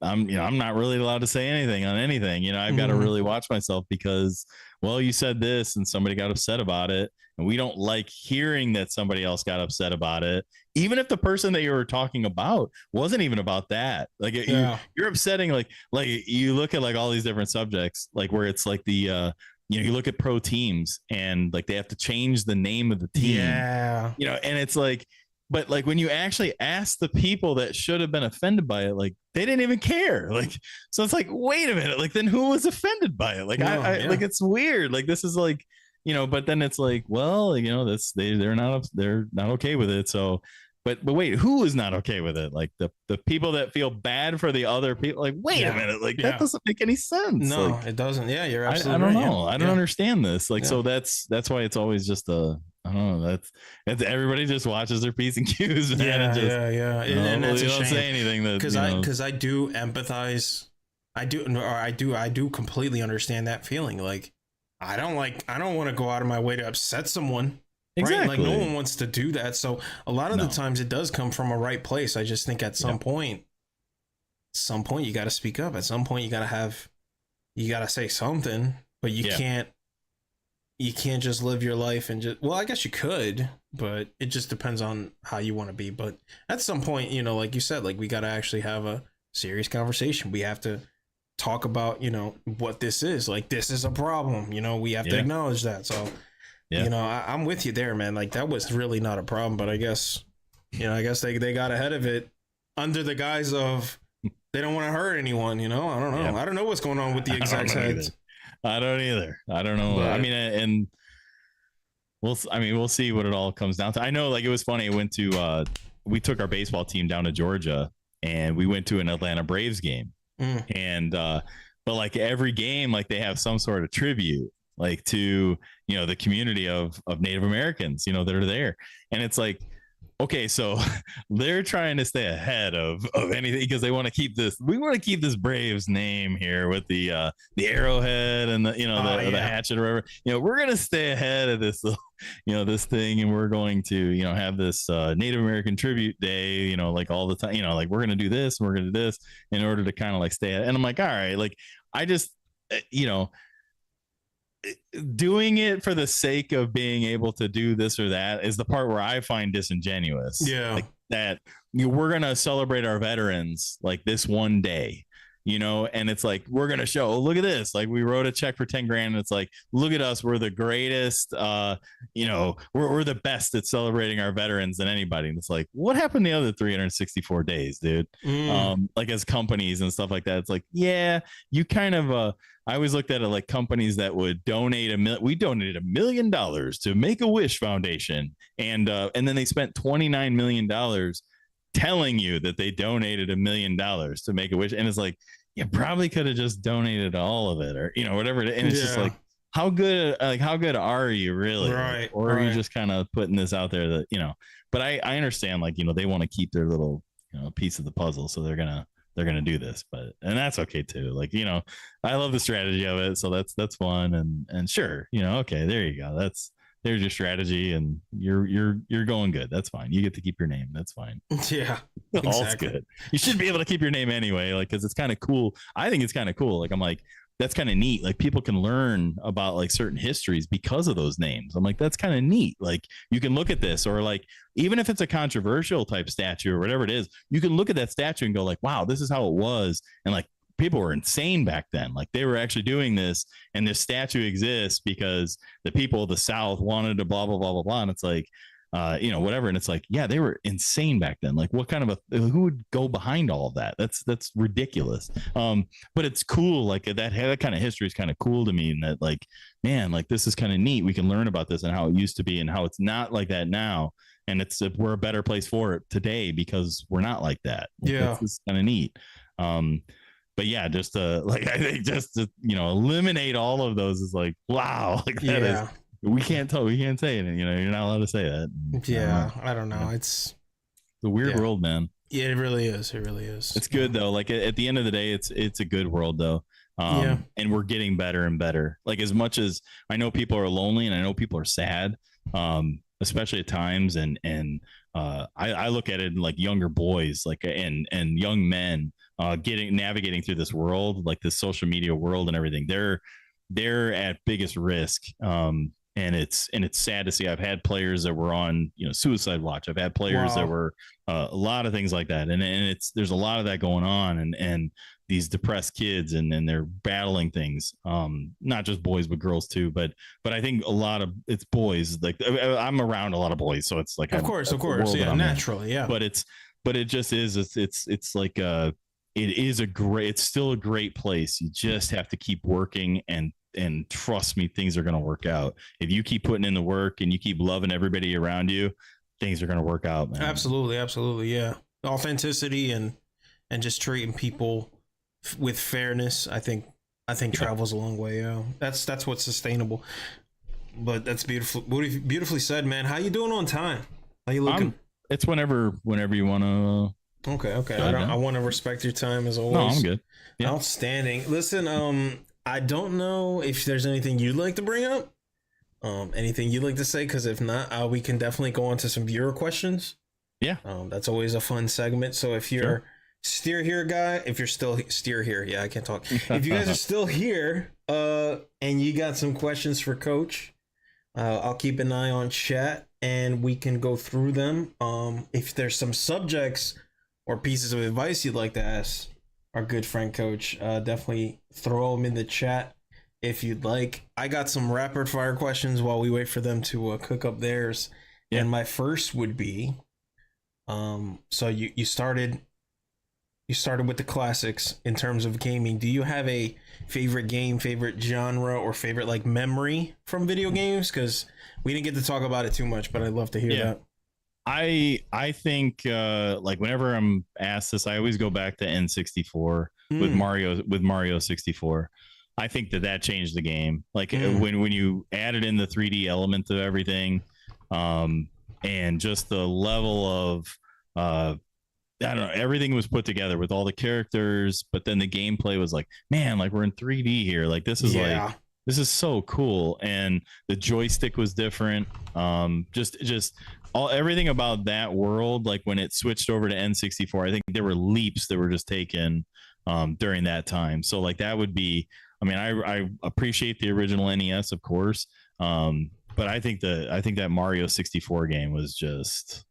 Speaker 2: I'm not really allowed to say anything on anything, I've got to really watch myself because, well, you said this and somebody got upset about it, and we don't like hearing that somebody else got upset about it, even if the person that you were talking about wasn't even about that. Like you're upsetting, like you look at like all these different subjects, like where it's like the you look at pro teams and like they have to change the name of the team, and it's like, but like when you actually ask the people that should have been offended by it, like they didn't even care. Like, so it's like, wait a minute, like then who was offended by it? Like like it's weird. Like this is like, but then it's like, well, that's they're not okay with it. So, but wait, who is not okay with it? Like the people that feel bad for the other people. Like, wait a minute, like that doesn't make any sense.
Speaker 1: No,
Speaker 2: like,
Speaker 1: it doesn't. Yeah, you're absolutely
Speaker 2: I don't
Speaker 1: right.
Speaker 2: know. I don't understand this. Like, so that's why it's always just I don't know. That's everybody just watches their P's and Q's. Man, and
Speaker 1: and that's a shame.
Speaker 2: Don't say anything
Speaker 1: because I do empathize. I do completely understand that feeling. Like, I don't want to go out of my way to upset someone. Exactly. Right? Like no one wants to do that. So a lot of the times it does come from a right place. I just think at some point you got to speak up. At some point you got to say something, but you can't just live your life and just, well, I guess you could, but it just depends on how you want to be. But at some point, like you said, like we got to actually have a serious conversation. We have to talk about, what this is. Like, this is a problem, we have to acknowledge that. So, I'm with you there, man. Like that was really not a problem, but I guess they got ahead of it under the guise of they don't want to hurt anyone, I don't know. I don't know what's going on with the execs heads.
Speaker 2: I don't either. I don't know. But, I mean, and we'll see what it all comes down to. I know, like, it was funny. We took our baseball team down to Georgia and we went to an Atlanta Braves game. And, but like every game, like they have some sort of tribute, like to, the community of Native Americans, that are there. And it's like, okay, so they're trying to stay ahead of anything because they want to keep this. We want to keep this Braves name here with the arrowhead and the hatchet or whatever. We're gonna stay ahead of this, this thing, and we're going to have this Native American tribute day. Like all the time. Like we're gonna do this and we're gonna do this in order to kind of like stay ahead. And I'm like, all right, like I just doing it for the sake of being able to do this or that is the part where I find disingenuous. Yeah. Like that we're going to celebrate our veterans like this one day, and it's like, we're going to show, oh, look at this. Like we wrote a check for 10 grand. And it's like, look at us. We're the greatest, we're the best at celebrating our veterans than anybody. And it's like, what happened the other 364 days, dude? Like as companies and stuff like that. It's like, yeah, you kind of, I always looked at it like companies that would donate we donated $1 million to Make-A-Wish Foundation. And then they spent $29 million telling you that they donated $1 million to Make-A-Wish. And it's like, you probably could have just donated all of it or, whatever. And it's just like, how good are you really?
Speaker 1: Right.
Speaker 2: Or are you just kind of putting this out there that, but I understand, like, they want to keep their little, piece of the puzzle. So they're going to do this, and that's okay too. Like, I love the strategy of it. So that's fun. And sure, okay, there you go. There's your strategy, and you're going good. That's fine. You get to keep your name. That's fine.
Speaker 1: Yeah,
Speaker 2: All's
Speaker 1: exactly.
Speaker 2: good. You should be able to keep your name anyway, like, because it's kind of cool. I think it's kind of cool. Like, I'm like, that's kind of neat. Like, people can learn about like certain histories because of those names. I'm like, that's kind of neat. Like, you can look at this, or like, even if it's a controversial type statue or whatever it is, you can look at that statue and go like, wow, this is how it was. And like, people were insane back then. Like, they were actually doing this, and this statue exists because the people of the South wanted to blah, blah, blah, blah, blah. And it's like, whatever. And it's like, yeah, they were insane back then. Like, what kind of who would go behind all of that? That's ridiculous. But it's cool. Like, that kind of history is kind of cool to me. And that, like, man, like, this is kind of neat. We can learn about this and how it used to be and how it's not like that now. And we're a better place for it today because we're not like that. Like,
Speaker 1: Yeah.
Speaker 2: it's kind of neat. But yeah, just like, I think just to, eliminate all of those is like, wow, like, that is, we can't say it. You're not allowed to say that.
Speaker 1: Yeah. I don't know. It's
Speaker 2: a weird world, man.
Speaker 1: Yeah, it really is. It really is.
Speaker 2: It's good though. Like, at the end of the day, it's a good world though. And we're getting better and better. Like, as much as I know people are lonely and I know people are sad, especially at times. And I look at it like younger boys, like, and young men, navigating through this world, like this social media world and everything. They're at biggest risk. And it's sad to see. I've had players that were on, suicide watch. I've had players that were a lot of things like that. And there's a lot of that going on, and these depressed kids, and they're battling things. Not just boys, but girls too. But I think a lot of it's boys. Like, I'm around a lot of boys, so it's like,
Speaker 1: of course. Yeah, naturally. Yeah.
Speaker 2: But it just is. It's like it's still a great place. You just have to keep working, and trust me, things are going to work out. If you keep putting in the work and you keep loving everybody around you, things are going to work out, man.
Speaker 1: Absolutely. Yeah. Authenticity and just treating people with fairness, I think travels a long way. Yeah. That's what's sustainable. But that's beautifully said, man. How you doing on time? How you looking?
Speaker 2: It's whenever you want to.
Speaker 1: Okay. I want to respect your time as always.
Speaker 2: No, I'm good.
Speaker 1: Yeah. Outstanding. Listen, I don't know if there's anything you'd like to bring up, anything you'd like to say, because if not, we can definitely go on to some viewer questions.
Speaker 2: Yeah.
Speaker 1: That's always a fun segment. So if you're steer here guy, if you're still steer here, yeah, I can't talk. If you guys are still here, and you got some questions for Coach, I'll keep an eye on chat and we can go through them. If there's some subjects or pieces of advice you'd like to ask our good friend Coach, definitely throw them in the chat if you'd like. I got some rapid fire questions while we wait for them to cook up theirs. Yeah. And my first would be, so you started with the classics in terms of gaming. Do you have a favorite game, favorite genre, or favorite like memory from video games? Because we didn't get to talk about it too much, but I'd love to hear that.
Speaker 2: I think like whenever I'm asked this, I always go back to N64 with Mario 64. I think that changed the game. Like when you added in the 3D element of everything, and just the level of I don't know, everything was put together with all the characters, but then the gameplay was like, man, like we're in 3D here. Like this is this is so cool. And the joystick was different. Just everything about that world, like when it switched over to N64, I think there were leaps that were just taken during that time. So like that would be, I mean, I appreciate the original NES, of course, but I think that Mario 64 game was just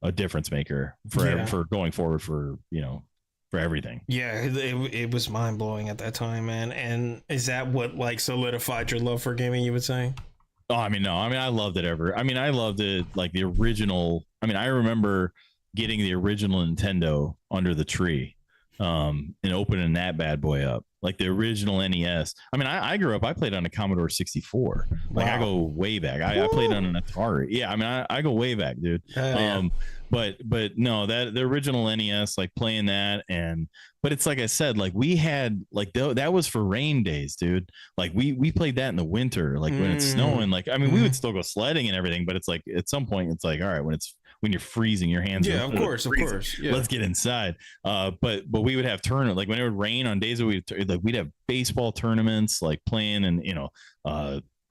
Speaker 2: a difference maker for going forward for everything. Yeah,
Speaker 1: it was mind blowing at that time, man. And is that what like solidified your love for gaming, you would say?
Speaker 2: Oh, I mean, no. I mean, I loved it I loved it like the original. I mean, I remember getting the original Nintendo under the tree and opening that bad boy up. Like the original NES. I mean, I grew up, I played on a Commodore 64. Like I go way back. I played on an Atari. Yeah, I mean, I go way back, dude. But no, the original NES, like playing that, but it's like I said, like we had like that was for rain days, dude. Like we played that in the winter, like when it's snowing. Like I mean, we would still go sledding and everything, but it's like at some point it's like, all right, when when you're freezing, your hands.
Speaker 1: Yeah,
Speaker 2: are
Speaker 1: of course. Yeah.
Speaker 2: Let's get inside. But we would have tournament, like when it would rain on days that we'd have baseball tournaments, like playing, and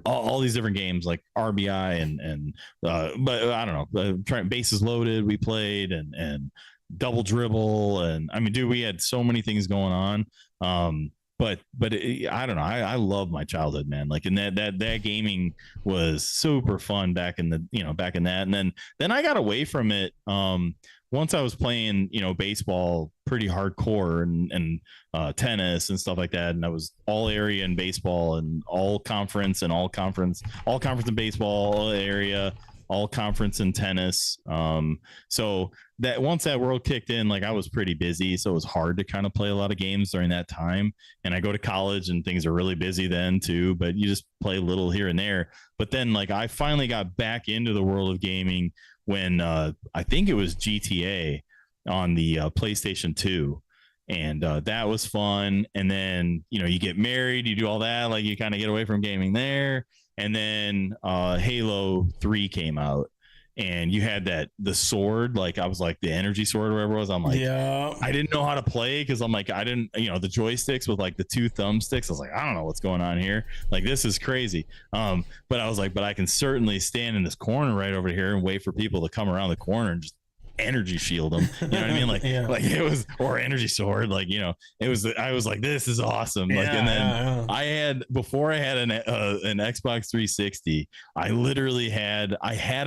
Speaker 2: all these different games like RBI and but I don't know, trying bases loaded. We played and double dribble, and I mean, dude, we had so many things going on. But I don't know. I love my childhood, man. Like, and that gaming was super fun back in that. And then I got away from it. Once I was playing, baseball pretty hardcore and tennis and stuff like that. And I was all area in baseball and all conference in baseball, all area, all conference in tennis. So that once that world kicked in, like I was pretty busy. So it was hard to kind of play a lot of games during that time. And I go to college and things are really busy then too, but you just play a little here and there. But then like I finally got back into the world of gaming when I think it was GTA on the PlayStation 2. And that was fun. And then, you get married, you do all that, like you kind of get away from gaming there. And then Halo 3 came out, and you had the sword, like I was like the energy sword or whatever it was. I'm like, yeah, I didn't know how to play because I'm like, I didn't, the joysticks with like the 2 thumbsticks. I was like, I don't know what's going on here. Like, this is crazy. But I was like, but I can certainly stand in this corner right over here and wait for people to come around the corner and just energy shield them. You know what I mean? Like, like it was, or energy sword, like, it was, I was like, this is awesome. Like, and then before I had an Xbox 360, I literally had a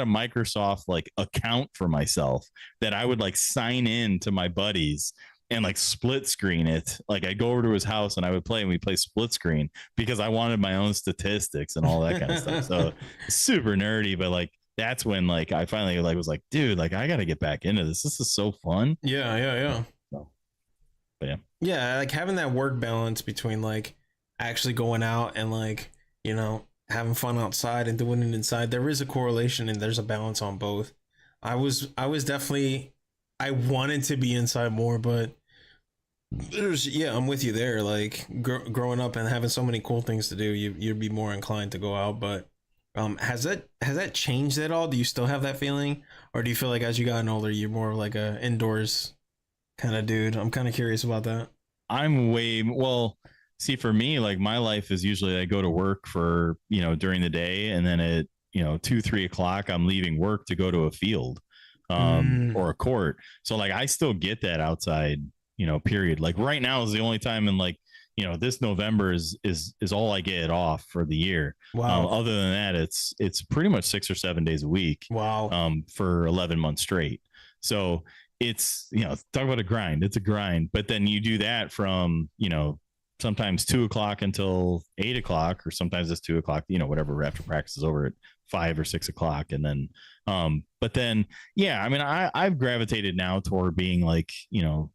Speaker 2: Microsoft like account for myself that I would like sign in to my buddies and like split screen it. Like I'd go over to his house and I would play, and we play split screen because I wanted my own statistics and all that kind of stuff. So super nerdy, but like, that's when like I finally like was like, dude, like I gotta get back into this. This is so fun.
Speaker 1: Yeah.
Speaker 2: So, but
Speaker 1: yeah, like having that work balance between like actually going out and like, having fun outside and doing it inside. There is a correlation and there's a balance on both. I was definitely, I wanted to be inside more, but I'm with you there. Like growing up and having so many cool things to do, you'd be more inclined to go out. But has that changed at all? Do you still have that feeling, or do you feel like as you gotten older, you're more like a indoors kind of dude? I'm kind of curious about that.
Speaker 2: See, for me, like my life is usually I go to work for, during the day, and then at, 2-3 o'clock, I'm leaving work to go to a field, or a court. So like, I still get that outside, period. Like right now is the only time in like, this November is all I get off for the year.
Speaker 1: Wow.
Speaker 2: Other than that, it's pretty much 6 or 7 days a week.
Speaker 1: Wow.
Speaker 2: For 11 months straight. So it's, talk about a grind. It's a grind, but then you do that from, sometimes 2 o'clock until 8 o'clock, or sometimes it's 2 o'clock, whatever, after practice is over at 5 or 6 o'clock. And then, but then, yeah, I mean, I've gravitated now toward being like,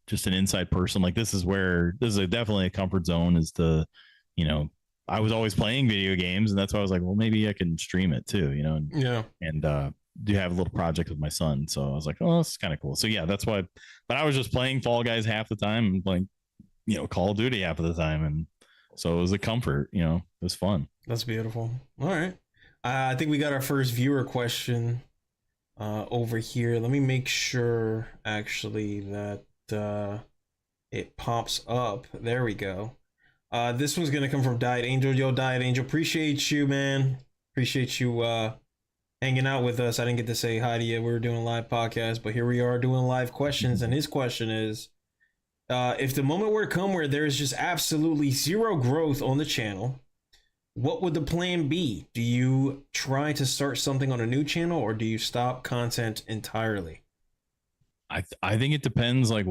Speaker 2: just an inside person. Like this is definitely a comfort zone, is the, I was always playing video games, and that's why I was like, well, maybe I can stream it too, and do have a little project with my son. So I was like, oh, this is kind of cool. So yeah, that's why, but I was just playing Fall Guys half the time and playing, Call of Duty half of the time. And so it was a comfort, it was fun.
Speaker 1: That's beautiful. All right. I think we got our first viewer question over here. Let me make sure actually that it pops up. There we go. This one's gonna come from Diet Angel. Yo, Diet Angel, appreciate you, man. Appreciate you hanging out with us. I didn't get to say hi to you. We were doing a live podcast, but here we are doing live questions. And his question is, if the moment were to come where there's just absolutely zero growth on the channel, what would the plan be? Do you try to start something on a new channel, or do you stop content entirely?
Speaker 2: I think it depends. I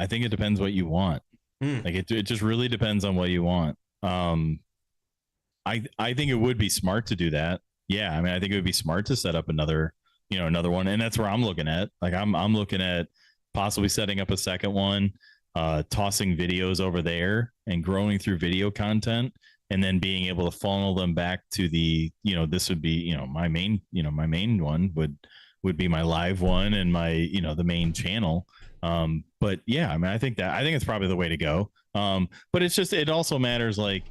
Speaker 2: think it depends what you want. Like it just really depends on what you want. I think it would be smart to do that. Yeah. I mean, I think it would be smart to set up another one. And that's where I'm looking at. Like I'm looking at possibly setting up a second one, tossing videos over there and growing through video content, and then being able to funnel them back to the, this would be, my main one would be my live one and my, the main channel. But yeah, I mean, I think it's probably the way to go. But it also matters, like,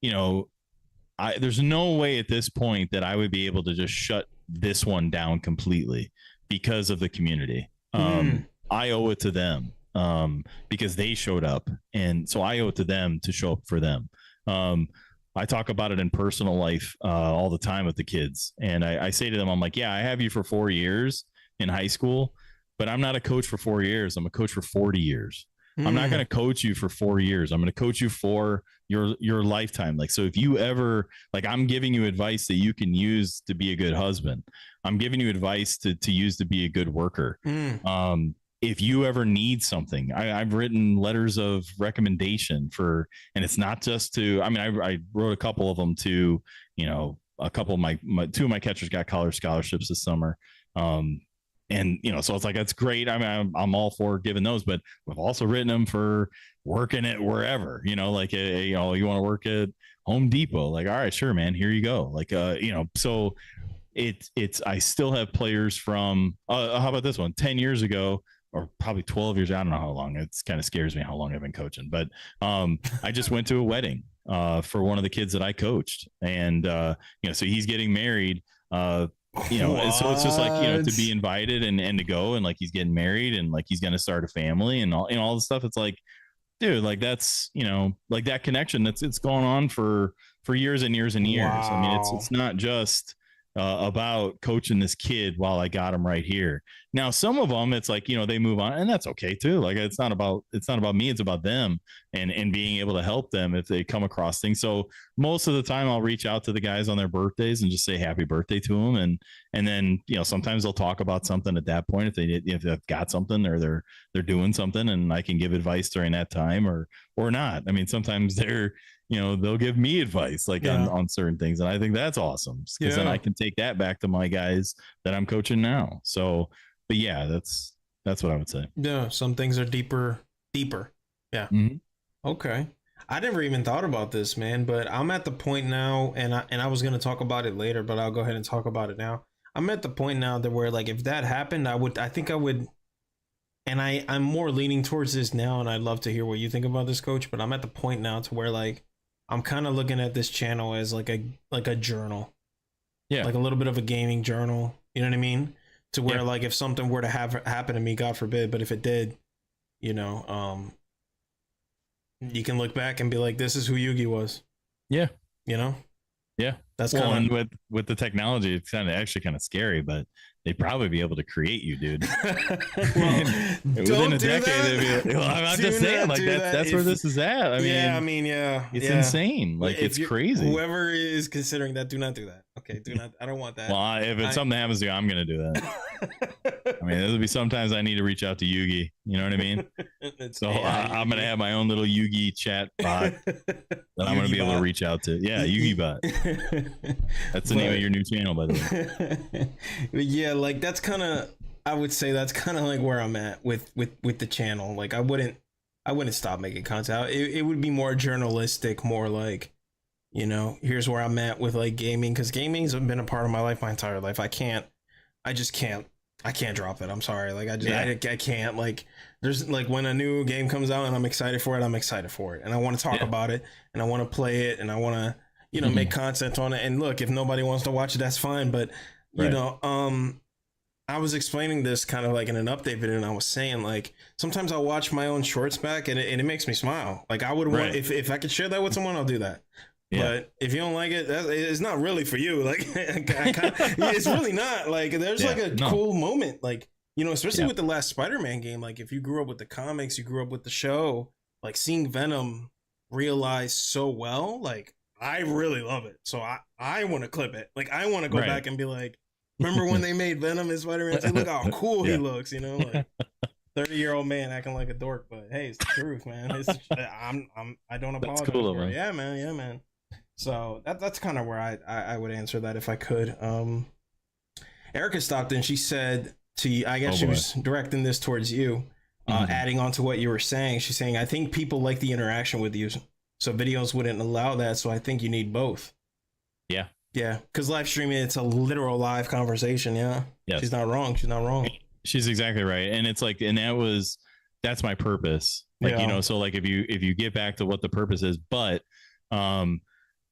Speaker 2: there's no way at this point that I would be able to just shut this one down completely. because of the community. I owe it to them because they showed up. And so I owe it to them to show up for them. I talk about it in personal life all the time with the kids. And I say to them, I'm like, yeah, I have you for 4 years in high school, but I'm not a coach for 4 years. I'm a coach for 40 years. I'm not going to coach you for 4 years. I'm going to coach you for your lifetime. Like, so if you ever, like, I'm giving you advice that you can use to be a good husband. I'm giving you advice to use to be a good worker. If you ever need something, I've written letters of recommendation for, and it's not just to, I mean, I wrote a couple of them to, you know, a couple of my two of my catchers got college scholarships this summer. And, you know, so it's like, that's great. I mean, I'm all for giving those, but we've also written them for working at wherever, you know, like, you know, you want to work at Home Depot, like, all right, sure, man, here you go. Like, you know, so it's, I still have players from, how about this one, 10 years ago, or probably 12 years. I don't know how long. It's kind of scares me how long I've been coaching, but I just went to a wedding for one of the kids that I coached. And, you know, so he's getting married, you know, what? So it's just like, you know, to be invited and to go, and like, he's getting married and like, he's going to start a family and all the stuff. It's like, dude, like, that's, you know, like that connection it's going on for years and years and years. Wow. I mean, it's not just about coaching this kid while I got him right here. Now, some of them, it's like, you know, they move on, and that's okay too. Like, it's not about me, it's about them and being able to help them if they come across things. So most of the time I'll reach out to the guys on their birthdays and just say happy birthday to them. And then, you know, sometimes they'll talk about something at that point if they've got something or they're doing something, and I can give advice during that time or not. I mean, sometimes you know, they'll give me advice like on certain things. And I think that's awesome because then I can take that back to my guys that I'm coaching now. So, but yeah, that's what I would say.
Speaker 1: Yeah. Some things are deeper. Yeah. Mm-hmm. Okay. I never even thought about this, man, but I'm at the point now, and I was going to talk about it later, but I'll go ahead and talk about it now. I'm at the point now that where, like, if that happened, I think I would, and I'm more leaning towards this now, and I'd love to hear what you think about this, Coach, but I'm at the point now to where, like, I'm kind of looking at this channel as like a journal. Yeah. Like a little bit of a gaming journal. You know what I mean? To where like if something were to happen to me, God forbid, but if it did, you know, you can look back and be like, this is who Yugi was. Yeah. You know?
Speaker 2: Yeah.
Speaker 1: That's
Speaker 2: kind of with the technology, it's actually kind of scary, but they'd probably be able to create you, dude. Within a decade, they'd be like, I'm just saying, like, that's where this is at. I mean, it's insane. Like, it's crazy.
Speaker 1: Whoever is considering that, do not do that. Okay, do not. I don't want that.
Speaker 2: Well, if it's something that happens to you, I'm gonna do that. I mean, there'll be sometimes I need to reach out to Yugi. You know what I mean? So I'm gonna have my own little Yugi chat bot that I'm gonna be able to reach out to. Yeah, Yugi bot. That's the name of your new channel, by the way.
Speaker 1: Yeah, like that's kind of, I would say that's kind of like where I'm at with the channel. Like I wouldn't stop making content. It would be more journalistic, more like, you know, here's where I'm at with like gaming, because gaming's been a part of my life my entire life. I can't drop it. I'm sorry. Like I can't, like, there's like when a new game comes out and I'm excited for it, and I want to talk about it, and I want to play it, and I want to, you know, make content on it. And look, if nobody wants to watch it, that's fine. But you know, I was explaining this kind of like in an update video, and I was saying, like, sometimes I'll watch my own shorts back and it makes me smile. Like I would want, if I could share that with someone, I'll do that. Yeah. But if you don't like it, it's not really for you. Like, it's really not. Like, there's like a cool moment, like, you know, especially with the last Spider-Man game. Like, if you grew up with the comics, you grew up with the show, like seeing Venom realized so well, like, I really love it. So I want to clip it. Like, I want to go back and be like, remember when they made Venom and Spider-Man 2? Look how cool he looks, you know, like 30-year-old man acting like a dork. But hey, it's the truth, man. I don't apologize. That's cool, man. Yeah, man. So that's kind of where I would answer that if I could. Erica stopped and she said to you, I guess she was directing this towards you, adding on to what you were saying. She's saying, I think people like the interaction with you, so videos wouldn't allow that. So I think you need both. Yeah. Yeah. Because live streaming, it's a literal live conversation. Yeah. Yes. She's not wrong.
Speaker 2: She's exactly right. And it's like, and that's my purpose. Like, you know, so like if you get back to what the purpose is, but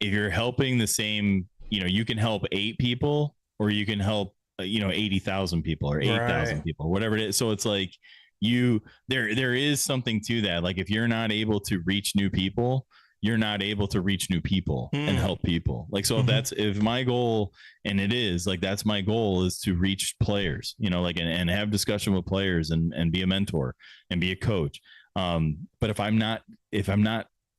Speaker 2: if you're helping the same, you know, you can help 8 people or you can help 80,000 people or 8,000 people, whatever it is. So it's like there is something to that. Like if you're not able to reach new people, you're not able to reach new people and help people. Like, so if my goal, and it is like, that's my goal, is to reach players, like, and have discussion with players and be a mentor and be a coach. But if I'm not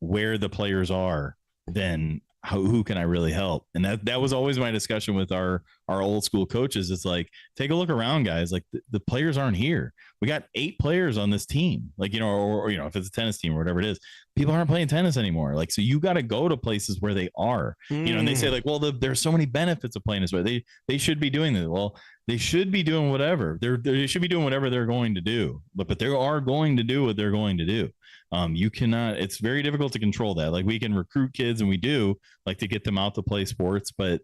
Speaker 2: where the players are, then who can I really help? And that was always my discussion with our old school coaches. It's like, take a look around, guys. Like the players aren't here. We got 8 players on this team. Like, or if it's a tennis team or whatever it is, people aren't playing tennis anymore. Like, so you got to go to places where they are, and they say like, well, there's so many benefits of playing this way. They should be doing this. Well, they should be doing whatever they should be doing whatever they're going to do, but they are going to do what they're going to do. You cannot, it's very difficult to control that. Like we can recruit kids, and we do like to get them out to play sports, but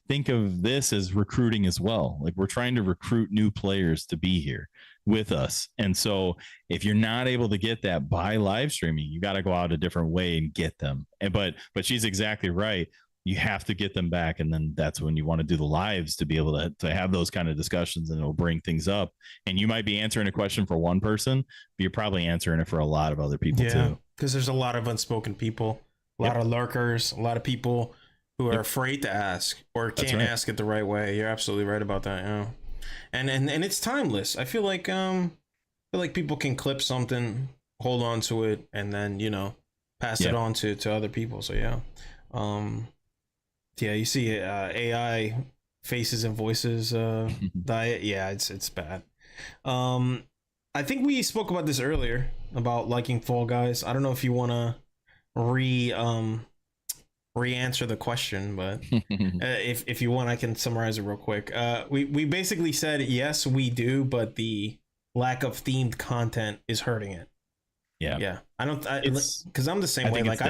Speaker 2: think of this as recruiting as well. Like we're trying to recruit new players to be here with us. And so if you're not able to get that by live streaming, you got to go out a different way and get them. But she's exactly right. You have to get them back. And then that's when you want to do the lives to be able to have those kind of discussions, and it'll bring things up. And you might be answering a question for one person, but you're probably answering it for a lot of other people too.
Speaker 1: Because there's a lot of unspoken people, a lot of lurkers, a lot of people who are afraid to ask or can't ask it the right way. You're absolutely right about that. Yeah. And it's timeless. I feel like people can clip something, hold on to it, and then, pass it on to other people. So yeah. Yeah, you see AI faces and voices diet. Yeah, it's bad. I think we spoke about this earlier about liking Fall Guys. I don't know if you want to re-answer the question, but if you want, I can summarize it real quick. We basically said yes, we do, but the lack of themed content is hurting it. Yeah. Because I'm the same way. Like I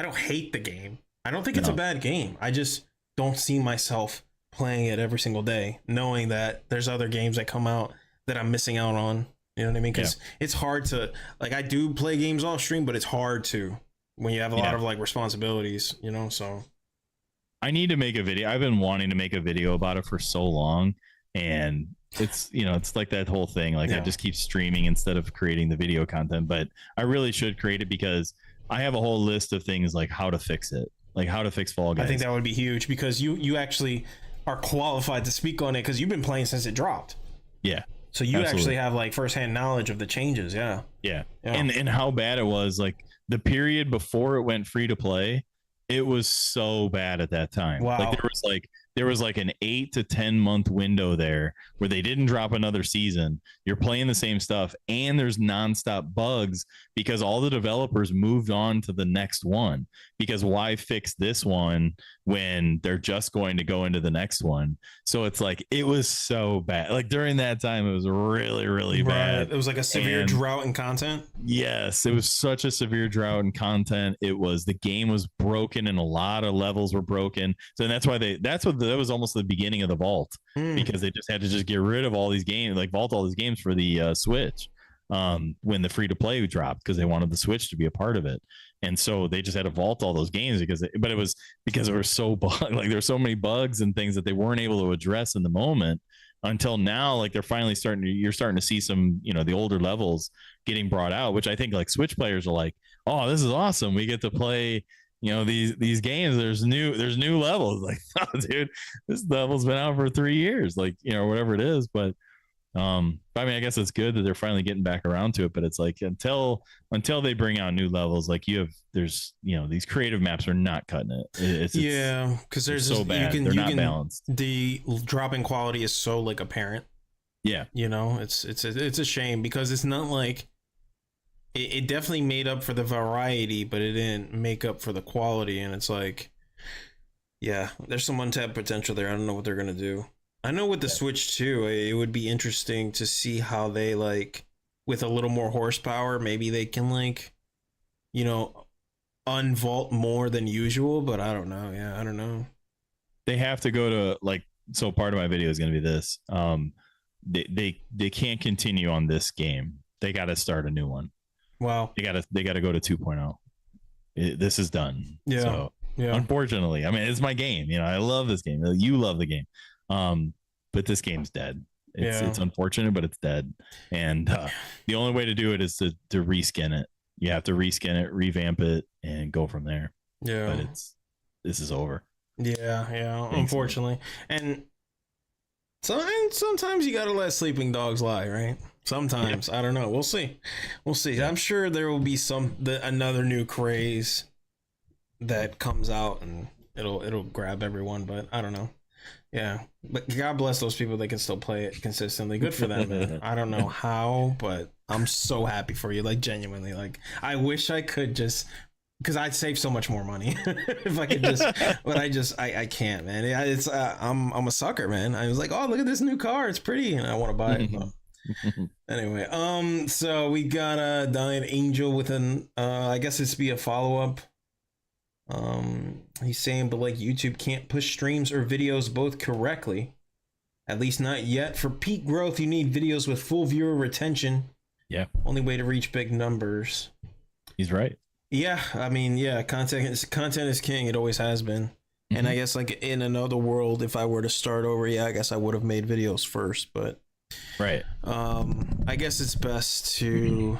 Speaker 1: don't hate the game. I don't think it's a bad game. I just don't see myself playing it every single day, knowing that there's other games that come out that I'm missing out on. You know what I mean? Because it's hard to, like, I do play games off stream, but it's hard to when you have a lot of like responsibilities, so.
Speaker 2: I need to make a video. I've been wanting to make a video about it for so long, and it's, it's like that whole thing. Like I just keep streaming instead of creating the video content, but I really should create it because I have a whole list of things like how to fix it. Like how to fix Fall Guys.
Speaker 1: I think that would be huge because you actually are qualified to speak on it because you've been playing since it dropped.
Speaker 2: Yeah.
Speaker 1: So you actually have like firsthand knowledge of the changes. Yeah.
Speaker 2: And how bad it was. Like the period before it went free to play, it was so bad at that time.
Speaker 1: Wow.
Speaker 2: Like there was like an 8 to 10 month window there where they didn't drop another season. You're playing the same stuff, and there's nonstop bugs because all the developers moved on to the next one. Because why fix this one when they're just going to go into the next one? So it's like, it was so bad. Like during that time, it was really, really bad.
Speaker 1: It was like a severe drought in content.
Speaker 2: Yes, it was such a severe drought in content. The game was broken, and a lot of levels were broken. So that's why that was almost the beginning of the vault, because they just had to get rid of all these games, like vault all these games for the Switch when the free to play dropped, because they wanted the Switch to be a part of it. And so they just had to vault all those games but it was because it was so like there were so many bugs and things that they weren't able to address in the moment until now. Like they're finally you're starting to see some, the older levels getting brought out, which I think like Switch players are like, oh, this is awesome. We get to play, these games. There's new levels. Like, oh, dude, this level's been out for 3 years, like, whatever it is. But I guess it's good that they're finally getting back around to it, but it's like until they bring out new levels, like these creative maps are not cutting it. It's
Speaker 1: because there's
Speaker 2: so bad. They're not balanced.
Speaker 1: The drop in quality is so like apparent.
Speaker 2: Yeah,
Speaker 1: it's a shame because it's not like it definitely made up for the variety, but it didn't make up for the quality. And it's like, there's some untapped potential there. I don't know what they're gonna do. I know with the Switch too, it would be interesting to see how they like, with a little more horsepower, maybe they can like, unvault more than usual, but I don't know. I don't know.
Speaker 2: They have to go to like, so part of my video is going to be this. They can't continue on this game. They got to start a new one. Wow. They got to go to 2.0. This is done.
Speaker 1: Yeah. So,
Speaker 2: unfortunately, I mean, it's my game. I love this game. You love the game. this game's dead.
Speaker 1: Yeah.
Speaker 2: It's unfortunate, but it's dead. And the only way to do it is to reskin it. You have to reskin it, revamp it, and go from there.
Speaker 1: Yeah.
Speaker 2: But this is over.
Speaker 1: Yeah, yeah.
Speaker 2: Thanks,
Speaker 1: Unfortunately, and sometimes you gotta let sleeping dogs lie, right? Sometimes I don't know. We'll see. We'll see.
Speaker 2: Yeah.
Speaker 1: I'm sure there will be another new craze that comes out and it'll grab everyone, but I don't know. Yeah, but God bless those people that can still play it consistently. Good for them, man. I don't know how, but I'm so happy for you. Like, genuinely, like, I wish I could just, because I'd save so much more money if I could just, but I can't, man. It's I'm a sucker, man. I was like, oh, look at this new car, it's pretty, and I want to buy it. Anyway, so we got a Dying Angel with an I guess it's be a follow-up. He's saying, but like YouTube can't push streams or videos both correctly, at least not yet. For peak growth, you need videos with full viewer retention.
Speaker 2: Yeah,
Speaker 1: only way to reach big numbers.
Speaker 2: He's right.
Speaker 1: Yeah, I mean, yeah, content is king. It always has been. And I guess, like, in another world, if I were to start over, yeah, I guess I would have made videos first, but
Speaker 2: right.
Speaker 1: I guess it's best to,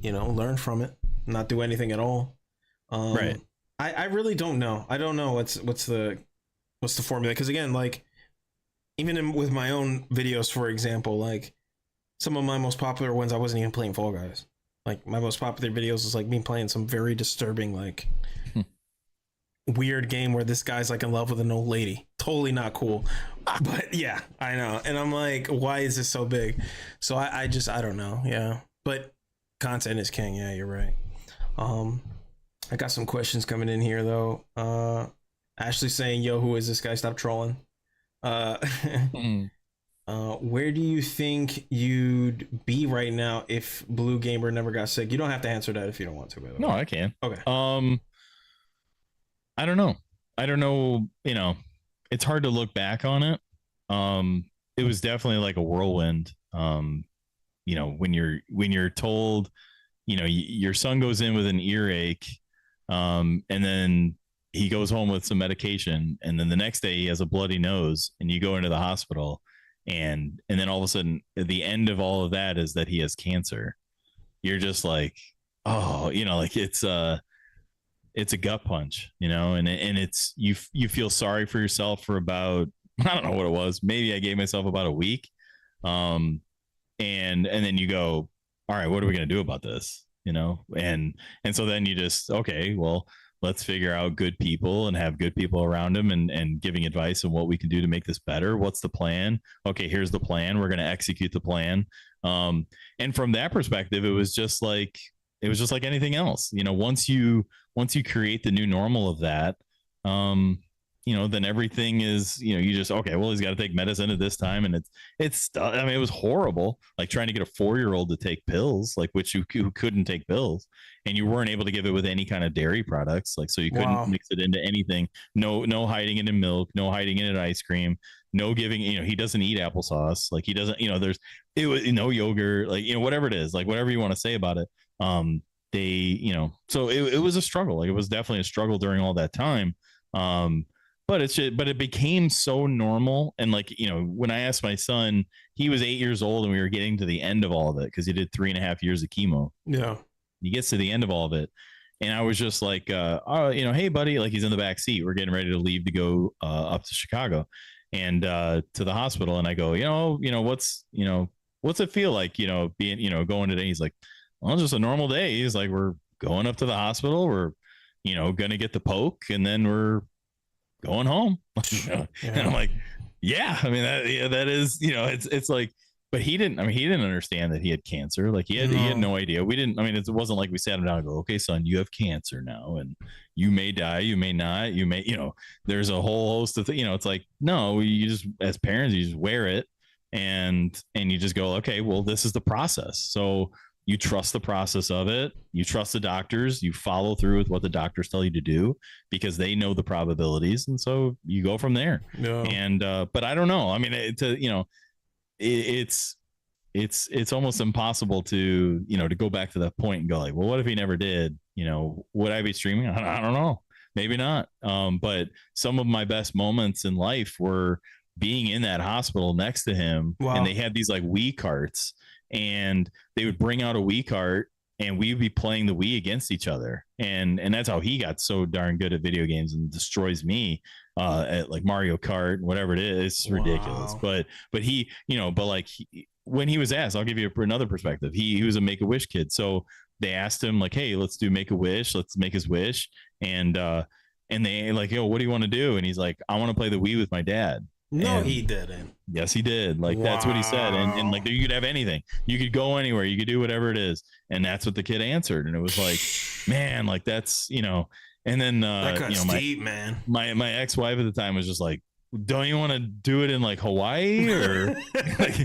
Speaker 1: learn from it, not do anything at all.
Speaker 2: Right.
Speaker 1: I really don't know. I don't know what's the formula, because again, like, even with my own videos, for example, like some of my most popular ones, I wasn't even playing Fall Guys. Like, my most popular videos is like me playing some very disturbing, like weird game where this guy's like in love with an old lady. Totally not cool. But yeah, I know. And I'm like, why is this so big? So I don't know. Yeah. But content is king. Yeah, you're right. I got some questions coming in here though. Ashley saying, yo, who is this guy? Stop trolling. Where do you think you'd be right now if Blue Gamer never got sick? You don't have to answer that if you don't want to, by the way.
Speaker 2: No, I can.
Speaker 1: Okay.
Speaker 2: I don't know. It's hard to look back on it. It was definitely like a whirlwind. When you're told, your son goes in with an earache, and then he goes home with some medication, and then the next day he has a bloody nose, and you go into the hospital, and then all of a sudden the end of all of that is that he has cancer. You're just like, oh, like it's a gut punch, and it's you feel sorry for yourself for about, I don't know what it was. Maybe I gave myself about a week. And then you go, all right, what are we going to do about this? And so then you just, okay, well, let's figure out good people and have good people around them and giving advice on what we can do to make this better. What's the plan? Okay, here's the plan. We're going to execute the plan. And from that perspective, it was just like anything else. Once you create the new normal of that, then everything is, you just, okay, well, he's got to take medicine at this time. And it was horrible. Like trying to get a 4-year-old to take pills, like who couldn't take pills, and you weren't able to give it with any kind of dairy products. Like, so you couldn't mix it into anything. No hiding it in milk, no hiding it in ice cream, no giving, he doesn't eat applesauce. Like he doesn't, no yogurt, like, whatever it is, like whatever you want to say about it. So it was a struggle. Like it was definitely a struggle during all that time. But it became so normal. And like, when I asked my son, he was 8 years old and we were getting to the end of all of it, because he did 3.5 years of chemo. Yeah. He gets to the end of all of it. And I was just like, hey buddy, like he's in the back seat. We're getting ready to leave to go up to Chicago and to the hospital. And I go, what's it feel like, being, going today? He's like, well, it's just a normal day. He's like, we're going up to the hospital. We're, going to get the poke, and then we're going home. And I'm like, yeah, I mean, that is, it's like, but he didn't understand that he had cancer. Like he had no idea. It wasn't like we sat him down and go, okay, son, you have cancer now and you may die, you may not, there's a whole host of things, it's like, no, you just, as parents, you just wear it and you just go, okay, well, this is the process. So you trust the process of it. You trust the doctors. You follow through with what the doctors tell you to do because they know the probabilities. And so you go from there. Yeah. And, but I don't know. I mean, it's almost impossible to, to go back to that point and go like, well, what if he never did, would I be streaming? I don't know. Maybe not. But some of my best moments in life were being in that hospital next to him.
Speaker 1: Wow.
Speaker 2: And they had these like Wii carts, and they would bring out a Wii cart, and we'd be playing the Wii against each other. And that's how he got so darn good at video games and destroys me at like Mario Kart, whatever it is. It's ridiculous. But he, when he was asked, I'll give you another perspective. He was a Make-A-Wish kid. So they asked him like, hey, let's do Make-A-Wish. Let's make his wish. And they like, yo, what do you want to do? And he's like, I want to play the Wii with my dad.
Speaker 1: No,
Speaker 2: and
Speaker 1: he didn't.
Speaker 2: Yes, he did. Like, that's what he said. And like, you could have anything. You could go anywhere. You could do whatever it is. And that's what the kid answered. And it was like, man, like that's, and then,
Speaker 1: that cuts deep, man.
Speaker 2: My ex-wife at the time was just like, don't you want to do it in like Hawaii or they're like,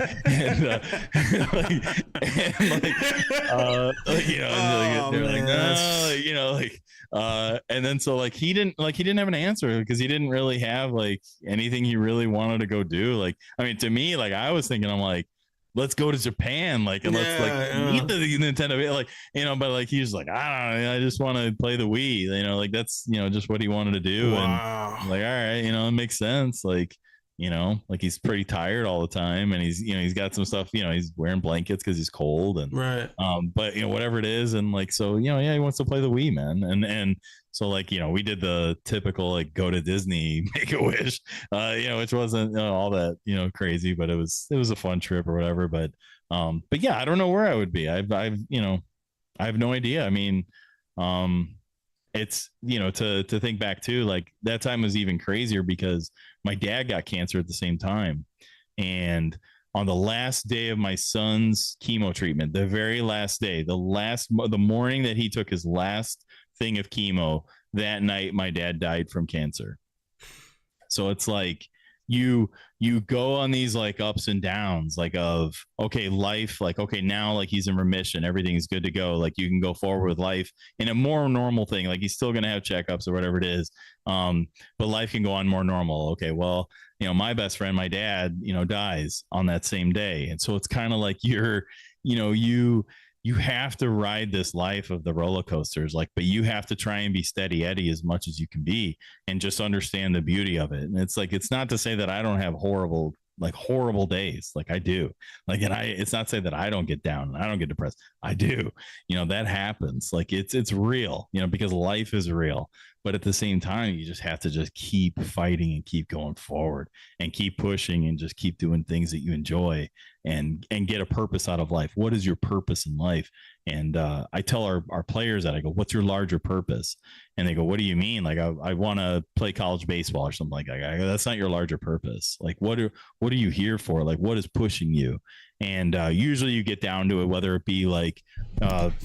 Speaker 2: and then so like he didn't have an answer because he didn't really have like anything he really wanted to go do. Like, I mean, to me, like I was thinking, I'm like, let's go to Japan, like, and let's meet the Nintendo, like, but like he's like, I don't know, I just want to play the Wii, like that's just what he wanted to do.
Speaker 1: Wow.
Speaker 2: And like, all right, it makes sense, like, like he's pretty tired all the time, and he's got some stuff, he's wearing blankets because he's cold, and
Speaker 1: right.
Speaker 2: But whatever it is, and like, so he wants to play the Wii, man, and so like we did the typical like go to Disney, Make-A-Wish, which wasn't all that crazy, but it was a fun trip or whatever. But yeah, I don't know where I would be. I have no idea. I mean, it's to think back to, like, that time was even crazier because my dad got cancer at the same time, and on the last day of my son's chemo treatment, the very last day, the morning that he took his last thing of chemo, that night my dad died from cancer. So it's like you go on these like ups and downs, like of, okay, life, like, okay, now like he's in remission, everything's good to go, like you can go forward with life in a more normal thing, like he's still going to have checkups or whatever it is, but life can go on more normal. Okay, well, my best friend, my dad, dies on that same day, and so it's kind of like you have to ride this life of the roller coasters, like, but you have to try and be steady Eddie as much as you can be, and just understand the beauty of it. And it's like, it's not to say that I don't have horrible days, like I do, like, and it's not to say that I don't get down and I don't get depressed. I do, that happens. Like it's real, because life is real. But at the same time, you just have to just keep fighting and keep going forward and keep pushing and just keep doing things that you enjoy and get a purpose out of life. What is your purpose in life? And I tell our players that, I go, what's your larger purpose? And they go, what do you mean? Like, I want to play college baseball or something like that. I go, that's not your larger purpose. Like, what are you here for? Like, what is pushing you? And usually you get down to it, whether it be like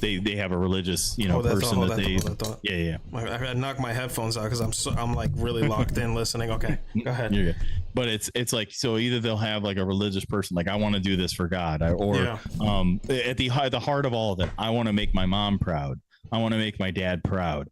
Speaker 2: they have a religious person that they yeah.
Speaker 1: I knocked my headphones out because I'm like really locked in listening. Okay, go ahead.
Speaker 2: Yeah. But it's like, so either they'll have like a religious person, like, I want to do this for God, or at the heart of all of it, I want to make my mom proud, I want to make my dad proud.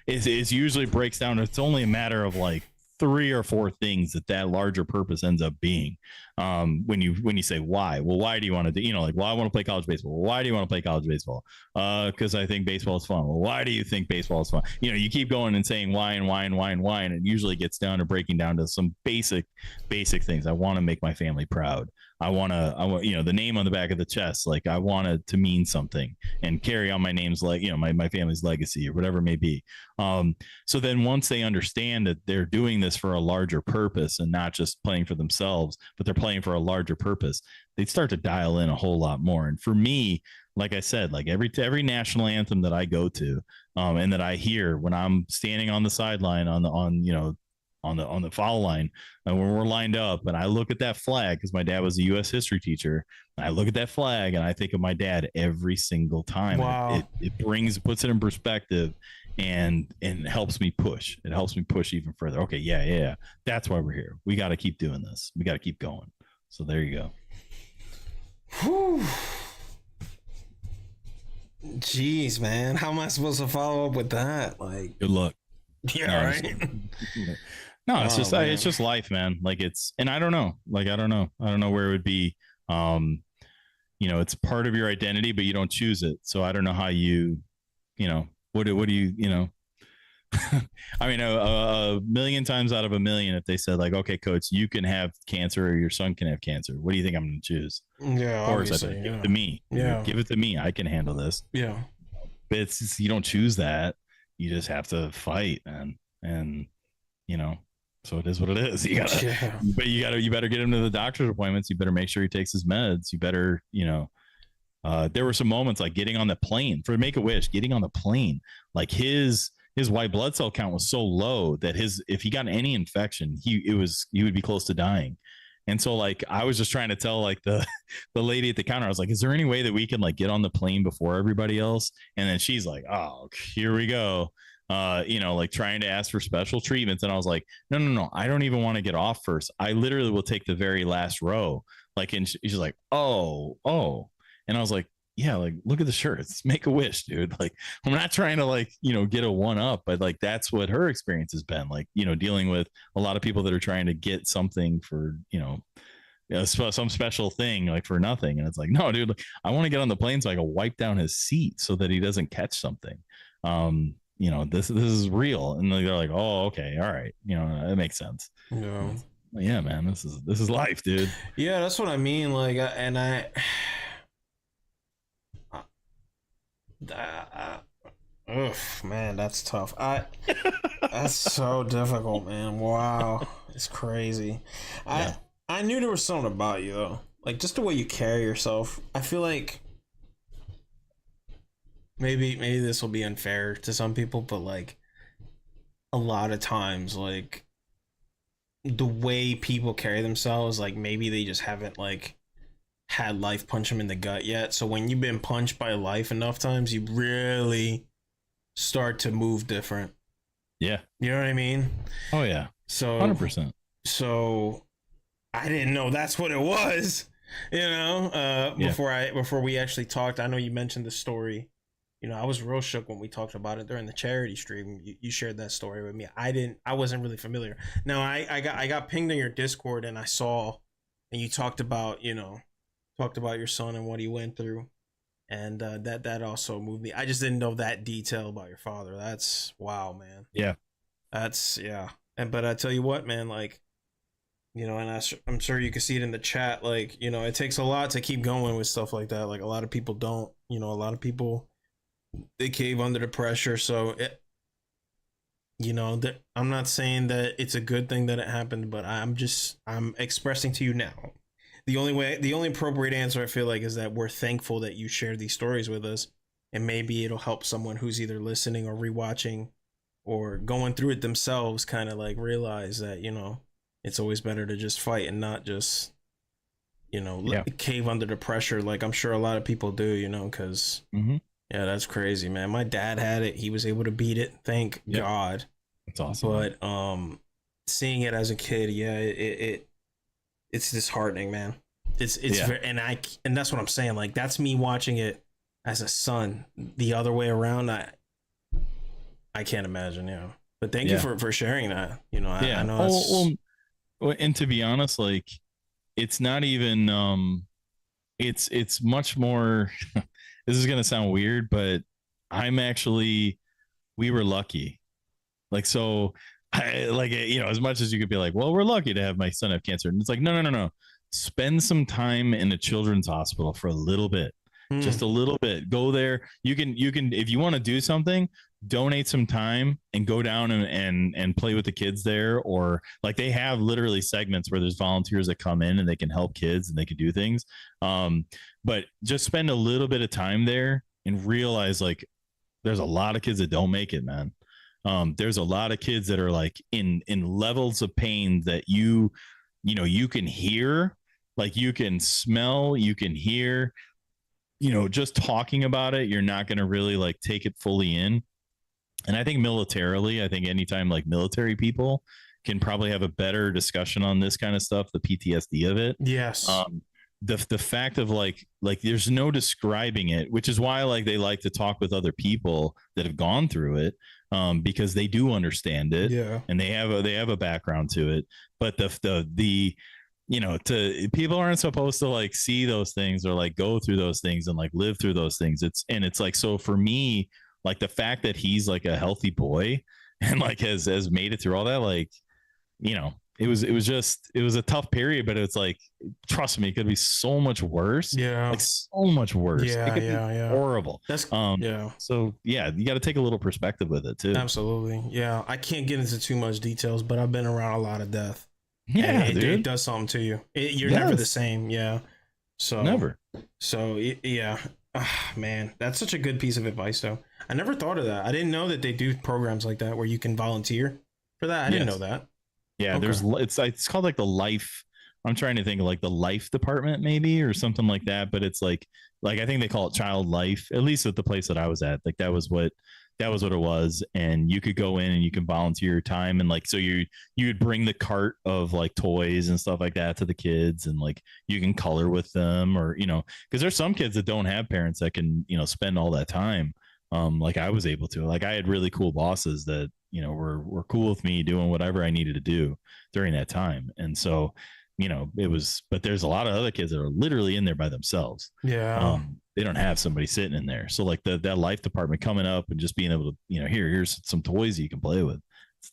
Speaker 2: It usually breaks down, it's only a matter of like 3 or 4 things that larger purpose ends up being. When you say why, well, why do you want to do, like, well, I want to play college baseball. Well, why do you want to play college baseball? Because I think baseball is fun. Well, why do you think baseball is fun? You keep going and saying why and why and why and why, and it usually gets down to breaking down to some basic things. I want to make my family proud. I want the name on the back of the chest, like, I want it to mean something and carry on my name's, like, my family's legacy or whatever it may be. So then once they understand that they're doing this for a larger purpose and not just playing for themselves, but they're playing for a larger purpose, they start to dial in a whole lot more. And for me, like I said, like every national anthem that I go to, and that I hear when I'm standing on the sideline on the foul line, and when we're lined up, and I look at that flag, because my dad was a U.S. history teacher, and I look at that flag and I think of my dad every single time.
Speaker 1: Wow.
Speaker 2: It puts it in perspective, and helps me push. It helps me push even further. Okay, yeah. That's why we're here. We got to keep doing this. We got to keep going. So there you go.
Speaker 1: Whew. Jeez, man, how am I supposed to follow up with that? Like,
Speaker 2: good luck.
Speaker 1: Yeah, right.
Speaker 2: No, it's it's just life, man. Like, and I don't know. Like, I don't know where it would be. It's part of your identity, but you don't choose it. So I don't know how what do you I mean, a million times out of a million, if they said like, okay, coach, you can have cancer or your son can have cancer, what do you think I'm going to choose?
Speaker 1: Yeah,
Speaker 2: Of course, I
Speaker 1: obviously.
Speaker 2: better give
Speaker 1: Yeah.
Speaker 2: it to me.
Speaker 1: Yeah.
Speaker 2: Give it to me. I can handle this.
Speaker 1: Yeah.
Speaker 2: But you don't choose that. You just have to fight, man. And you know, so it is what it is.
Speaker 1: Yeah.
Speaker 2: You better get him to the doctor's appointments. You better make sure he takes his meds. You better, there were some moments like getting on the plane for Make-A-Wish, getting on the plane, like his white blood cell count was so low that if he got any infection, he would be close to dying. And so like I was just trying to tell like the lady at the counter, I was like, is there any way that we can like get on the plane before everybody else? And then she's like, oh, here we go. Like trying to ask for special treatments. And I was like, no, I don't even want to get off first. I literally will take the very last row. Like, and she's like, oh. And I was like, yeah, like look at the shirt. It's Make-A-Wish, dude. Like, I'm not trying to like, get a one up, but like that's what her experience has been like, dealing with a lot of people that are trying to get something for, some special thing like for nothing. And it's like, no, dude, like, I want to get on the plane so I can wipe down his seat so that he doesn't catch something. This is real. And they're like, oh, okay, all right, that makes sense. Yeah, man, this is life, dude.
Speaker 1: Yeah, that's what I mean. Like, man, that's tough. That's so difficult, man. Wow, it's crazy. Yeah. I knew there was something about you though, like just the way you carry yourself. I feel like maybe this will be unfair to some people, but like a lot of times, like the way people carry themselves, like maybe they just haven't like had life punch them in the gut yet. So when you've been punched by life enough times, you really start to move different.
Speaker 2: Yeah.
Speaker 1: You know what I mean?
Speaker 2: Oh yeah.
Speaker 1: So
Speaker 2: 100%.
Speaker 1: So I didn't know that's what it was, before we actually talked. I know you mentioned the story. I was real shook when we talked about it during the charity stream. You shared that story with me. I wasn't really familiar. Now I got pinged in your Discord and I saw, and you talked about your son and what he went through, and that also moved me. I just didn't know that detail about your father. That's wow, man.
Speaker 2: Yeah,
Speaker 1: that's yeah. But I tell you what, man, like, and I'm sure you can see it in the chat. Like, it takes a lot to keep going with stuff like that. Like a lot of people don't. A lot of people, they cave under the pressure. So I'm not saying that it's a good thing that it happened, but I'm expressing to you now. The only appropriate answer I feel like is that we're thankful that you shared these stories with us, and maybe it'll help someone who's either listening or rewatching or going through it themselves kind of like realize that, it's always better to just fight and not just, cave under the pressure. Like I'm sure a lot of people do, because yeah, that's crazy, man. My dad had it. He was able to beat it. Thank God.
Speaker 2: That's awesome.
Speaker 1: But seeing it as a kid, yeah, it's disheartening, man. It's very, and that's what I'm saying. Like that's me watching it as a son. The other way around, I can't imagine. But thank you for sharing that. I know.
Speaker 2: Well, and to be honest, like it's not even. It's much more. This is gonna sound weird, but we were lucky. Like so. As much as you could be like, well, we're lucky to have my son have cancer. And it's like, no. Spend some time in a children's hospital for a little bit, just a little bit. Go there. You can, if you want to do something, donate some time and go down and play with the kids there. Or like they have literally segments where there's volunteers that come in and they can help kids and they can do things. But just spend a little bit of time there and realize like there's a lot of kids that don't make it, man. There's a lot of kids that are like in levels of pain that you can hear, like you can smell, you can hear, just talking about it, you're not going to really like take it fully in. And I think militarily, anytime like military people can probably have a better discussion on this kind of stuff, the PTSD of it.
Speaker 1: Yes.
Speaker 2: The fact of like there's no describing it, which is why like they like to talk with other people that have gone through it, because they do understand it, and they have a background to it. But people aren't supposed to like see those things or like go through those things and like live through those things. It's like, so for me, like the fact that he's like a healthy boy and like has made it through all that, like, you know, it was a tough period, but it's like, trust me, it could be so much worse.
Speaker 1: Yeah.
Speaker 2: Like so much worse. It
Speaker 1: Yeah.
Speaker 2: could be
Speaker 1: Yeah.
Speaker 2: horrible.
Speaker 1: That's yeah.
Speaker 2: So yeah, you got to take a little perspective with it too.
Speaker 1: Absolutely. Yeah. I can't get into too much details, but I've been around a lot of death.
Speaker 2: Yeah,
Speaker 1: and
Speaker 2: dude.
Speaker 1: it does something to you. You're never the same. Yeah. So
Speaker 2: never.
Speaker 1: So yeah. Man, that's such a good piece of advice, though. I never thought of that. I didn't know that they do programs like that where you can volunteer for that. I didn't know that.
Speaker 2: Yeah, okay. It's called like the life. I'm trying to think of like the life department maybe or something like that. But it's like I think they call it child life, at least at the place that I was at. Like that was what it was. And you could go in and you can volunteer your time. And like, so you'd bring the cart of like toys and stuff like that to the kids. And like, you can color with them or, you know, because there's some kids that don't have parents that can, you know, spend all that time. Like I was able to. Like I had really cool bosses that, you know, were cool with me doing whatever I needed to do during that time. And so, you know, but there's a lot of other kids that are literally in there by themselves.
Speaker 1: Yeah.
Speaker 2: They don't have somebody sitting in there. So like that life department coming up and just being able to, you know, here's some toys you can play with.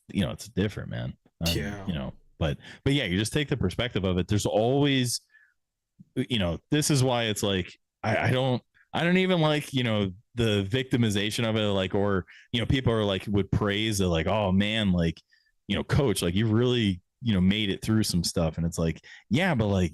Speaker 2: You know, it's different, man.
Speaker 1: Yeah.
Speaker 2: You know, but yeah, you just take the perspective of it. There's always, you know, this is why it's like, I don't even like, you know, the victimization of it, like, or, you know, people are like, would praise it like, oh man, like, you know, coach, like you really, you know, made it through some stuff. And it's like, yeah, but like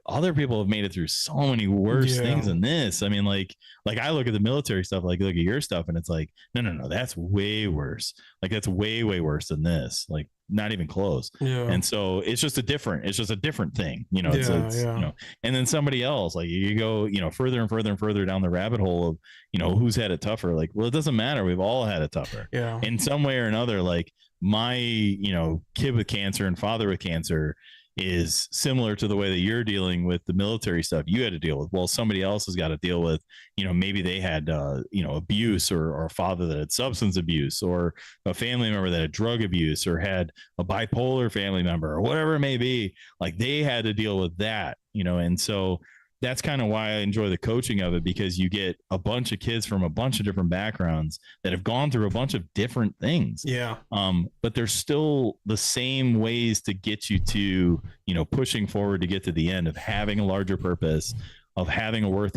Speaker 2: other people have made it through so many worse things than this. I mean, like I look at the military stuff, like look at your stuff and it's like, no, that's way worse. Like that's way worse than this. Like not even close. Yeah. And so it's just a different thing, you know, it's you know, and then somebody else, like you go, you know, further and further and further down the rabbit hole of, you know, who's had it tougher. Like, well, it doesn't matter. We've all had it tougher.
Speaker 1: Yeah.
Speaker 2: In some way or another. Like my, you know, kid with cancer and father with cancer is similar to the way that you're dealing with the military stuff you had to deal with. Well, somebody else has got to deal with, you know, maybe they had, you know, abuse or a father that had substance abuse or a family member that had drug abuse or had a bipolar family member or whatever it may be. Like they had to deal with that, you know, and so that's kind of why I enjoy the coaching of it, because you get a bunch of kids from a bunch of different backgrounds that have gone through a bunch of different things.
Speaker 1: Yeah.
Speaker 2: But there's still the same ways to get you to, you know, pushing forward to get to the end of having a larger purpose, of having a work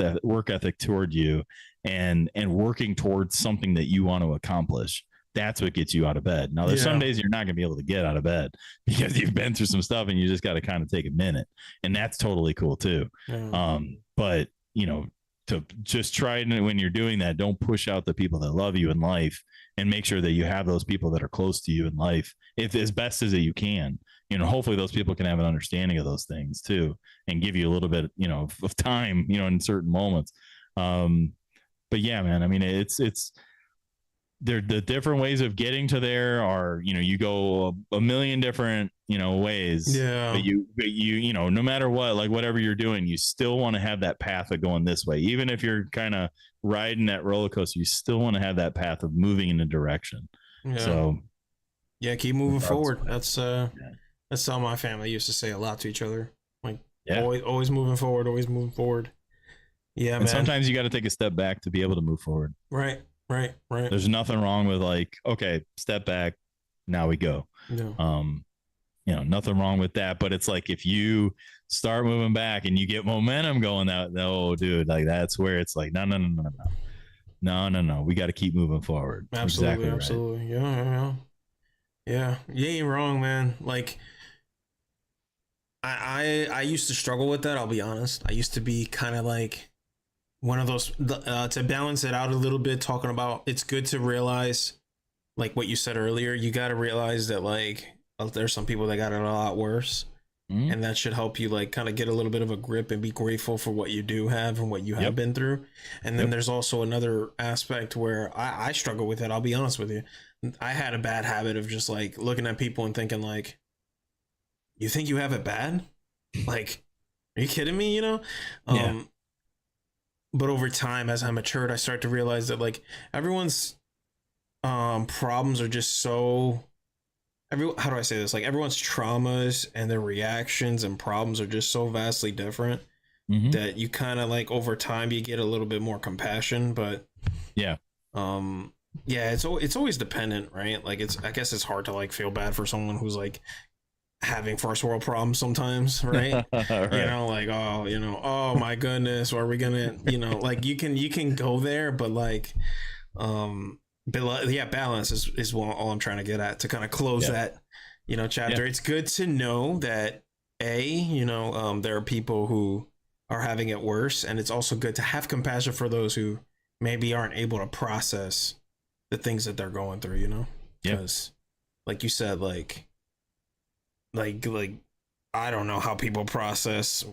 Speaker 2: ethic toward you and working towards something that you want to accomplish. That's what gets you out of bed. Now, there's some days you're not going to be able to get out of bed because you've been through some stuff and you just got to kind of take a minute. And that's totally cool too. But, you know, to just try and when you're doing that, don't push out the people that love you in life, and make sure that you have those people that are close to you in life, if as best as you can. You know, hopefully those people can have an understanding of those things too and give you a little bit, you know, of time, you know, in certain moments. But yeah, man, I mean, it's the different ways of getting to there are, you know, you go a million different, you know, ways.
Speaker 1: Yeah.
Speaker 2: But you know, no matter what, like whatever you're doing, you still want to have that path of going this way. Even if you're kind of riding that roller coaster, you still want to have that path of moving in a direction. Yeah. So
Speaker 1: yeah, keep moving forward. That's how my family used to say a lot to each other. Like always moving forward, always moving forward. Yeah, and man.
Speaker 2: Sometimes you got to take a step back to be able to move forward.
Speaker 1: Right.
Speaker 2: There's nothing wrong with like, okay, step back, now we go. Yeah. You know, nothing wrong with that. But it's like if you start moving back and you get momentum going out, no, dude, like that's where it's like, no. We got to keep moving forward.
Speaker 1: Absolutely,
Speaker 2: exactly
Speaker 1: absolutely. Right. Yeah. You ain't wrong, man. Like I used to struggle with that, I'll be honest. I used to be kind of like one of those to balance it out a little bit, talking about it's good to realize, like what you said earlier, you got to realize that like there's some people that got it a lot worse, and that should help you like kind of get a little bit of a grip and be grateful for what you do have and what you have been through. And then there's also another aspect where I struggle with it, I'll be honest with you. I had a bad habit of just like looking at people and thinking like, you think you have it bad? Like, are you kidding me? You know? But over time, as I matured, I start to realize that like everyone's problems are just so how do I say this? Like everyone's traumas and their reactions and problems are just so vastly different that you kind of like over time you get a little bit more compassion. But Yeah, it's always dependent, right? Like I guess it's hard to like feel bad for someone who's like having first world problems sometimes, right? You
Speaker 2: Right.
Speaker 1: know, like, oh, you know, oh my goodness, are we gonna, you know, like you can go there, but like, yeah, balance is all I'm trying to get at to kind of close
Speaker 2: Yeah.
Speaker 1: that, you know,
Speaker 2: Yeah.
Speaker 1: chapter. It's good to know that you know, there are people who are having it worse, and it's also good to have compassion for those who maybe aren't able to process the things that they're going through, you know,
Speaker 2: Yeah.
Speaker 1: because like you said, like I don't know how people process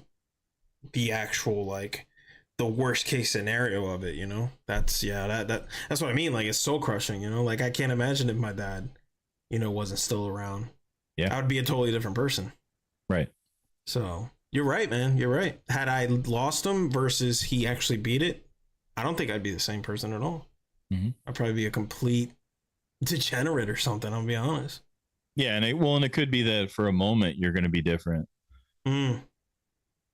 Speaker 1: the actual like the worst case scenario of it, you know? That's yeah, that's what I mean. Like it's soul crushing, you know? Like I can't imagine if my dad, you know, wasn't still around.
Speaker 2: Yeah.
Speaker 1: I would be a totally different person.
Speaker 2: Right.
Speaker 1: So you're right, man. You're right. Had I lost him versus he actually beat it, I don't think I'd be the same person at all.
Speaker 2: Mm-hmm.
Speaker 1: I'd probably be a complete degenerate or something, I'll be honest.
Speaker 2: Yeah. And it could be that for a moment you're going to be different.
Speaker 1: Mm,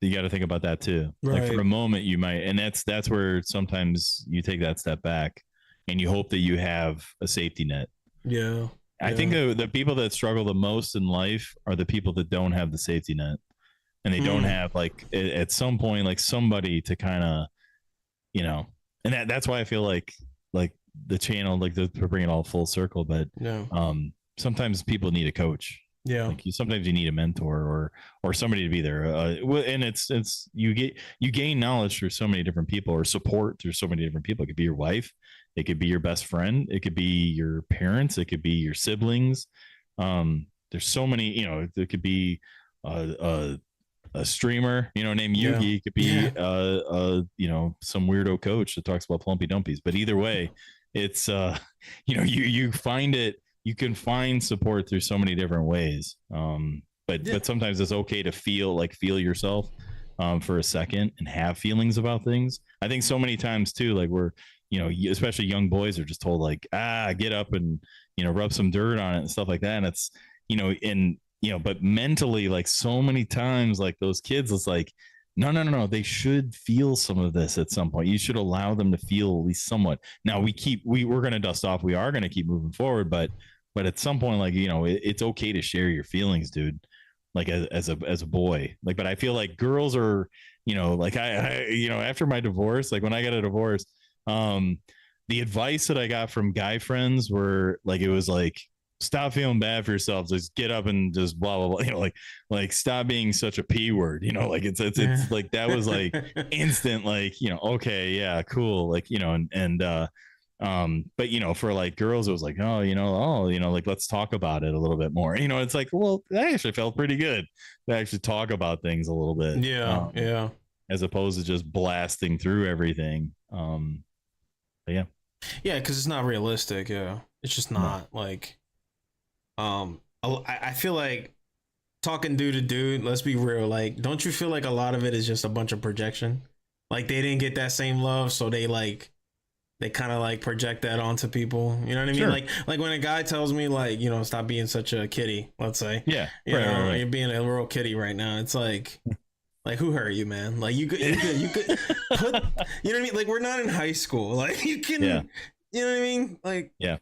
Speaker 2: You got to think about that too. Like for
Speaker 1: right.
Speaker 2: a moment you might, and that's where sometimes you take that step back and you hope that you have a safety net.
Speaker 1: Yeah.
Speaker 2: I think the people that struggle the most in life are the people that don't have the safety net, and they don't
Speaker 1: Mm,
Speaker 2: have like at some point like somebody to kind of, you know, and that's why I feel like the channel, like to bring it all full circle, but
Speaker 1: yeah.
Speaker 2: sometimes people need a coach.
Speaker 1: Yeah.
Speaker 2: Like sometimes you need a mentor or somebody to be there. And it's you gain knowledge through so many different people, or support through so many different people. It could be your wife, it could be your best friend, it could be your parents, it could be your siblings. There's so many, you know, it could be a streamer, you know, named
Speaker 1: Yeah.
Speaker 2: Yugi. It could be
Speaker 1: Yeah.
Speaker 2: you know, some weirdo coach that talks about plumpy dumpies. But either way, it's you know, you find it, you can find support through so many different ways.
Speaker 1: Yeah.
Speaker 2: But sometimes it's okay to feel yourself for a second and have feelings about things. I think so many times too, like we're, you know, especially young boys are just told like, get up and, you know, rub some dirt on it and stuff like that. And it's, you know, in, you know, but mentally, like so many times, like those kids, it's like, no. They should feel some of this at some point. You should allow them to feel at least somewhat. Now we're going to dust off. We are going to keep moving forward, but at some point, like, you know, it's okay to share your feelings, dude. Like as a boy, like, but I feel like girls are, you know, like you know, after my divorce, like when I got a divorce, um, the advice that I got from guy friends were like, it was like, stop feeling bad for yourself. Just get up and just blah, blah, blah. You know, like stop being such a P word, you know, like
Speaker 1: Yeah.
Speaker 2: it's like, that was like instant, like, you know, okay, yeah, cool. Like, you know, but you know, for like girls, it was like, oh, you know, like, let's talk about it a little bit more. You know, it's like, well, I actually felt pretty good to actually talk about things a little bit,
Speaker 1: Yeah. Yeah.
Speaker 2: as opposed to just blasting through everything. But yeah,
Speaker 1: Yeah, because it's not realistic. Yeah, it's just
Speaker 2: no,
Speaker 1: not like. I feel like talking dude to dude. Let's be real. Like, don't you feel like a lot of it is just a bunch of projection? Like they didn't get that same love, so they kind of like project that onto people. You know what I mean?
Speaker 2: sure,
Speaker 1: Like when a guy tells me like, you know, stop being such a kitty. Let's say,
Speaker 2: yeah,
Speaker 1: you
Speaker 2: right,
Speaker 1: know,
Speaker 2: right,
Speaker 1: you're being a real kitty right now. It's like who hurt you, man? Like you could put, you know what I mean? Like we're not in high school. Like you
Speaker 2: yeah,
Speaker 1: can, you know what I mean? Like
Speaker 2: yeah,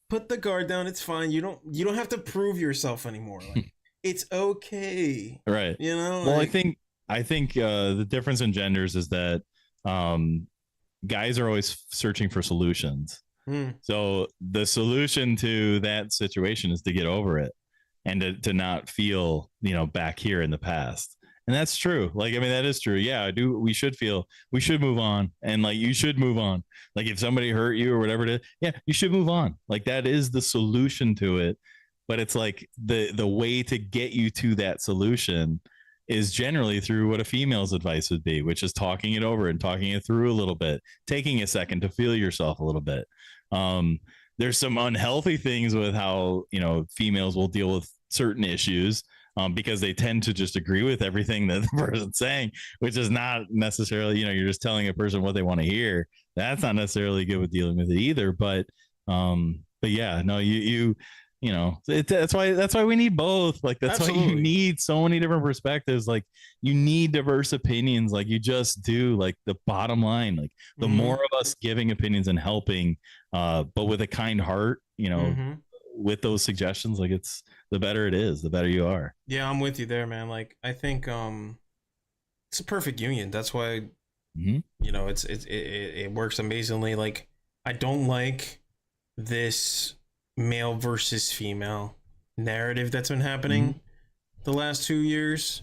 Speaker 1: put the guard down. It's fine. You don't have to prove yourself anymore. Like it's okay.
Speaker 2: right.
Speaker 1: You know,
Speaker 2: Well,
Speaker 1: like
Speaker 2: I think the difference in genders is that um, guys are always searching for solutions.
Speaker 1: hmm,
Speaker 2: So the solution to that situation is to get over it and to not feel, you know, back here in the past. And that's true. Like, I mean, that is true. Yeah, I do. We should move on. And like, you should move on. Like if somebody hurt you or whatever it is, yeah, you should move on. Like that is the solution to it. But it's like the way to get you to that solution is generally through what a female's advice would be, which is talking it over and talking it through a little bit, taking a second to feel yourself a little bit. Um, there's some unhealthy things with how, you know, females will deal with certain issues, because they tend to just agree with everything that the person's saying, which is not necessarily, you know, you're just telling a person what they want to hear. That's not necessarily good with dealing with it either. But yeah, no, that's why we need both. Like, that's why you need so many different perspectives. Like, you need diverse opinions. Like, you just do. Like, the bottom line, like, the more of us giving opinions and helping, but with a kind heart, with those suggestions, like, it's the better it is, the better you are.
Speaker 1: Yeah, I'm with you there, man. Like, I think it's a perfect union. That's why it works amazingly. Like, I don't like this male versus female narrative that's been happening the last 2 years,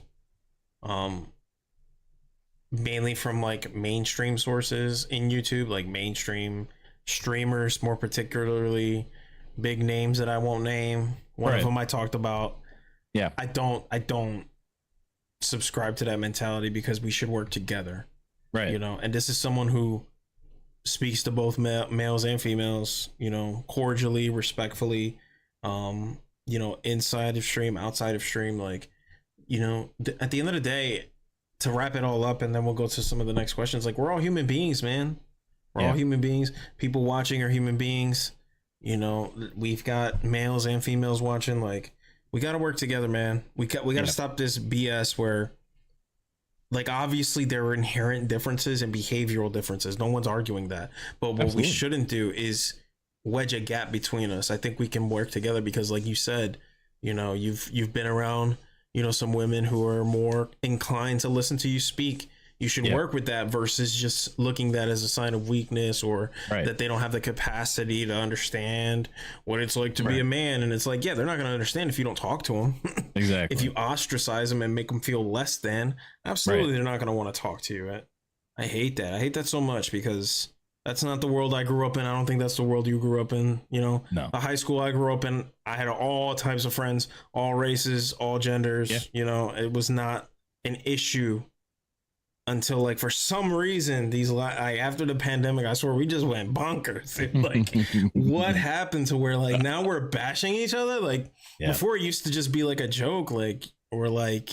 Speaker 1: mainly from like mainstream sources in YouTube, like mainstream streamers, more particularly big names that I won't name. One of them I talked about.
Speaker 2: Yeah,
Speaker 1: I don't subscribe to that mentality, because we should work together,
Speaker 2: right?
Speaker 1: And this is someone who speaks to both males and females, cordially, respectfully, inside of stream, outside of stream. Like, at the end of the day, to wrap it all up, and then we'll go to some of the next questions. Like, we're all human beings, man. We're all human beings. People watching are human beings. We've got males and females watching. Like, we got to work together, man. We got to stop this BS where, like, obviously there are inherent differences and behavioral differences. No one's arguing that. But what we shouldn't do is wedge a gap between us. I think we can work together, because, like you said, you've been around, some women who are more inclined to listen to you speak. You should work with that, versus just looking at that as a sign of weakness, or that they don't have the capacity to understand what it's like to be a man. And it's like, yeah, they're not going to understand if you don't talk to them.
Speaker 2: Exactly.
Speaker 1: If you ostracize them and make them feel less than, absolutely, they're not going to want to talk to you. I hate that. I hate that so much, because that's not the world I grew up in. I don't think that's the world you grew up in.
Speaker 2: No.
Speaker 1: The high school I grew up in, I had all types of friends, all races, all genders.
Speaker 2: Yeah.
Speaker 1: It was not an issue until, like, for some reason, after the pandemic, I swear we just went bonkers. Like, what happened to where, like, now we're bashing each other? Like, before it used to just be like a joke, like, or like,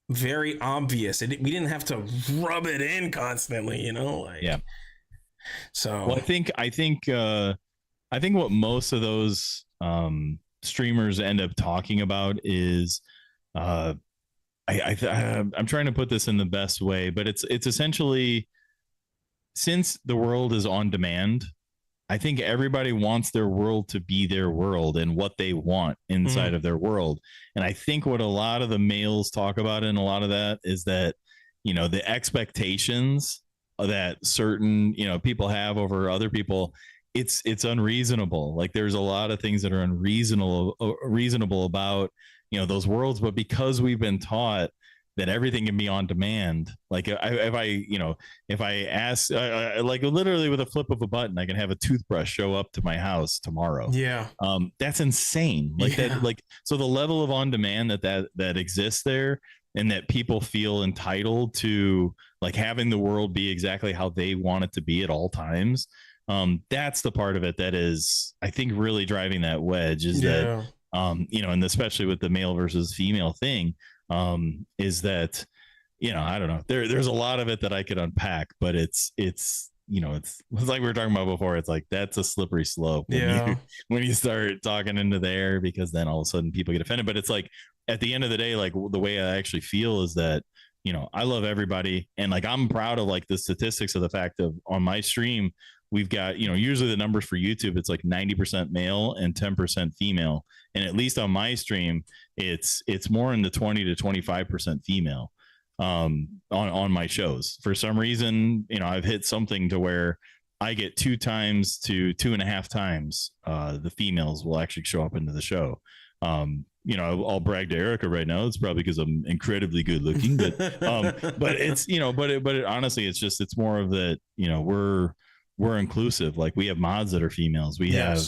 Speaker 1: very obvious. We didn't have to rub it in constantly, like.
Speaker 2: Yeah.
Speaker 1: So,
Speaker 2: well, I think what most of those streamers end up talking about is, I'm trying to put this in the best way, but it's essentially, since the world is on demand, I think everybody wants their world to be their world and what they want inside of their world. And I think what a lot of the males talk about in a lot of that is that, the expectations that certain, people have over other people, it's unreasonable. Like, there's a lot of things that are reasonable about, those worlds, but because we've been taught that everything can be on demand, like, if I ask, like, literally with a flip of a button, I can have a toothbrush show up to my house tomorrow.
Speaker 1: Yeah.
Speaker 2: That's insane. Like that, like, so the level of on demand that exists there, and that people feel entitled to, like, having the world be exactly how they want it to be at all times. That's the part of it that is, I think, really driving that wedge, is that, and especially with the male versus female thing, is that, I don't know, there's a lot of it that I could unpack, but it's like we were talking about before. It's like, that's a slippery slope when you start talking into there, because then all of a sudden people get offended. But it's like, at the end of the day, like, the way I actually feel is that, I love everybody. And, like, I'm proud of, like, the statistics of the fact of, on my stream, we've got, usually the numbers for YouTube, it's like 90% male and 10% female. And at least on my stream, it's more in the 20 to 25% female on my shows. For some reason, I've hit something to where I get 2 times to 2.5 times the females will actually show up into the show. I'll brag to Erica right now. It's probably because I'm incredibly good looking, but it's, but honestly, it's more of that, we're inclusive. Like, we have mods that are females. We have,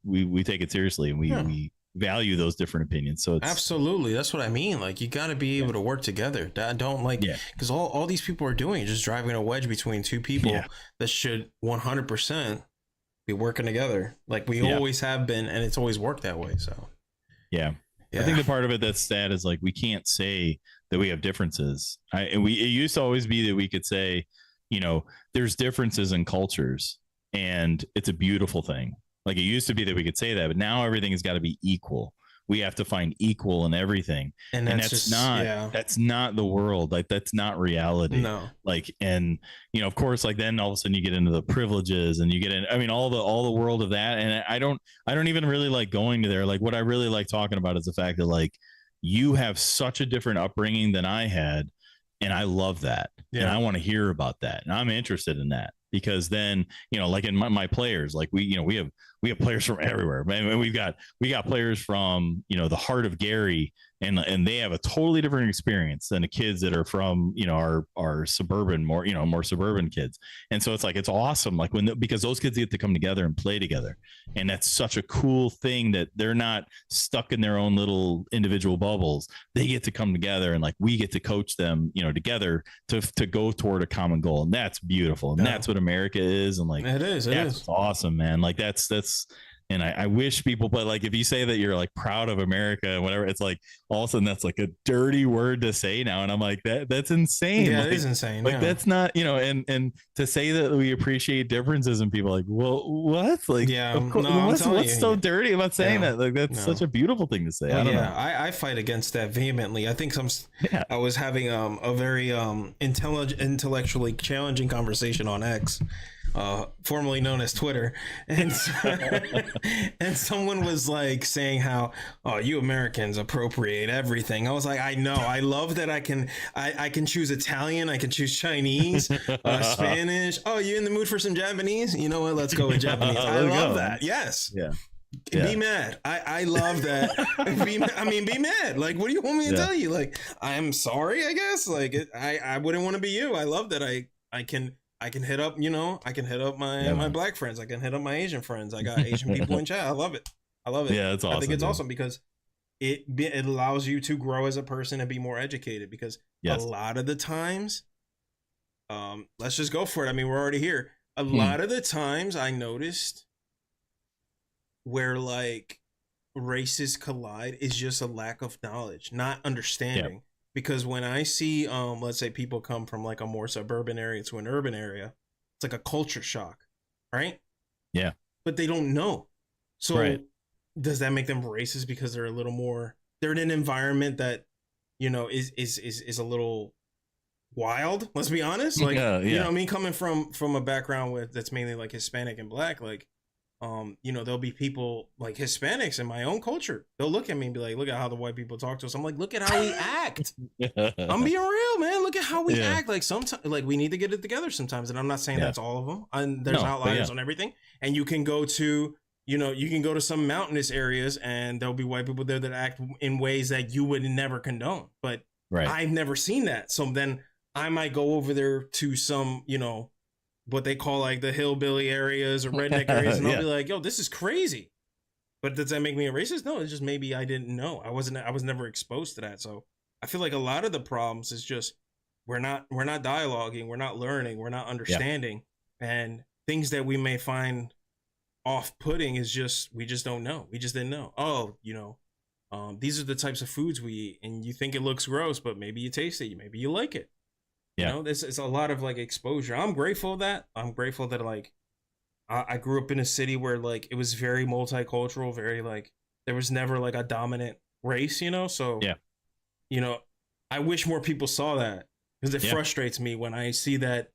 Speaker 2: we take it seriously, and we value those different opinions. So it's
Speaker 1: absolutely, that's what I mean. Like, you got to be able to work together. Don't like, because all these people are doing is just driving a wedge between two people that should 100% be working together, like we always have been, and it's always worked that way. So I think the part of it that's sad is, like, we can't say that we have differences. It used to always be that we could say, there's differences in cultures, and it's a beautiful thing.
Speaker 2: Like it used to be that we could say that, but now everything has got to be equal. We have to find equal in everything.
Speaker 1: And
Speaker 2: And
Speaker 1: that's
Speaker 2: that's
Speaker 1: just,
Speaker 2: not,
Speaker 1: yeah,
Speaker 2: that's not the world. Like that's not reality.
Speaker 1: no,
Speaker 2: Like, and of course, like then all of a sudden you get into the privileges and you get in, I mean, all the world of that. And I don't even really like going to there. Like what I really like talking about is the fact that like you have such a different upbringing than I had. And I love that. And I want to hear about that. And I'm interested in that because then, like in my players, like we have players from everywhere. I mean, we got players from, the heart of Gary and they have a totally different experience than the kids that are from, our suburban, more suburban kids. And so it's like, it's awesome. Like because those kids get to come together and play together. And that's such a cool thing that they're not stuck in their own little individual bubbles. They get to come together and like, we get to coach them, together to go toward a common goal. And that's beautiful. And that's what America is. And like,
Speaker 1: it is
Speaker 2: awesome, man. Like that's, and I wish people, but like if you say that you're like proud of America and whatever, it's like all of a sudden that's like a dirty word to say now. And I'm like, that's insane.
Speaker 1: Yeah,
Speaker 2: like,
Speaker 1: it is insane.
Speaker 2: Like that's not, and to say that we appreciate differences and people like, well, what? Like,
Speaker 1: yeah,
Speaker 2: what's so dirty about saying that? Like, that's such a beautiful thing to say. I don't know.
Speaker 1: I fight against that vehemently. I think I was having a very intellectually challenging conversation on X, formerly known as Twitter, and and someone was like saying how, oh, you Americans appropriate everything. I was like, I know, I love that I can choose Italian, I can choose Chinese, Spanish. Oh, you in the mood for some Japanese? You know what? Let's go with Japanese. I love that. Yes.
Speaker 2: Yeah.
Speaker 1: Be mad. I love that. Be mad. Like, what do you want me to tell you? Like, I'm sorry, I guess. Like, I wouldn't want to be you. I love that I can hit up, I can hit up my black friends. I can hit up my Asian friends. I got Asian people in chat. I love it. Yeah, it's awesome. I think it's awesome because it allows you to grow as a person and be more educated because a lot of the times, let's just go for it. I mean, we're already here. A lot of the times I noticed where like races collide is just a lack of knowledge, not understanding. Because when I see, let's say people come from like a more suburban area to an urban area, it's like a culture shock, right? Yeah. But they don't know. So does that make them racist because they're a little more, they're in an environment that, is a little wild? Let's be honest. Like, you know what I mean? Coming from a background that's mainly like Hispanic and black, like, there'll be people like Hispanics in my own culture. They'll look at me and be like, look at how the white people talk to us. I'm like, look at how we act. I'm being real, man. Look at how we act. Like sometimes, like we need to get it together sometimes. And I'm not saying that's all of them. And there's outliers on everything. And you can go to, you can go to some mountainous areas and there'll be white people there that act in ways that you would never condone. But I've never seen that. So then I might go over there to some, what they call like the hillbilly areas or redneck areas. And I'll be like, yo, this is crazy. But does that make me a racist? No, it's just maybe I didn't know. I was never exposed to that. So I feel like a lot of the problems is just, we're not dialoguing. We're not learning. We're not understanding. And things that we may find off-putting is just, we just don't know. We just didn't know. Oh, these are the types of foods we eat and you think it looks gross, but maybe you taste it. Maybe you like it. This is a lot of like exposure. I'm grateful that like I grew up in a city where like it was very multicultural, very like there was never like a dominant race, so I wish more people saw that because it frustrates me when I see that.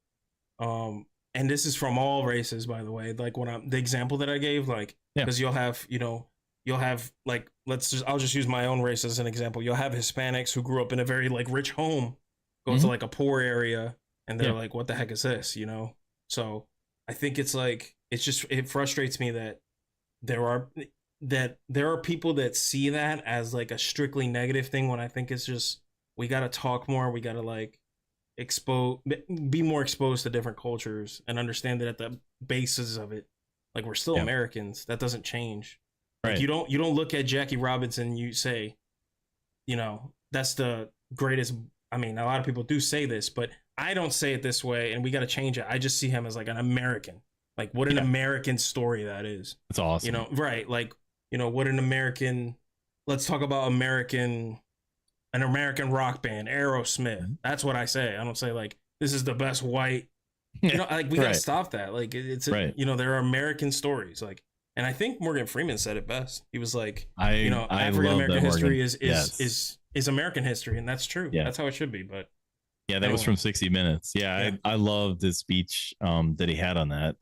Speaker 1: And this is from all races, by the way. Like when the example that I gave, like because you'll have like I'll just use my own race as an example. You'll have Hispanics who grew up in a very like rich home. Go to like a poor area and they're like, what the heck is this? So I think it's like, it frustrates me that there are people that see that as like a strictly negative thing when I think it's just, we got to talk more. We got to like be more exposed to different cultures and understand that at the basis of it, like we're still Americans. That doesn't change. Right. Like, you don't look at Jackie Robinson and you say, that's the greatest. I mean, a lot of people do say this, but I don't say it this way, and we got to change it. I just see him as like an American. Like, what an American story that is. It's awesome. Right? Like, what an American. Let's talk about an American rock band, Aerosmith. Mm-hmm. That's what I say. I don't say like this is the best white. Like we gotta stop that. Like there are American stories. Like, And I think Morgan Freeman said it best. He was like,
Speaker 2: I
Speaker 1: African American history is American history, and that's true.
Speaker 2: Yeah.
Speaker 1: That's how it should be. But
Speaker 2: yeah, that was from 60 Minutes. Yeah, I loved his speech that he had on that,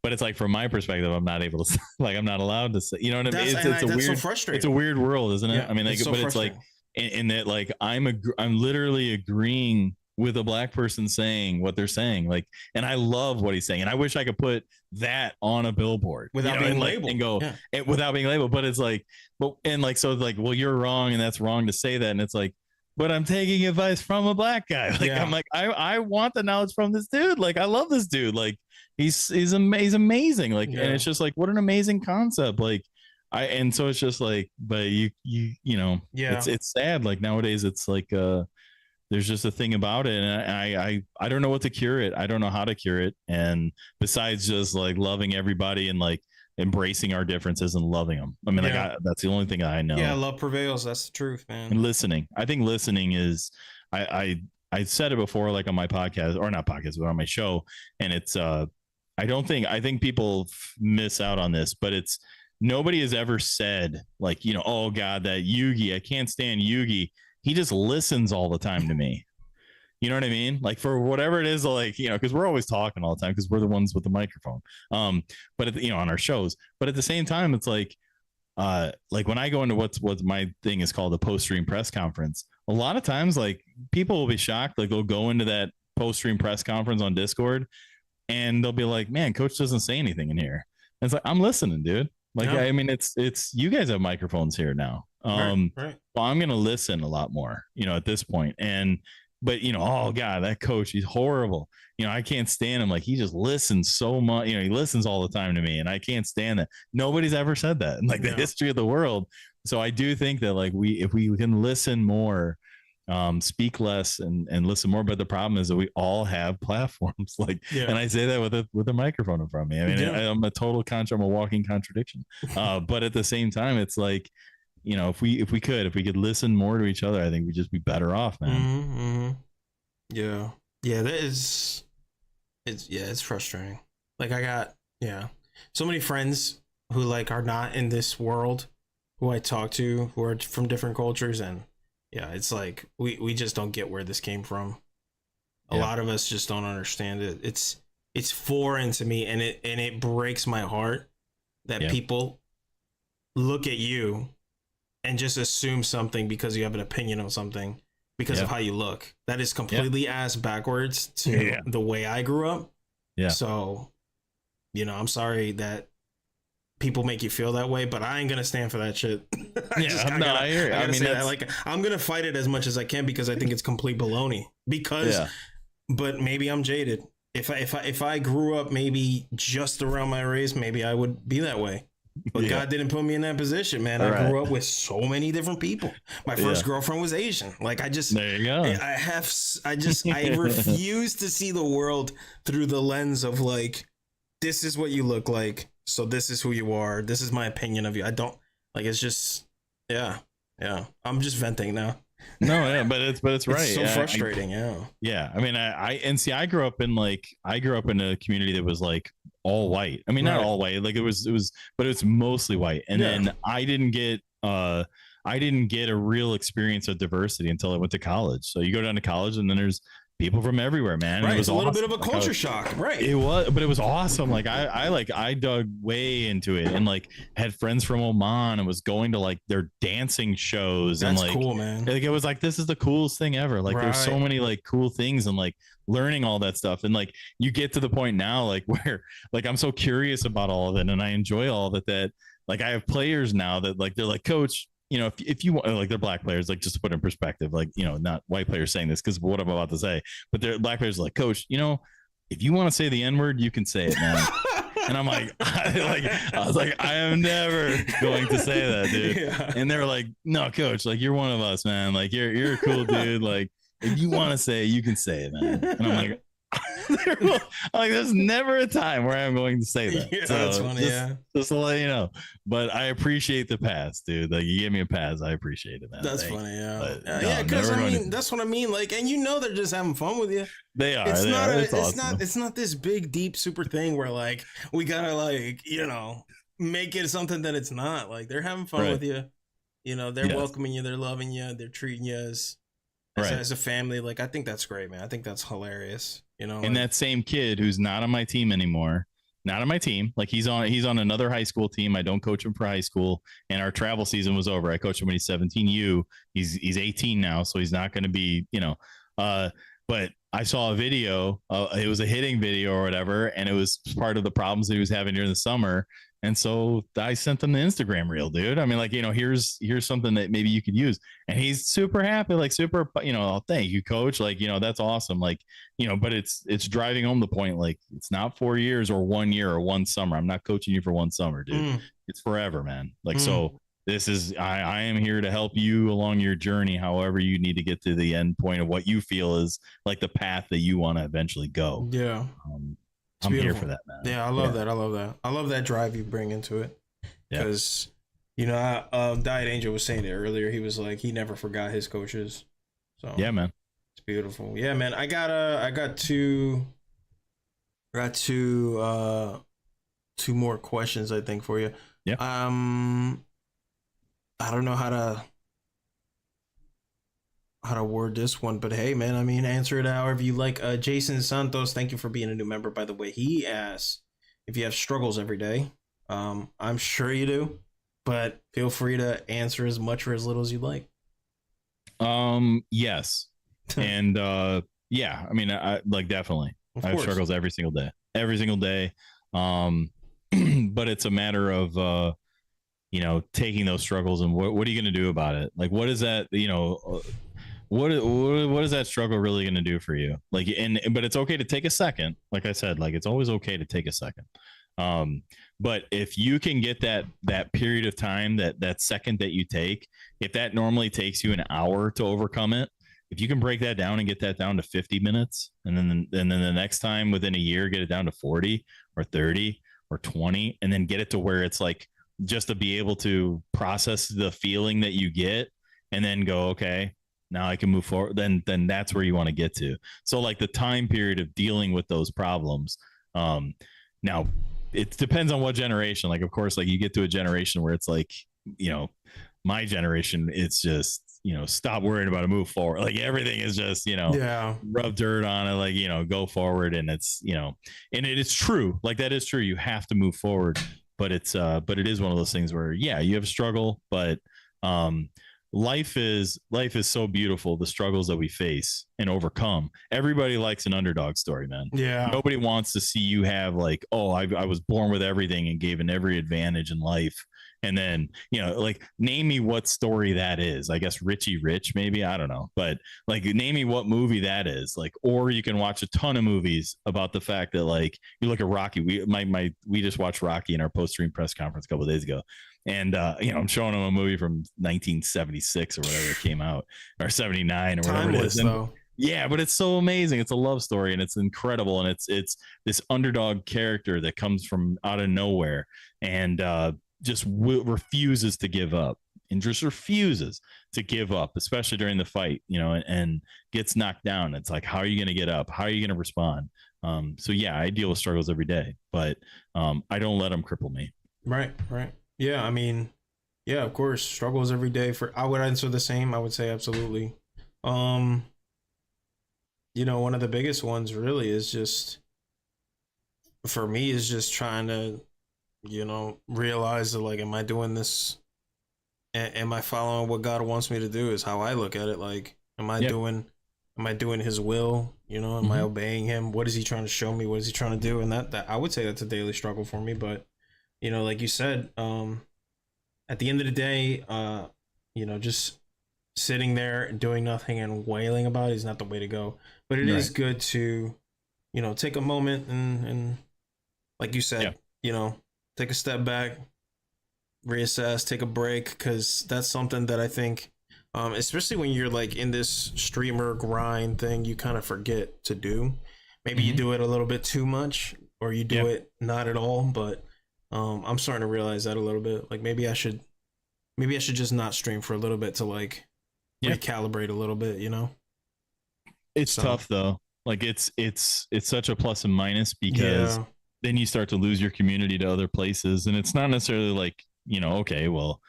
Speaker 2: but it's like from my perspective, I'm not able to like I'm not allowed to say. You know what I mean? It's a weird,
Speaker 1: so frustrating.
Speaker 2: It's a weird world, isn't it?
Speaker 1: Yeah,
Speaker 2: I mean, like, but it's like in that like I'm literally agreeing with a black person saying what they're saying, like, and I love what he's saying, and I wish I could put that on a billboard
Speaker 1: without being labeled
Speaker 2: and go without being labeled. But it's like, well, well, you're wrong, and that's wrong to say that, and it's like, but I'm taking advice from a black guy. Like, I'm like, I want the knowledge from this dude. Like, I love this dude. Like, he's amazing. Like, and it's just like, what an amazing concept. Like, and so it's just like, but you know, it's sad. Like nowadays, it's like, there's just a thing about it, and I don't know what to cure it. I don't know how to cure it, and besides just like loving everybody and like embracing our differences and loving them. I mean, like that's the only thing I know.
Speaker 1: Yeah, love prevails. That's the truth, man.
Speaker 2: And listening. I think listening is. I said it before, like on my podcast, or not podcast, but on my show, and it's. I think people miss out on this, but it's nobody has ever said like, you know, oh God, that Yugi, I can't stand Yugi. He just listens all the time to me. You know what I mean? Like for whatever it is, like, you know, because we're always talking all the time because we're the ones with the microphone. But you know, on our shows. But at the same time, it's like when I go into what my thing is called the post-stream press conference, a lot of times like people will be shocked. Like they'll go into that post-stream press conference on Discord and they'll be like, man, coach doesn't say anything in here. And it's like, I'm listening, dude. Like, I mean, it's you guys have microphones here now. Right. Well, I'm going to listen a lot more, you know, at this point. But you know, oh God, that coach, he's horrible. You know, I can't stand him. Like he just listens so much, you know, he listens all the time to me and I can't stand that. Nobody's ever said that in like the history of the world. So I do think that like if we can listen more, speak less and listen more. But the problem is that we all have platforms like, and I say that with a microphone in front of me. I mean, I'm a total I'm a walking contradiction. But at the same time, it's like, you know, if we could listen more to each other, I think we'd just be better off, man.
Speaker 1: Yeah, it's frustrating. Like I got so many friends who like are not in this world, who I talk to, who are from different cultures, and it's like we just don't get where this came from. A lot of us just don't understand it. It's foreign to me, and it breaks my heart that people look at you and just assume something because you have an opinion on something because of how you look. That is completely ass backwards to the way I grew up. Yeah. So, you know, I'm sorry that people make you feel that way, but I ain't gonna stand for that shit. I hear it. I mean, like, I'm gonna fight it as much as I can because I think it's complete baloney. But maybe I'm jaded. If I grew up maybe just around my race, maybe I would be that way. But God didn't put me in that position, man. I grew up with so many different people. My first girlfriend was Asian. Like there you go. I refuse to see the world through the lens of like, this is what you look like, so this is who you are. This is my opinion of you. I don't like. It's just I'm just venting now.
Speaker 2: No, but it's right.
Speaker 1: It's so frustrating.
Speaker 2: I mean, I grew up in a community that was like all white. I mean, not all white. Like it was, but it's mostly white. And then I didn't get a real experience of diversity until I went to college. So you go down to college, and then there's people from everywhere, man.
Speaker 1: Right.
Speaker 2: It was
Speaker 1: a little bit of a culture shock. Right.
Speaker 2: It was, but it was awesome. Like I dug way into it and like had friends from Oman and was going to like their dancing shows.
Speaker 1: That's
Speaker 2: and like,
Speaker 1: cool, man.
Speaker 2: Like it was like, this is the coolest thing ever. Like there's so many like cool things and like learning all that stuff. And like, you get to the point now, like where like, I'm so curious about all of it and I enjoy all of it that like, I have players now that like, they're like, coach, you know, if you want, like they're black players, like just to put in perspective, like, you know, not white players saying this because what I'm about to say, but they're black players like, coach, you know, if you want to say the N-word, you can say it, man. And I'm like, I was like, I am never going to say that, dude. And they're like, no, coach, like you're one of us, man. Like you're a cool dude. Like if you want to say it, you can say it, man. And I'm like, like there's never a time where I'm going to say that. So that's funny. Just to let you know. But I appreciate the pass, dude. Like you gave me a pass. I appreciate it, man.
Speaker 1: That's funny. Because I mean, that's what I mean. Like, and you know, they're just having fun with you.
Speaker 2: They are.
Speaker 1: It's not this big, deep, super thing where like we gotta like, you know, make it something that it's not. Like they're having fun
Speaker 2: Right.
Speaker 1: with you. You know, they're
Speaker 2: Yes.
Speaker 1: welcoming you, they're loving you, they're treating you
Speaker 2: Right.
Speaker 1: as a family. Like I think that's great, man. I think that's hilarious. You know,
Speaker 2: And
Speaker 1: like
Speaker 2: that same kid who's not on my team anymore, not on my team, like he's on another high school team. I don't coach him for high school, and our travel season was over. I coached him when he's 17. He's 18 now, so he's not going to be, but I saw a video. It was a hitting video or whatever, and it was part of the problems that he was having during the summer. And so I sent them the Instagram reel, dude. I mean, like, here's something that maybe you could use. And he's super happy, like super, thank you, coach. Like, that's awesome. Like, but it's driving home the point. Like, it's not 4 years or 1 year or one summer. I'm not coaching you for one summer, dude. It's forever, man. Like, so this is, I am here to help you along your journey, however you need to get to the end point of what you feel is like the path that you want to eventually go.
Speaker 1: Yeah.
Speaker 2: I'm here for that, man.
Speaker 1: Yeah, I love that. I love that. I love that drive you bring into it. Because, Diet Angel was saying it earlier. He was like, he never forgot his coaches. So
Speaker 2: yeah, man.
Speaker 1: It's beautiful. Yeah, man. I got two more questions, I think, for you.
Speaker 2: Yeah.
Speaker 1: I don't know how to word this one, but hey, man, I mean, answer it however you like. Jason Santos, thank you for being a new member, by the way. He asks if you have struggles every day. I'm sure you do, but feel free to answer as much or as little as you like.
Speaker 2: Yes. And yeah, I mean, I like definitely. I have struggles every single day. But it's a matter of taking those struggles and what are you going to do about it? Like, what is that, what is that struggle really going to do for you? Like, but it's okay to take a second. Like I said, like, it's always okay to take a second. But if you can get that period of time, that second that you take, if that normally takes you an hour to overcome it, if you can break that down and get that down to 50 minutes, and then the next time within a year, get it down to 40 or 30 or 20, and then get it to where it's like, just to be able to process the feeling that you get and then go, okay, now I can move forward. Then that's where you want to get to. So like the time period of dealing with those problems. Now it depends on what generation. Like, of course, like you get to a generation where it's like, my generation, it's just, stop worrying about it, move forward. Like everything is just, rub dirt on it, like, go forward. And it's, and it is true. Like that is true. You have to move forward, but it is one of those things where, yeah, you have a struggle, but, life is so beautiful. The struggles that we face and overcome. Everybody likes an underdog story, man.
Speaker 1: Yeah.
Speaker 2: Nobody wants to see you have like, oh, I was born with everything and given every advantage in life. And then, like, name me what story that is. I guess Richie Rich, maybe. I don't know. But like, name me what movie that is. Like, or you can watch a ton of movies about the fact that, like, you look at Rocky. We just watched Rocky in our post-stream press conference a couple of days ago. And, I'm showing them a movie from 1976 or whatever it came out, or 79 or whatever it is. And, yeah, but it's so amazing. It's a love story and it's incredible. And it's this underdog character that comes from out of nowhere and just refuses to give up and just refuses to give up, especially during the fight, and gets knocked down. It's like, how are you going to get up? How are you going to respond? So, yeah, I deal with struggles every day, but I don't let them cripple me. Right.
Speaker 1: Yeah, I mean, yeah, of course, struggles every day. I would answer the same. I would say absolutely. One of the biggest ones really is just, for me, is just trying to, realize that, like, am I doing this? Am I following what God wants me to do? Is how I look at it. Like, am I doing His will? Am I obeying Him? What is He trying to show me? What is He trying to do? And that I would say that's a daily struggle for me. But like you said, at the end of the day, just sitting there doing nothing and wailing about it is not the way to go. But it is good to, take a moment and like you said, take a step back, reassess, take a break, because that's something that I think, especially when you're like in this streamer grind thing, you kind of forget to do. Maybe you do it a little bit too much, or you do it not at all. But I'm starting to realize that a little bit. Like maybe I should just not stream for a little bit to like recalibrate a little bit. It's
Speaker 2: tough though. Like it's such a plus and minus because then you start to lose your community to other places. And it's not necessarily like, okay, well,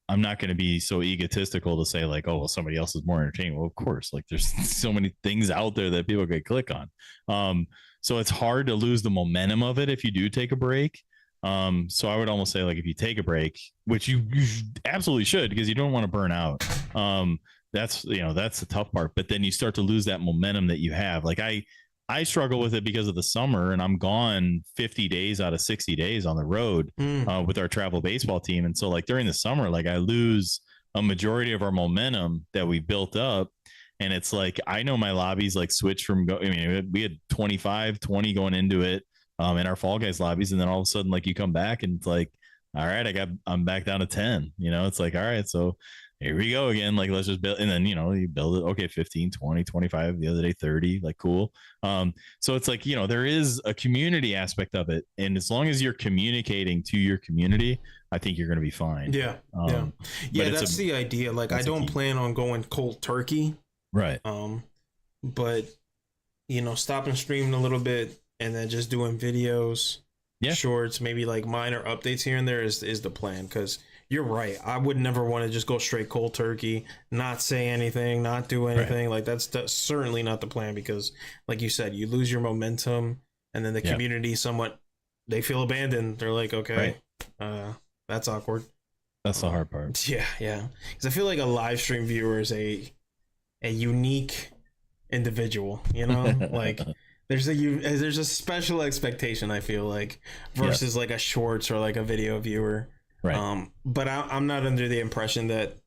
Speaker 2: I'm not going to be so egotistical to say like, oh, well, somebody else is more entertaining. Well, of course, like there's so many things out there that people could click on. So it's hard to lose the momentum of it if you do take a break. So I would almost say like if you take a break, which you absolutely should, because you don't want to burn out. That's the tough part. But then you start to lose that momentum that you have. Like I struggle with it because of the summer, and I'm gone 50 days out of 60 days on the road with our travel baseball team. And so like during the summer, like I lose a majority of our momentum that we built up. And it's like, I know my lobbies like switch from, we had 25, 20 going into it in our Fall Guys lobbies. And then all of a sudden, like you come back and it's like, all right, I'm back down to 10, it's like, all right, so here we go again. Like, let's just build. And then, you build it. Okay. 15, 20, 25, the other day, 30, like cool. So it's like, there is a community aspect of it. And as long as you're communicating to your community, I think you're going to be fine.
Speaker 1: Yeah. Yeah. That's the idea. Like, I don't plan on going cold turkey.
Speaker 2: Right.
Speaker 1: But stopping streaming a little bit and then just doing videos, shorts, maybe like minor updates here and there is the plan. Because you're right. I would never want to just go straight cold turkey, not say anything, not do anything. Right. Like that's certainly not the plan, because like you said, you lose your momentum, and then the community somewhat, they feel abandoned. They're like, okay, that's awkward.
Speaker 2: That's the hard part.
Speaker 1: Yeah. Because I feel like a live stream viewer is a unique individual, like there's a special expectation, I feel like, versus like a shorts or like a video viewer. Right. But I'm not under the impression that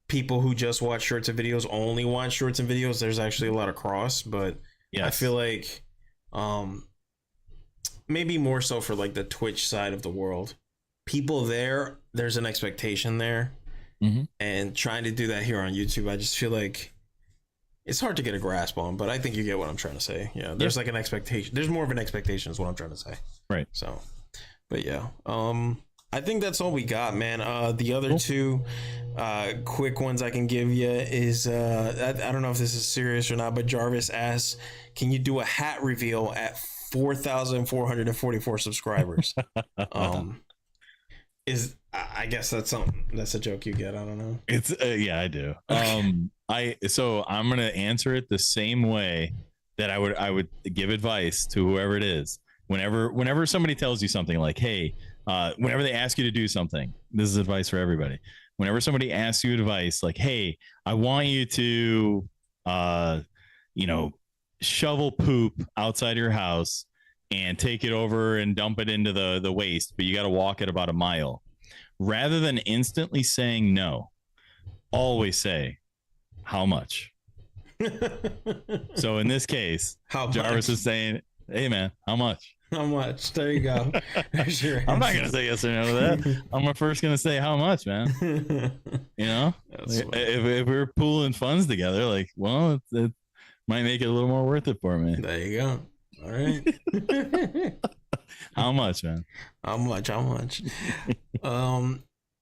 Speaker 1: people who just watch shorts and videos only watch shorts and videos. There's actually a lot of cross, but I feel like maybe more so for like the Twitch side of the world, people there's an expectation there, and trying to do that here on YouTube, I just feel like it's hard to get a grasp on, but I think you get what I'm trying to say. Yeah, there's like an expectation. There's more of an expectation is what I'm trying to say. Right. So, but yeah, I think that's all we got, man. The other two quick ones I can give you is I don't know if this is serious or not, but Jarvis asks, can you do a hat reveal at 4,444 subscribers? I guess that's a joke you get. I don't know. It's
Speaker 2: I do. So I'm gonna answer it the same way that I would give advice to whoever it is. Whenever somebody tells you something like, hey, whenever they ask you to do something, this is advice for everybody. Whenever somebody asks you advice like, hey, I want you to shovel poop outside your house and take it over and dump it into the waste, but you got to walk it about a mile. Rather than instantly saying no, always say, how much? So in this case, Jarvis is saying, hey man, how much?
Speaker 1: How much? There you go.
Speaker 2: I'm not going to say yes or no to that. I'm first going to say how much, man. If we're pooling funds together, like, well, it might make it a little more worth it for me.
Speaker 1: There you go. All right.
Speaker 2: How much, man?
Speaker 1: How much?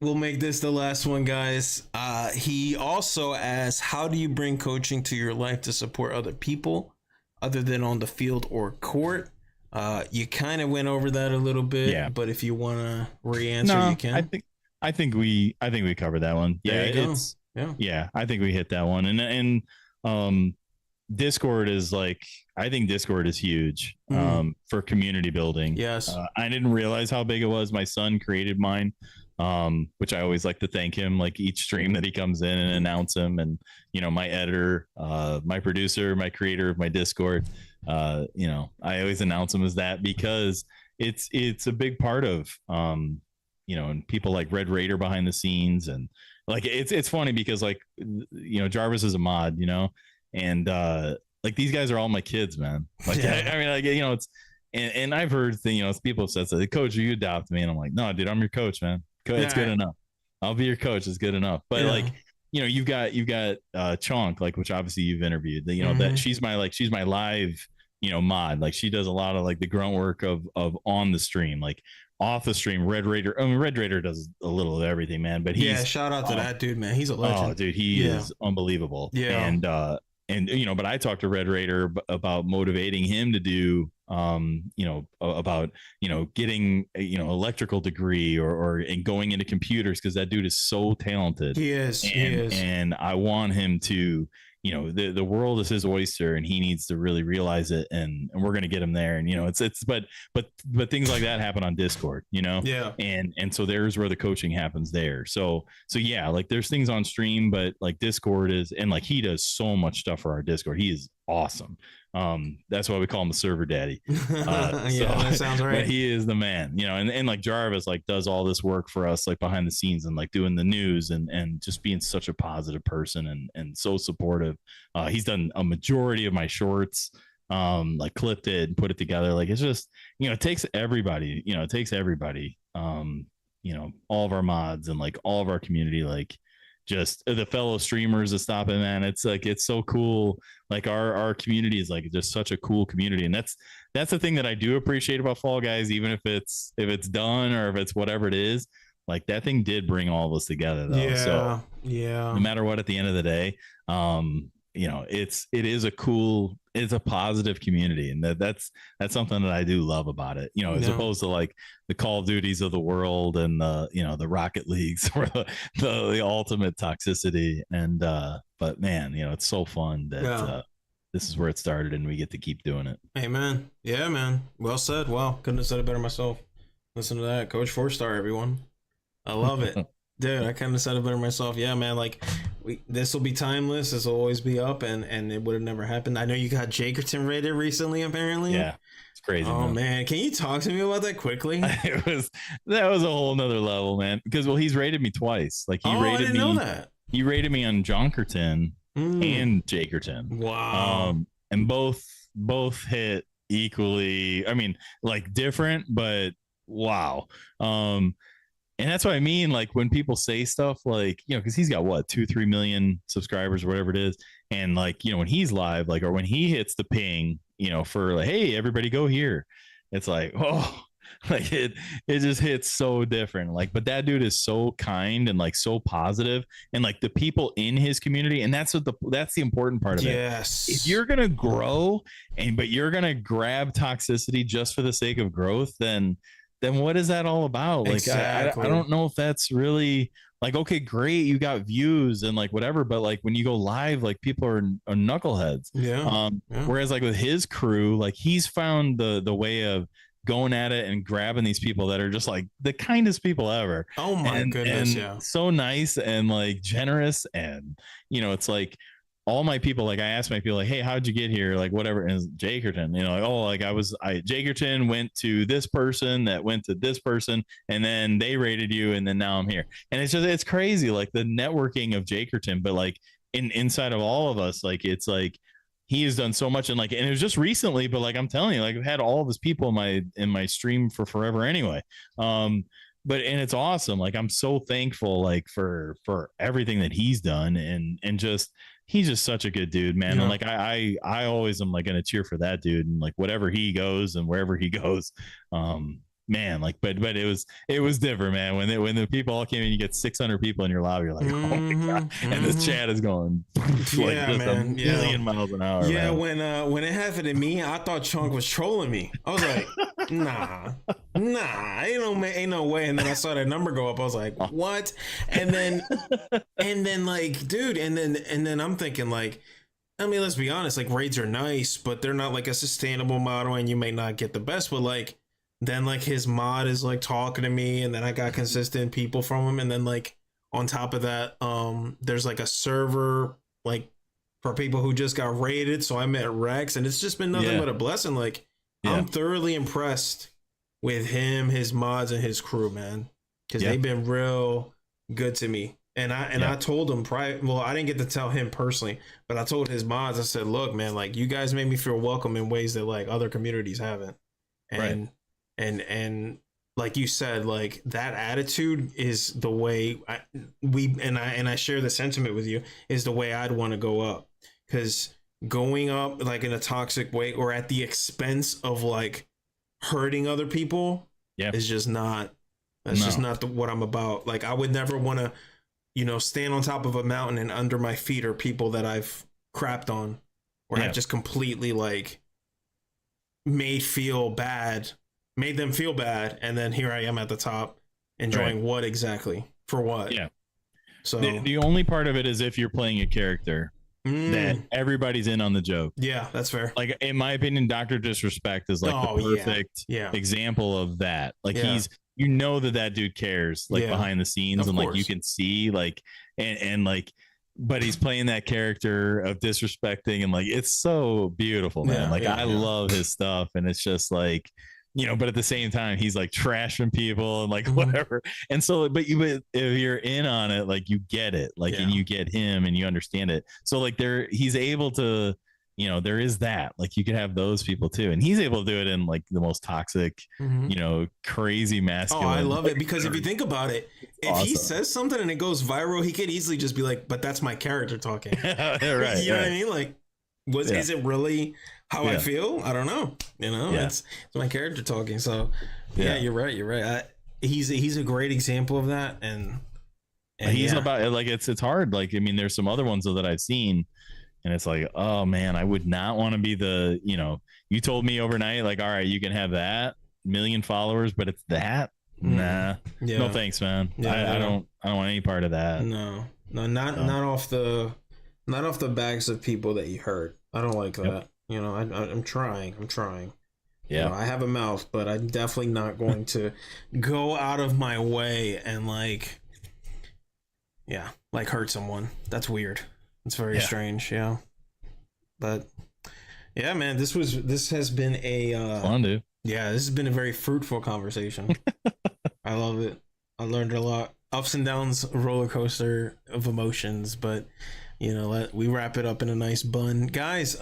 Speaker 1: We'll make this the last one, guys. He also asks, how do you bring coaching to your life to support other people other than on the field or court? You kind of went over that a little bit, but if you want to re-answer, you can.
Speaker 2: I think we covered that one. I think we hit that one. And Discord is like, I think Discord is huge for community building.
Speaker 1: Yes.
Speaker 2: I didn't realize how big it was. My son created mine, which I always like to thank him, like each stream that he comes in and announce him. And, my editor, my producer, my creator of my Discord, I always announce him as that because it's a big part of, and people like Red Raider behind the scenes. And like, it's funny because like, Jarvis is a mod, and like these guys are all my kids, man. Like, I mean, like, it's, and I've heard people have said, so, Coach, you adopt me. And I'm like, no, dude, I'm your coach, man. It's good enough. I'll be your coach. It's good enough. But like, you've got Chonk, like, which obviously you've interviewed, that she's my live, mod. Like she does a lot of like the grunt work of on the stream, like off the stream. Red Raider. I mean, Red Raider does a little of everything, man, but
Speaker 1: shout out to that dude, man. He's a legend.
Speaker 2: Oh, dude, he is unbelievable. Yeah. And but I talked to Red Raider about motivating him to do about, getting electrical degree or and going into computers, because that dude is so talented.
Speaker 1: He is.
Speaker 2: And I want him to, the world is his oyster, and he needs to really realize it, and we're going to get him there. And but things like that happen on Discord,
Speaker 1: Yeah.
Speaker 2: and so there's where the coaching happens there. So yeah, like there's things on stream, but like Discord is, and like he does so much stuff for our Discord. He is awesome. That's why we call him the server daddy.
Speaker 1: That sounds right.
Speaker 2: But he is the man, and like Jarvis like does all this work for us, like behind the scenes, and like doing the news, and just being such a positive person, and so supportive. He's done a majority of my shorts, like clipped it and put it together. Like it's just, it takes everybody, all of our mods and like all of our community, like just the fellow streamers that stop in, man. It's like, it's so cool. Like our community is like just such a cool community. And that's the thing that I do appreciate about Fall Guys, even if it's done or if it's whatever it is, like that thing did bring all of us together though.
Speaker 1: Yeah.
Speaker 2: So
Speaker 1: yeah.
Speaker 2: no matter what, at the end of the day, it's a positive community, and that's something that I do love about it, as opposed to like the Call of Duties of the world and the Rocket Leagues or the ultimate toxicity. And but man, it's so fun that this is where it started, and we get to keep doing it.
Speaker 1: Amen. Yeah, man. Well said. Wow, couldn't have said it better myself. Listen to that, Coach4Star, everyone. I love it. Dude, I kind of said it better myself. Yeah, man. Like, this will be timeless. This will always be up, and it would have never happened. I know you got Jakerton rated recently, apparently.
Speaker 2: Yeah, it's crazy.
Speaker 1: Oh man, can you talk to me about that quickly?
Speaker 2: That was a whole nother level, man. Because he's rated me twice. Like he rated
Speaker 1: I didn't know that.
Speaker 2: He rated me on Jonkerton and Jakerton.
Speaker 1: Wow.
Speaker 2: And both hit equally. I mean, like different, but wow. And that's what I mean. Like when people say stuff like, because he's got what, 2-3 million subscribers or whatever it is. And like, when he's live, like, or when he hits the ping, for like, hey, everybody go here. It's like, oh, like it just hits so different. Like, but that dude is so kind and like so positive, and like the people in his community. And that's the important part of it.
Speaker 1: Yes.
Speaker 2: If you're going to grow but you're going to grab toxicity just for the sake of growth, then what is that all about? Like, exactly. I don't know if that's really like, okay, great, you got views and like whatever, but like when you go live, like people are knuckleheads.
Speaker 1: Yeah.
Speaker 2: Whereas like with his crew, like he's found the way of going at it and grabbing these people that are just like the kindest people ever.
Speaker 1: Oh my goodness.
Speaker 2: And so nice and like generous. And it's like, all my people, like I asked my people, like, hey, how'd you get here? Like whatever. And Jakerton, like, oh, like Jakerton went to this person that went to this person, and then they rated you, and then now I'm here. And it's crazy, like the networking of Jakerton, but like inside of all of us, like it's like he has done so much. And like, and it was just recently, but like I'm telling you, like I've had all of his people in my stream for forever anyway. But it's awesome. Like I'm so thankful, like for everything that he's done, and just he's just such a good dude, man. Yeah. And like I always am like gonna cheer for that dude, and like whatever he goes and wherever he goes, man. Like, but it was different, man. When the people all came in, you get 600 people in your lobby. You're like, oh my god, and this chat is going like just a million miles an hour.
Speaker 1: Yeah,
Speaker 2: man.
Speaker 1: When it happened to me, I thought Chunk was trolling me. I was like, nah, ain't no way. And then I saw that number go up. I was like, what? And then like, dude, and then I'm thinking like, I mean, let's be honest, like raids are nice, but they're not like a sustainable model, and you may not get the best. But like, then like his mod is like talking to me, and then I got consistent people from him, and then like on top of that, there's like a server like for people who just got raided. So I met Rex, and it's just been nothing but a blessing. Like I'm thoroughly impressed with him, his mods, and his crew, man, because they've been real good to me. And I told him well, I didn't get to tell him personally, but I told his mods, I said, look, man, like you guys made me feel welcome in ways that like other communities haven't. And and like you said, like that attitude is the way I share the sentiment with you, is the way I'd want to go up. Because going up like in a toxic way or at the expense of like hurting other people is just not, just not what I'm about. Like I would never want to, stand on top of a mountain and under my feet are people that I've crapped on or have just completely like made them feel bad, and then here I am at the top enjoying
Speaker 2: Right.
Speaker 1: what exactly for what.
Speaker 2: Yeah.
Speaker 1: So
Speaker 2: The only part of it is if you're playing a character that everybody's in on the joke.
Speaker 1: yeah, that's fair.
Speaker 2: Like in my opinion, Dr. Disrespect is like the perfect
Speaker 1: Yeah.
Speaker 2: example of that. Like
Speaker 1: Yeah.
Speaker 2: he's, you know, that dude cares like
Speaker 1: Yeah.
Speaker 2: behind the scenes,
Speaker 1: Of
Speaker 2: and like you
Speaker 1: course.
Speaker 2: can see like and like, but he's playing that character of disrespecting, and like it's so beautiful, man.
Speaker 1: Yeah,
Speaker 2: Like
Speaker 1: yeah,
Speaker 2: I
Speaker 1: yeah.
Speaker 2: love his stuff, and it's just like, you know, but at the same time he's like trashing people and like
Speaker 1: Mhm.
Speaker 2: whatever. And so but if you're in on it, like you get it, like
Speaker 1: Yeah.
Speaker 2: and you get him and you understand it. So like he's able to, you know, there is that, like you could have those people too, and he's able to do it in like the most toxic,
Speaker 1: Mhm.
Speaker 2: you know, crazy masculine.
Speaker 1: Oh, I love it, because if you think about it, if he
Speaker 2: awesome.
Speaker 1: says something and it goes viral, he could easily just be like, but that's my character talking.
Speaker 2: Right,
Speaker 1: You know what I mean? Like,
Speaker 2: Yeah.
Speaker 1: is it really how I
Speaker 2: Yeah.
Speaker 1: feel? I don't know. You know,
Speaker 2: Yeah.
Speaker 1: it's my character talking. So yeah, you're right. He's a great example of that, and
Speaker 2: he's
Speaker 1: yeah.
Speaker 2: about it. Like it's hard. Like, I mean, there's some other ones though that I've seen, and it's like, oh man, I would not want to be the, you know, you told me overnight, like, all right, you can have that million followers, but it's that. Nah,
Speaker 1: Yeah.
Speaker 2: no thanks, man.
Speaker 1: Yeah,
Speaker 2: I don't want any part of that.
Speaker 1: No, not off the backs of people that you hurt. I don't like that.
Speaker 2: Yep.
Speaker 1: You know, I'm trying.
Speaker 2: Yeah.
Speaker 1: You know, I have a mouth, but I'm definitely not going to go out of my way and like hurt someone. That's weird. It's very strange. Yeah. But yeah, man, this has been a
Speaker 2: Fun, dude.
Speaker 1: yeah, this has been a very fruitful conversation. I love it. I learned a lot. Ups and downs, roller coaster of emotions, but you know, we wrap it up in a nice bun. Guys,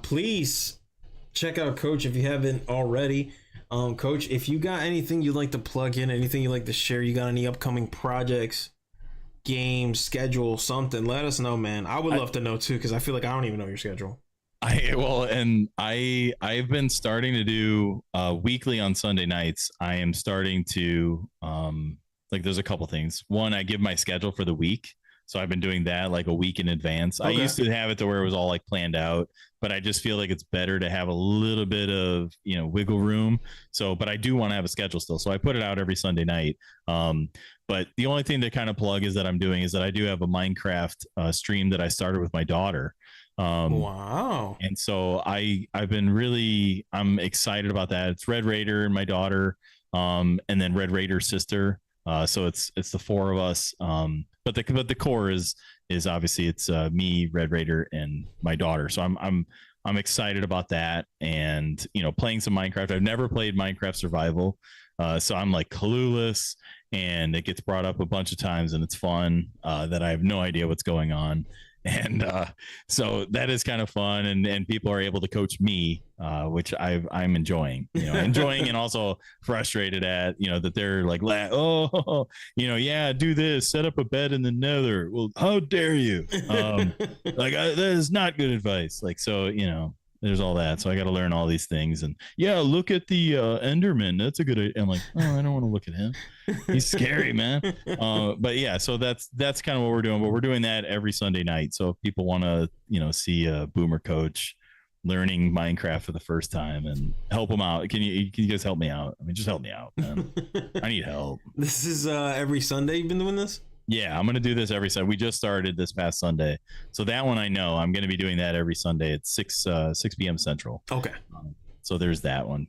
Speaker 1: please check out Coach if you haven't already. Coach, if you got anything you'd like to plug in, anything you'd like to share, you got any upcoming projects, games, schedule, something, let us know, man. I would love to know too, because I feel like I don't even know your schedule.
Speaker 2: I've been starting to do weekly on Sunday nights. I am starting to like, there's a couple things. One, I give my schedule for the week. So I've been doing that like a week in advance.
Speaker 1: Okay.
Speaker 2: I used to have it to where it was all like planned out, but I just feel like it's better to have a little bit of, you know, wiggle room. So, but I do want to have a schedule still. So I put it out every Sunday night. But the only thing to kind of plug is that I'm doing is that I do have a Minecraft stream that I started with my daughter.
Speaker 1: Wow.
Speaker 2: And so I'm excited about that. It's Red Raider and my daughter, and then Red Raider's sister. So it's the four of us. But the core is obviously it's me, Red Raider, and my daughter. So I'm excited about that, and you know, playing some Minecraft. I've never played Minecraft Survival, so I'm like clueless, and it gets brought up a bunch of times, and it's fun. That I have no idea what's going on. And so that is kind of fun, and people are able to coach me, which I'm enjoying, and also frustrated at, that they're like, oh, yeah, do this, set up a bed in the nether. Well, how dare you? That is not good advice. Like, so, there's all that. So I got to learn all these things, and yeah, look at the Enderman. That's a good idea. I'm like, oh, I don't want to look at him. He's scary, man. But yeah, so that's kind of what we're doing. But we're doing that every Sunday night. So if people want to, see a boomer coach learning Minecraft for the first time and help them out, can you guys help me out? I mean, just help me out, man. I need help.
Speaker 1: This is every Sunday you've been doing this?
Speaker 2: Yeah, I'm going to do this every Sunday. We just started this past Sunday. So that one I know. I'm going to be doing that every Sunday at 6 p.m. Central.
Speaker 1: Okay.
Speaker 2: So there's that one.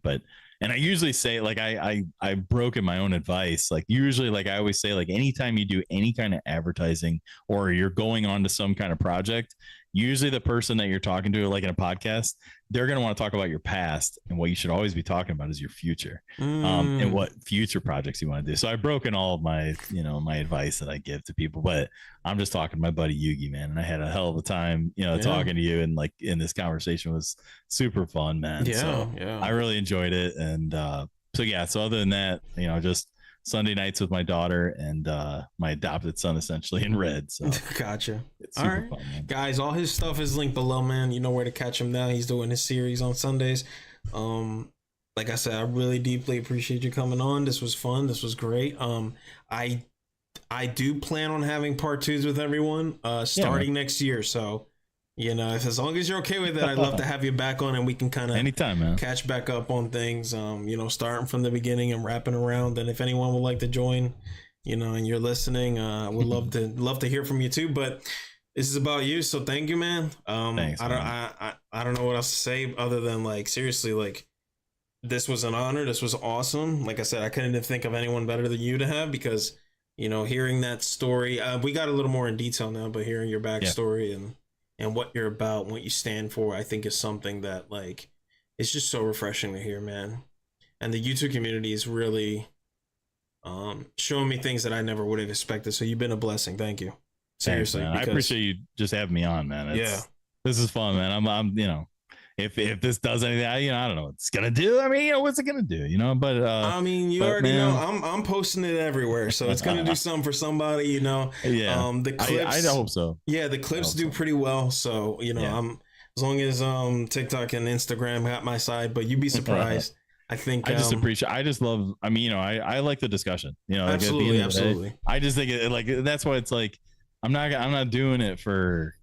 Speaker 2: And I usually say, like, I've broken my own advice. Like, usually, like, I always say, like, anytime you do any kind of advertising or you're going on to some kind of project, usually the person that you're talking to, like in a podcast, they're going to want to talk about your past, and what you should always be talking about is your future, and what future projects you want to do. So I've broken all of my, my advice that I give to people, but I'm just talking to my buddy Yugi, man. And I had a hell of a time, talking to you, and like in this conversation was super fun, man.
Speaker 1: Yeah.
Speaker 2: So
Speaker 1: Yeah.
Speaker 2: I really enjoyed it. And so other than that, just Sunday nights with my daughter and my adopted son, essentially, in Red. So
Speaker 1: gotcha.
Speaker 2: it's super
Speaker 1: all right,
Speaker 2: fun, man.
Speaker 1: Guys, all his stuff is linked below, man. You know where to catch him now. He's doing his series on Sundays. Like I said, I really deeply appreciate you coming on. This was fun. This was great. I do plan on having part 2s with everyone starting next year. So You know, if as long as you're okay with it, I'd love to have you back on, and we can kind of
Speaker 2: anytime, man.
Speaker 1: catch back up on things. You know, starting from the beginning and wrapping around. And if anyone would like to join, you know, and you're listening, would love to hear from you too. But this is about you, so thank you, man.
Speaker 2: Thanks,
Speaker 1: I don't know what else to say other than like seriously, like this was an honor. This was awesome. Like I said, I couldn't think of anyone better than you to have, because you know, hearing that story, we got a little more in detail now, but hearing your backstory and what you're about, what you stand for, I think is something that like it's just so refreshing to hear, man. And the YouTube community is really showing me things that I never would have expected. So you've been a blessing. Thank you. Seriously.
Speaker 2: Thanks, I appreciate you just having me on, man. This is fun, man. I'm you know, if this does anything, I don't know what it's gonna do. I mean, what's it gonna do? You know, but
Speaker 1: I mean, you already know. I'm posting it everywhere, so it's gonna do something for somebody. You know, the clips. I hope so. Yeah, the clips do pretty well. So you know, I'm as long as TikTok and Instagram got my side, but you'd be surprised. I think
Speaker 2: I just appreciate. I just love. I mean, I like the discussion. You know,
Speaker 1: absolutely,
Speaker 2: like
Speaker 1: absolutely.
Speaker 2: I just think it like that's why it's like. I'm not doing it for,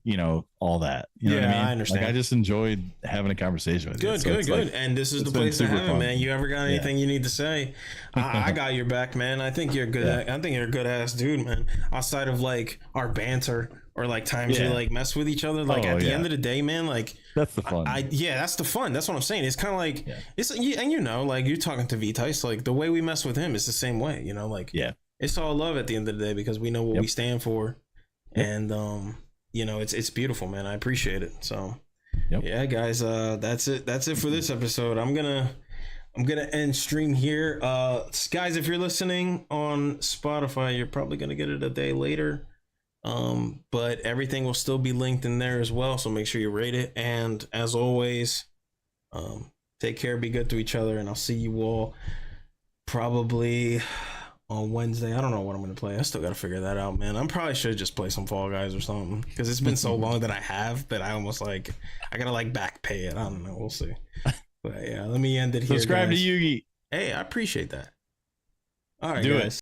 Speaker 2: all that. You know what I mean? I understand. Like, I just enjoyed having a conversation with you.
Speaker 1: Good. Like, and this is the place to have it, man. You ever got anything you need to say? I got your back, man. I think you're good. I think you're a good ass dude, man. Outside of like our banter or like times you like mess with each other, like at the end of the day, man, like
Speaker 2: that's the fun.
Speaker 1: That's the fun. That's what I'm saying. It's kind of like it's and like you're talking to V-Tice, like the way we mess with him is the same way. You know, like it's all love at the end of the day because we know what we stand for. And it's beautiful, man. I appreciate it. So yeah, guys, that's it for this episode. I'm gonna end stream here. Guys, if you're listening on Spotify, you're probably gonna get it a day later, but everything will still be linked in there as well, so make sure you rate it. And as always, take care, be good to each other, and I'll see you all probably on Wednesday. I don't know what I'm gonna play. I still gotta figure that out, man. I probably should just play some Fall Guys or something, because it's been so long that I almost like I gotta like back pay it. I don't know. We'll see. But yeah, let me end it here.
Speaker 2: Subscribe to Yugi.
Speaker 1: Hey, I appreciate that. All right,
Speaker 2: Do
Speaker 1: guys.
Speaker 2: it.